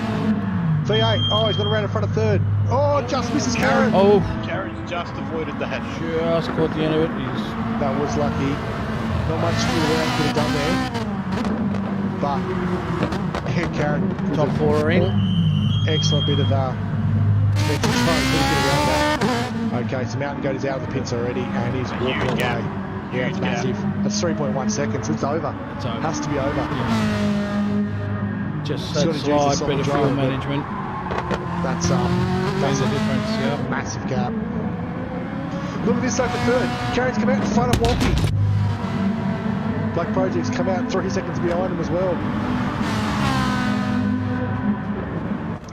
Speaker 3: V8. Oh, he's got around in front of third. Oh, just misses Karen.
Speaker 1: Oh,
Speaker 2: Karen's just avoided that.
Speaker 1: just caught the end of it.
Speaker 3: That was lucky. Not much Roush could have done there. But Karen was
Speaker 1: Top four are in.
Speaker 3: Excellent bit of defensive try to get around that. Okay, so Mountain Goat is out of the pits already and he's walking away.
Speaker 2: Gap.
Speaker 3: Yeah, it's massive. That's 3.1 seconds. It's over.
Speaker 1: It's over.
Speaker 3: Has to be over.
Speaker 1: Just
Speaker 3: Scotty
Speaker 1: that
Speaker 3: G's a
Speaker 1: slight
Speaker 3: solid
Speaker 1: bit of fuel
Speaker 3: driver, but
Speaker 1: management.
Speaker 3: That's
Speaker 1: Makes a difference, yeah.
Speaker 3: massive gap. Look at this though for third. Karen's come out in front of Wonky. Black Project's come out 3 seconds behind him as well.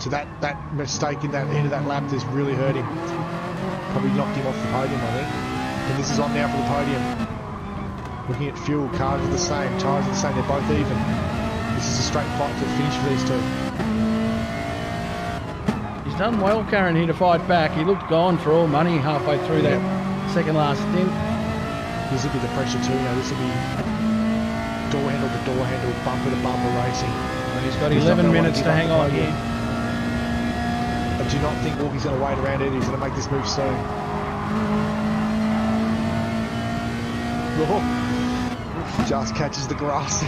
Speaker 3: So that mistake in that end of that lap has really hurt him. Probably knocked him off the podium, I think. And this is on now for the podium. Looking at fuel, cars are the same, tyres are the same, they're both even. This is a straight fight to the finish for these two.
Speaker 1: He's done well, Karen, here to fight back. He looked gone for all money halfway through that second last stint.
Speaker 3: This will be the pressure too now. This will be door handle to door handle, bumper to bumper racing.
Speaker 1: And he's got 11 minutes to hang on here.
Speaker 3: I do not think Walkie's going to wait around either. He's going to make this move soon. Oh, just catches the grass.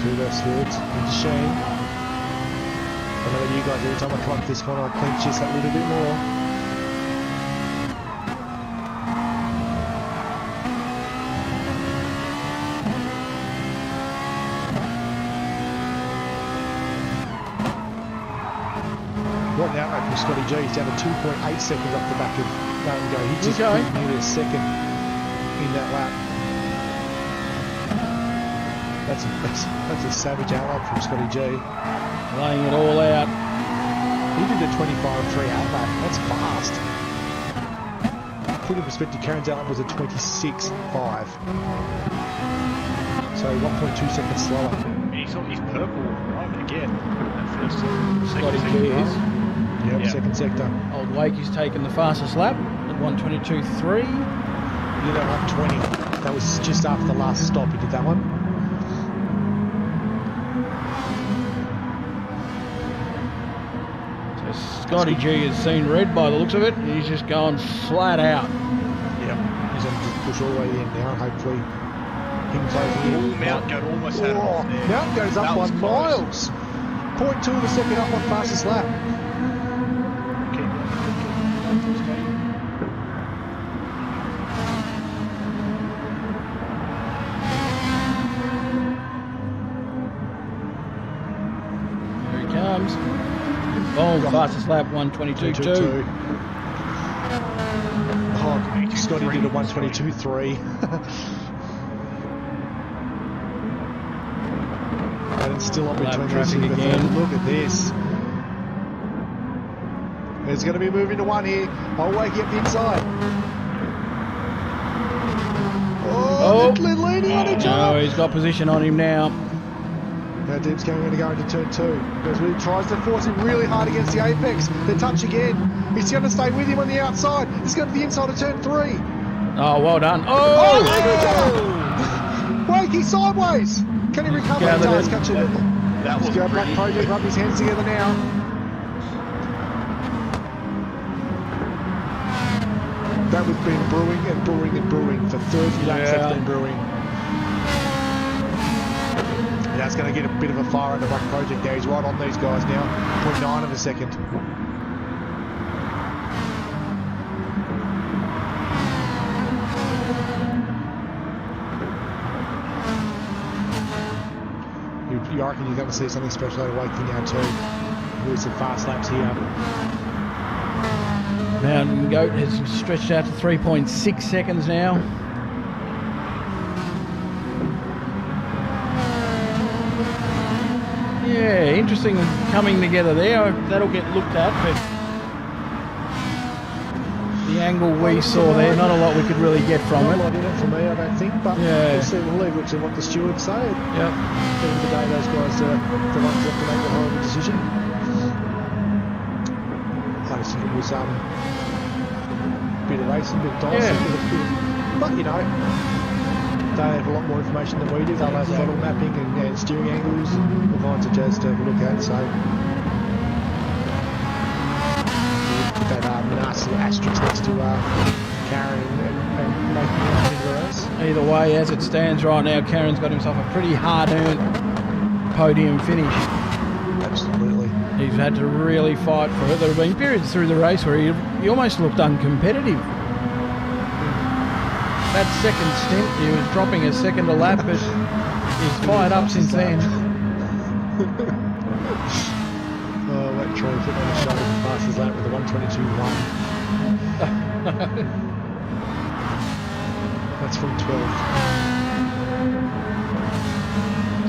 Speaker 3: Through those fields into Shane. I know that you guys, every time I come up this corner, I clench just that little bit more. What an outright from Scotty G. He's down to 2.8 seconds off the back of Mountain Goat. He just beat nearly a second in that lap. That's a savage outright from Scotty G.
Speaker 1: Laying it all out.
Speaker 3: He did a 25.3 outright. That's fast. Put in perspective, Karen's outright was a 26.5. So 1.2 seconds slower.
Speaker 2: He's purple right again. That first
Speaker 1: Scotty G is.
Speaker 3: Yep, second sector.
Speaker 1: Old Wakey's taken the fastest lap at 1:22.3.
Speaker 3: He did that 120. That was just after the last stop. He did that one.
Speaker 1: So Scotty G has seen red by the looks of it. He's just gone flat out.
Speaker 3: Yep. He's going to just push all the way in now. Hopefully, him closing in.
Speaker 2: Mountain Goat almost had it off there.
Speaker 3: Mountain Goat is up by miles. 0.2 of a second up on fastest lap.
Speaker 1: Boom, fastest lap 1:22.2.
Speaker 3: Oh, Scotty did a 1:22.3. And it's still on between
Speaker 1: traffic again.
Speaker 3: Look at this. There's going to be a move into one here. I'll wake you up the inside. Oh, they're leaning on each other.
Speaker 1: No, he's got position on him now.
Speaker 3: Now Deep's going to go into turn 2. Because he tries to force him really hard against the apex. They touch again. He's going to stay with him on the outside. He's going to the inside of turn 3.
Speaker 1: Oh, well done.
Speaker 3: Oh! Wakey sideways. Can he recover? He does catch it.
Speaker 2: That was
Speaker 3: Black Project, rub his hands together now. That was been brewing and brewing and brewing for 30 laps. That's been brewing. That's going to get a bit of a fire under Black Project there. He's right on these guys now. 0.9 of a second. You reckon you're going to see something special out of Wakey now too. With some fast laps here.
Speaker 1: Mountain Goat has stretched out to 3.6 seconds now. Yeah, interesting coming together there. That'll get looked at, but the angle we saw there, not a lot we could really get from it.
Speaker 3: Not a lot in it for me, I don't think, but we'll see. We'll leave it to what the stewards say.
Speaker 1: Yep.
Speaker 3: At the end of the day, those guys are the ones that have to make the horrible decision. I just think it was a bit of racing, a bit of dicey, but you know, They have a lot more information than we do. They'll have throttle mapping and steering angles and all kinds of jazz to have a look at. So put that nasty asterisk next to Karen and making it into the race.
Speaker 1: Either way, as it stands right now, Karen's got himself a pretty hard-earned podium finish.
Speaker 3: Absolutely.
Speaker 1: He's had to really fight for it. There have been periods through the race where he almost looked uncompetitive. That second stint, he was dropping a second a lap, but he's fired up since then.
Speaker 3: Oh, that Troy put on the show fastest lap with a 1:22.1. That's from 12th.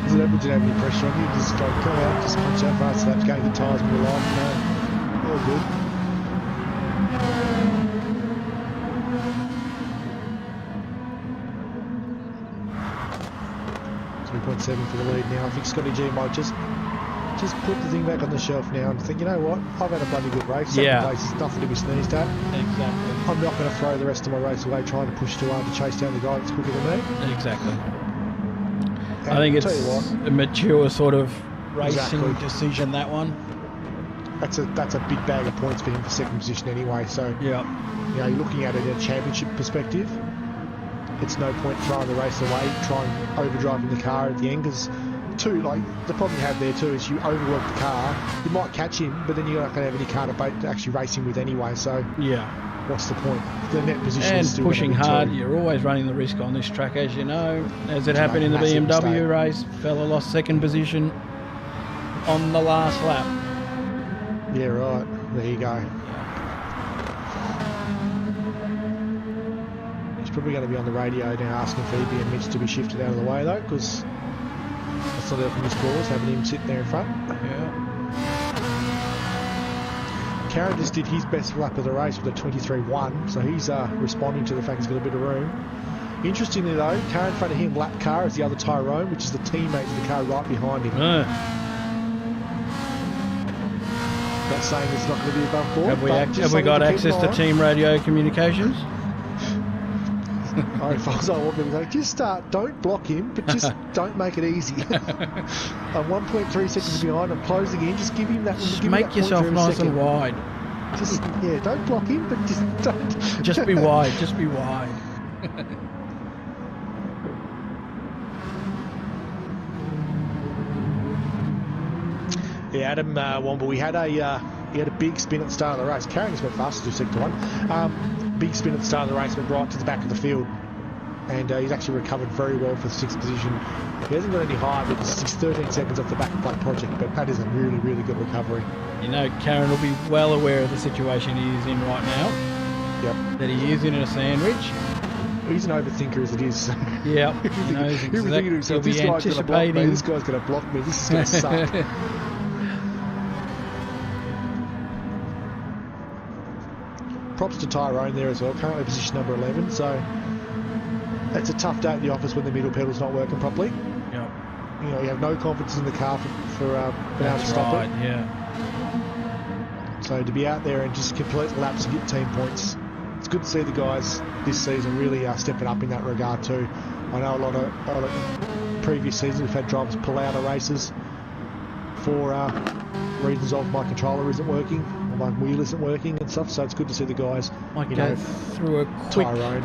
Speaker 3: Did it have any pressure on you? Just go out, just punch out fast laps, go get tyres in your life. No, all good. 3.7 for the lead now. I think Scotty G might just put the thing back on the shelf now and think, you know what, I've had a bloody good race. Second place is nothing to be sneezed at.
Speaker 1: Exactly.
Speaker 3: I'm not going to throw the rest of my race away trying to push too hard to chase down the guy that's quicker than me.
Speaker 1: Exactly.
Speaker 3: And
Speaker 1: I think
Speaker 3: I'll
Speaker 1: it's a mature sort of racing
Speaker 3: Exactly.
Speaker 1: decision, that one.
Speaker 3: That's a big bag of points for him for second position anyway. So
Speaker 1: Yeah.
Speaker 3: you know, you're looking at it in a championship perspective. It's no point throwing the race away, trying overdriving the car at the end, because the problem you have there too is you overwork the car. You might catch him, but then you're not going to have any car to actually race him with anyway. So
Speaker 1: Yeah.
Speaker 3: what's the point? The net position
Speaker 1: And
Speaker 3: is still
Speaker 1: pushing
Speaker 3: gonna be
Speaker 1: hard,
Speaker 3: two.
Speaker 1: you're always running the risk on this track, as you know. As it
Speaker 3: To
Speaker 1: happened
Speaker 3: make
Speaker 1: in the
Speaker 3: a massive
Speaker 1: BMW
Speaker 3: mistake.
Speaker 1: race, fella lost second position on the last lap.
Speaker 3: Yeah, right. There you go. He's probably going to be on the radio now asking Phoebe and Mitch to be shifted out of the way though, because that's not helping his cause, having him sitting there in front.
Speaker 1: Yeah.
Speaker 3: Karen just did his best lap of the race with a 23.1, so he's responding to the fact he's got a bit of room. Interestingly though, car in front of him, lap car, is the other Tyrone, which is the teammate of the car right behind him. Not saying it's not going to be above board.
Speaker 1: Have we got access to team radio communications?
Speaker 3: If I was walking and going, just don't block him, but just don't make it easy. I'm 1.3 seconds behind, I'm closing in, just give him that.
Speaker 1: Just
Speaker 3: give him
Speaker 1: make
Speaker 3: that
Speaker 1: yourself
Speaker 3: pointer in a
Speaker 1: nice
Speaker 3: second.
Speaker 1: and wide.
Speaker 3: Just, yeah, don't block him, but just don't.
Speaker 1: Just be wide, just be wide.
Speaker 3: Yeah, Adam Womble, he had a big spin at the start of the race. Carring's went fast to do sector one. Big spin at the start of the race, went right to the back of the field. And he's actually recovered very well for the sixth position. He hasn't got any higher, but he's 13 seconds off the back plate project, but that is a really, really good recovery.
Speaker 1: You know, Karen will be well aware of the situation he is in right now.
Speaker 3: Yep.
Speaker 1: That he is in a sandwich.
Speaker 3: He's an overthinker as it is.
Speaker 1: Yeah. He knows
Speaker 3: He'll be thinking to
Speaker 1: he'll
Speaker 3: himself,
Speaker 1: be
Speaker 3: this guy's going to block me,
Speaker 1: anticipating.
Speaker 3: this guy's going to block me, this is going to suck. Props to Tyrone there as well, currently position number 11, so that's a tough day at the office when the middle pedal's not working properly.
Speaker 1: Yep.
Speaker 3: You know, you have no confidence in the car for being able to stop
Speaker 1: right,
Speaker 3: it.
Speaker 1: yeah.
Speaker 3: So to be out there and just complete laps and get team points, it's good to see the guys this season really stepping up in that regard too. I know a lot of previous seasons we've had drivers pull out of races for reasons of my controller isn't working, or my wheel isn't working and stuff, so it's good to see the guys,
Speaker 1: Might
Speaker 3: you
Speaker 1: go
Speaker 3: know,
Speaker 1: through a quick
Speaker 3: Tyrone.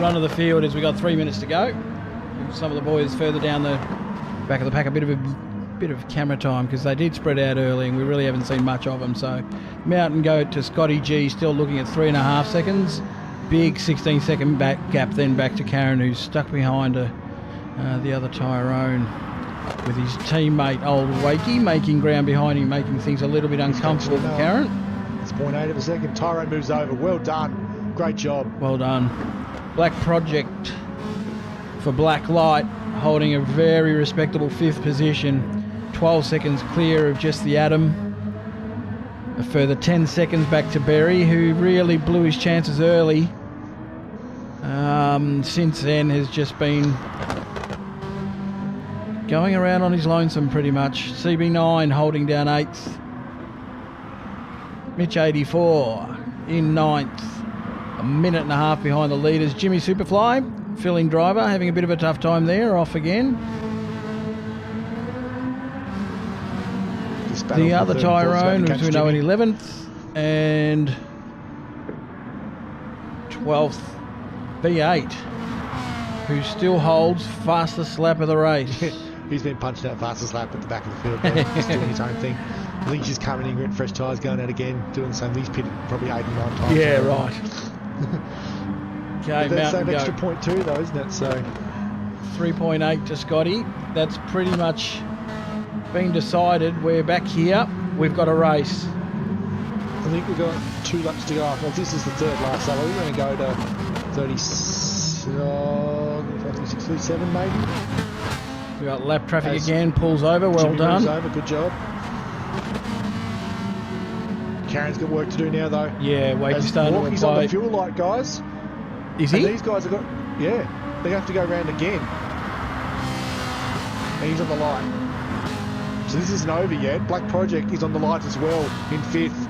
Speaker 1: run of the field as we got 3 minutes to go. Some of the boys further down the back of the pack a bit of camera time because they did spread out early and we really haven't seen much of them. So Mountain go to Scotty G, still looking at 3.5 seconds. Big 16-second gap then back to Karen, who's stuck behind the other Tyrone with his teammate Old Wakey making ground behind him, making things a little bit uncomfortable for Karen.
Speaker 3: It's 0.8 of a second. Tyrone moves over. Well done. Great job.
Speaker 1: Well done. Black Project for Black Light holding a very respectable 5th position. 12 seconds clear of just the Atom. A further 10 seconds back to Berry, who really blew his chances early. Since then has just been going around on his lonesome pretty much. CB9 holding down 8th. Mitch 84 in 9th. A minute and a half behind the leaders. Jimmy Superfly filling driver, having a bit of a tough time there, off again. The other Tyrone, as we know, in 11th and 12th, V8, who still holds fastest lap of the race.
Speaker 3: He's been punched out fastest lap at the back of the field. He's doing his own thing. I think he's just coming in, getting fresh tyres, going out again, doing the same. He's pitted probably 8 or 9 times.
Speaker 1: Yeah, right. Okay,
Speaker 3: that's
Speaker 1: Mountain
Speaker 3: an extra 0.2 though, isn't it? So
Speaker 1: 3.8 to Scotty. That's pretty much been decided. We're back here. We've got a race.
Speaker 3: I think we've got 2 laps to go. Well, this is the third lap, so we're going to go to 36, 37 maybe.
Speaker 1: We got lap traffic again. Pulls over. Well
Speaker 3: Jimmy
Speaker 1: done.
Speaker 3: moves over. Good job. Karen's got work to do now, though.
Speaker 1: Yeah, Wakey's starting to
Speaker 3: Walkie's on the fuel light, guys.
Speaker 1: Is he?
Speaker 3: And these guys have got... Yeah, they have to go round again. And he's on the light. So this isn't over yet. Black Project is on the light as well in 5th.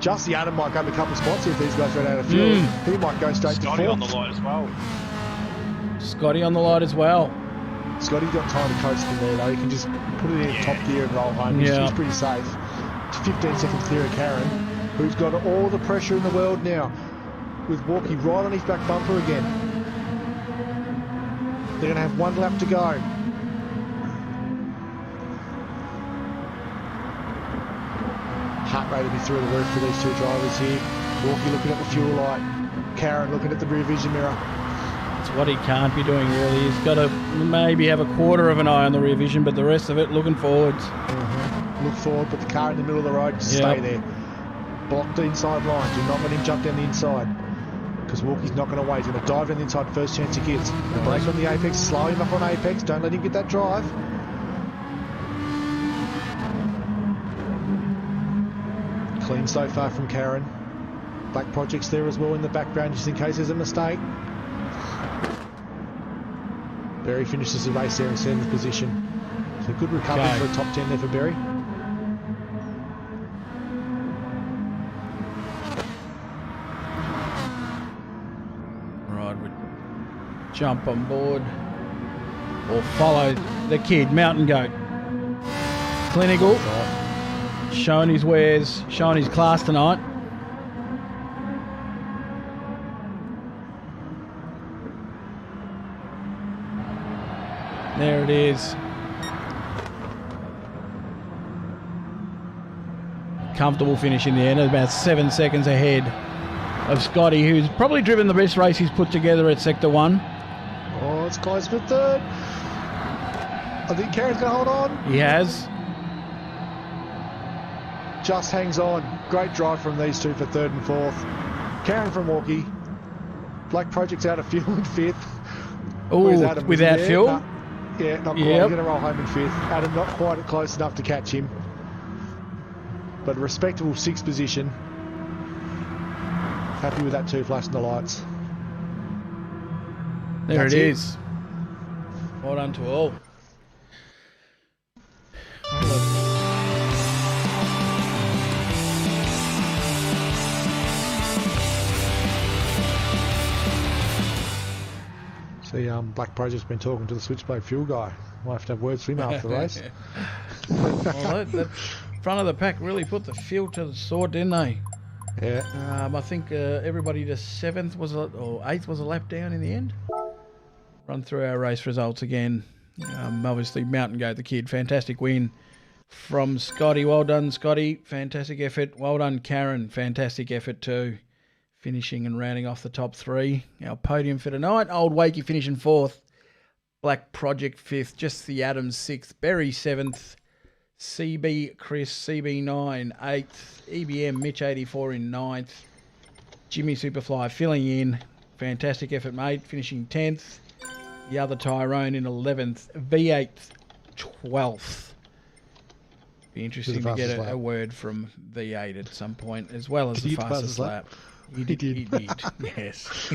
Speaker 3: Just the Adam might go a couple of spots if these guys run out of fuel. He might go straight
Speaker 2: Scotty
Speaker 3: to 4th.
Speaker 2: on the light as well.
Speaker 1: Scotty on the light as well.
Speaker 3: Scotty's got time to coast in there, though. He can just put it in top gear and roll home. He's pretty safe. 15 seconds clear of Karen, who's got all the pressure in the world now, with Walkie right on his back bumper again. They're going to have 1 lap to go. Heart rate will be through the roof for these 2 drivers here. Walkie looking at the fuel light, Karen looking at the rear vision mirror.
Speaker 1: That's what he can't be doing, really. He's got to maybe have a quarter of an eye on the rear vision, but the rest of it looking forwards.
Speaker 3: Look forward, put the car in the middle of the road, just stay there. Block the inside line, do not let him jump down the inside, because Walkie's not going to wait. He's going to dive down the inside first chance he gets. The brake on the apex, slow him up on apex, don't let him get that drive. Clean so far from Karen. Black Project's there as well in the background, just in case there's a mistake. Berry finishes the race there in 7th position. So good recovery for a top 10 there for Berry.
Speaker 1: Right, we jump on board or follow the kid, Mountain Goat. Clinical, showing his wares, showing his class tonight. There it is. Comfortable finish in the end, about 7 seconds ahead of Scotty, who's probably driven the best race he's put together at Sector 1.
Speaker 3: Oh, it's close for 3rd. I think Karen's going to hold on.
Speaker 1: He has.
Speaker 3: Just hangs on. Great drive from these 2 for 3rd and 4th. Karen from Walkie. Black Project's out of fuel in 5th.
Speaker 1: Oh, without fuel?
Speaker 3: Yeah, not quite. He's going to roll home in 5th. Adam not quite close enough to catch him. But a respectable 6th position. Happy with that 2 flashing the lights.
Speaker 1: There it is. Well done to all.
Speaker 3: See, Black Project's been talking to the Switchblade fuel guy. Might have to have words for him after the race.
Speaker 1: Well, that front of the pack really put the fuel to the sword, didn't they?
Speaker 3: Yeah.
Speaker 1: I think everybody to 7th or 8th was a lap down in the end. Run through our race results again. Obviously, Mountain Goat, the kid, fantastic win from Scotty. Well done, Scotty. Fantastic effort. Well done, Karen. Fantastic effort too. Finishing and rounding off the top 3. Our podium for tonight. Old Wakey finishing 4th. Black Project 5th. Just the Adams 6th. Berry 7th. CB Chris, CB9 8th. EBM Mitch 84 in 9th. Jimmy Superfly filling in. Fantastic effort, mate. Finishing 10th. The other Tyrone in 11th. V8 12th. Be interesting to get a word from V8 at some point, as well as the fastest lap. He did. Yes.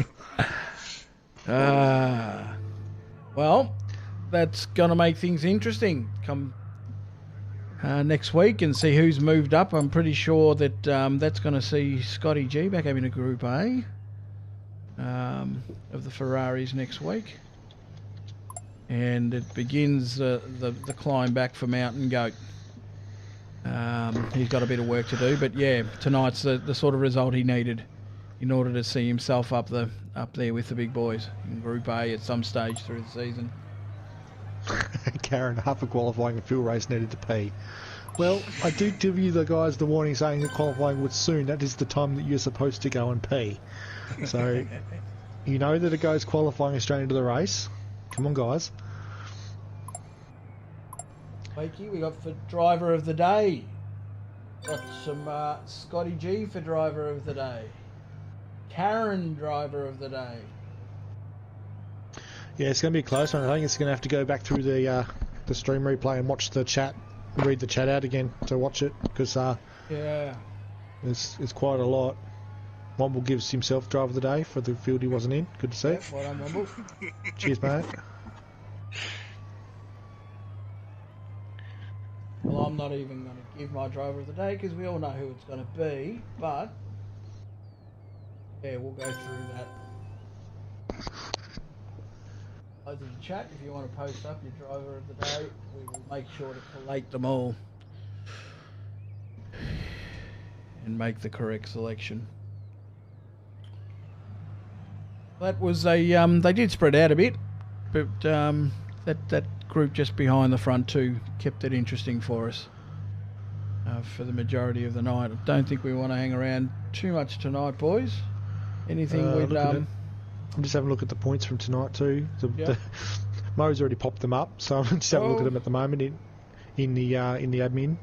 Speaker 1: Well, that's going to make things interesting. Come next week and see who's moved up. I'm pretty sure that that's going to see Scotty G back up into Group A. of the Ferraris next week. And it begins the climb back for Mountain Goat. He's got a bit of work to do, but yeah, tonight's the sort of result he needed in order to see himself up there with the big boys in Group A at some stage through the season.
Speaker 3: Karen, half a qualifying and field race needed to pee. Well, I do give you the guys the warning saying that qualifying would soon. That is the time that you're supposed to go and pee. So, you know that it goes qualifying straight into the race. Come on, guys.
Speaker 1: Wakey, we got for driver of the day. Got some Scotty G for driver of the day. Karen, driver of the day. Yeah,
Speaker 3: it's going to be a close one. I think it's going to have to go back through the stream replay and watch the chat, read the chat out again to watch it, because
Speaker 1: yeah,
Speaker 3: it's quite a lot. Womble gives himself driver of the day for the field he wasn't in. Good to see.
Speaker 1: Yep, well done, Womble.
Speaker 3: Cheers, mate.
Speaker 1: Well, I'm not even going to give my driver of the day because we all know who it's going to be, but yeah, we'll go through that. Over the chat, if you want to post up your driver of the day, we will make sure to collate them all and make the correct selection. That was a they did spread out a bit, but that group just behind the front two kept it interesting for us for the majority of the night. I don't think we want to hang around too much tonight, boys. Anything we'd
Speaker 3: I'm just having a look at the points from tonight too. Mo's already popped them up, so I'm just having a look at them at the moment in the admin.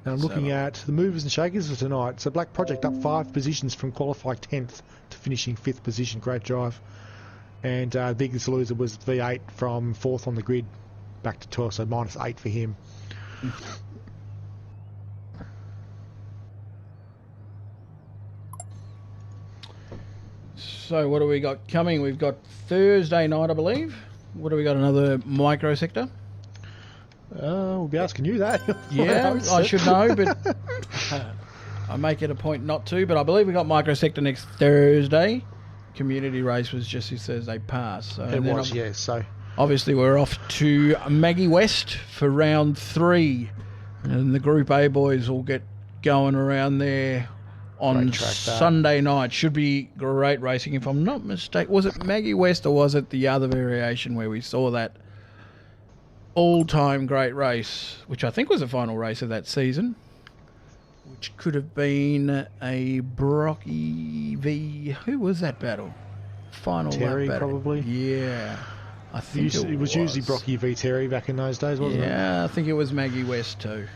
Speaker 3: And I'm looking at the movers and shakers for tonight. So Black Project up 5 positions from qualifying 10th to finishing 5th position. Great drive. And biggest loser was V8 from 4th on the grid back to 12, so -8 for him.
Speaker 1: So what do we got coming? We've got Thursday night, I believe. What do we got? Another micro sector?
Speaker 3: We'll be asking you that.
Speaker 1: Yeah, I should know, but I make it a point not to. But I believe we got micro sector next Thursday. Community race was just his Thursday pass. So,
Speaker 3: it was, yeah. So
Speaker 1: obviously we're off to Maggie West for round 3, and the Group A boys will get going around there on Sunday night. Should be great racing, if I'm not mistaken. Was it Maggie West or was it the other variation where we saw that all-time great race, which I think was the final race of that season, which could have been a Brocky v... Who was that battle? Final
Speaker 3: Terry,
Speaker 1: battle.
Speaker 3: probably.
Speaker 1: Yeah. I think
Speaker 3: it was usually Brocky v Terry back in those days, wasn't it?
Speaker 1: Yeah, I think it was Maggie West too.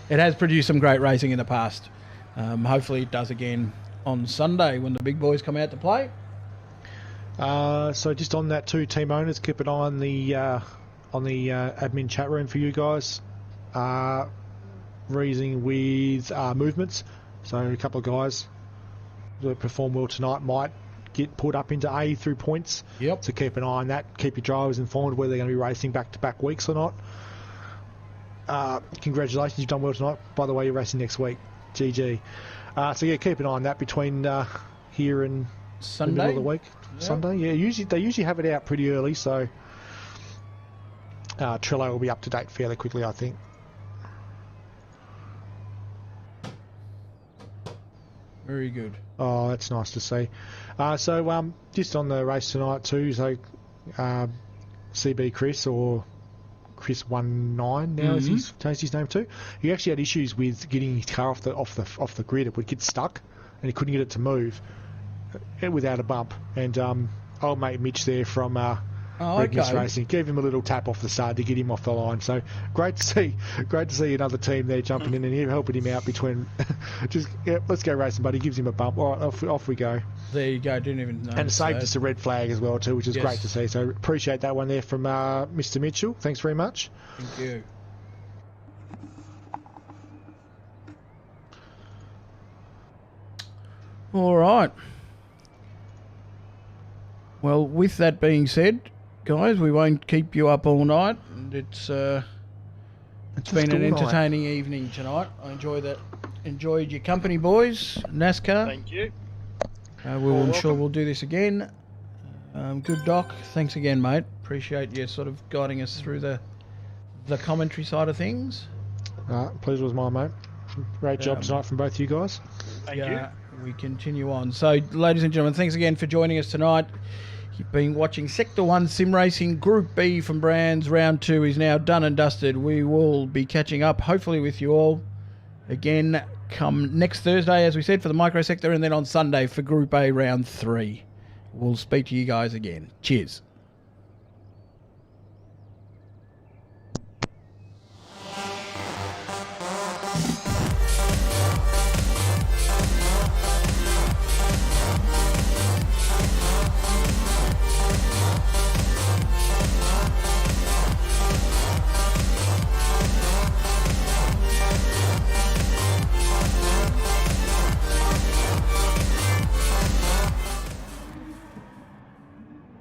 Speaker 1: It has produced some great racing in the past. Hopefully it does again on Sunday when the big boys come out to play.
Speaker 3: So just on that too, team owners, keep an eye on the admin chat room for you guys. Reasoning with movements. So a couple of guys that perform well tonight might get put up into A through points.
Speaker 1: Yep.
Speaker 3: So keep an eye on that. Keep your drivers informed whether they're going to be racing back-to-back weeks or not. Congratulations, you've done well tonight. By the way, you're racing next week. GG. So yeah, keep an eye on that between here and
Speaker 1: Sunday,
Speaker 3: the middle of the week. Yep. Sunday, yeah. They usually have it out pretty early, so Trello will be up to date fairly quickly, I think.
Speaker 1: Very good.
Speaker 3: Oh, that's nice to see. So just on the race tonight too, so CB Chris, or Chris19 now, as he's changed his name to. He actually had issues with getting his car off the grid. It would get stuck, and he couldn't get it to move without a bump. And old mate Mitch there from Miss Racing gave him a little tap off the start to get him off the line. So great to see another team there jumping in and helping him out between. Let's go racing, buddy. Gives him a bump. All right, off we go.
Speaker 1: There you go. Didn't even know.
Speaker 3: And it saved us a red flag as well too, which is great to see. So appreciate that one there from Mr. Mitchell. Thanks very much.
Speaker 1: Thank you. All right. Well, with that being said, guys, we won't keep you up all night. It's been an entertaining evening tonight. I enjoyed your company, boys. NASCAR.
Speaker 2: Thank you.
Speaker 1: I'm sure we'll do this again. Good, Doc. Thanks again, mate. Appreciate you sort of guiding us through the commentary side of things.
Speaker 3: Pleasure was mine, mate. Great job tonight from both you guys.
Speaker 2: Thank you.
Speaker 1: We continue on. So, ladies and gentlemen, thanks again for joining us tonight. You've been watching Sector 1 Sim Racing Group B from Brands. Round 2 is now done and dusted. We will be catching up, hopefully, with you all again come next Thursday, as we said, for the micro sector, and then on Sunday for Group A Round 3. We'll speak to you guys again. Cheers.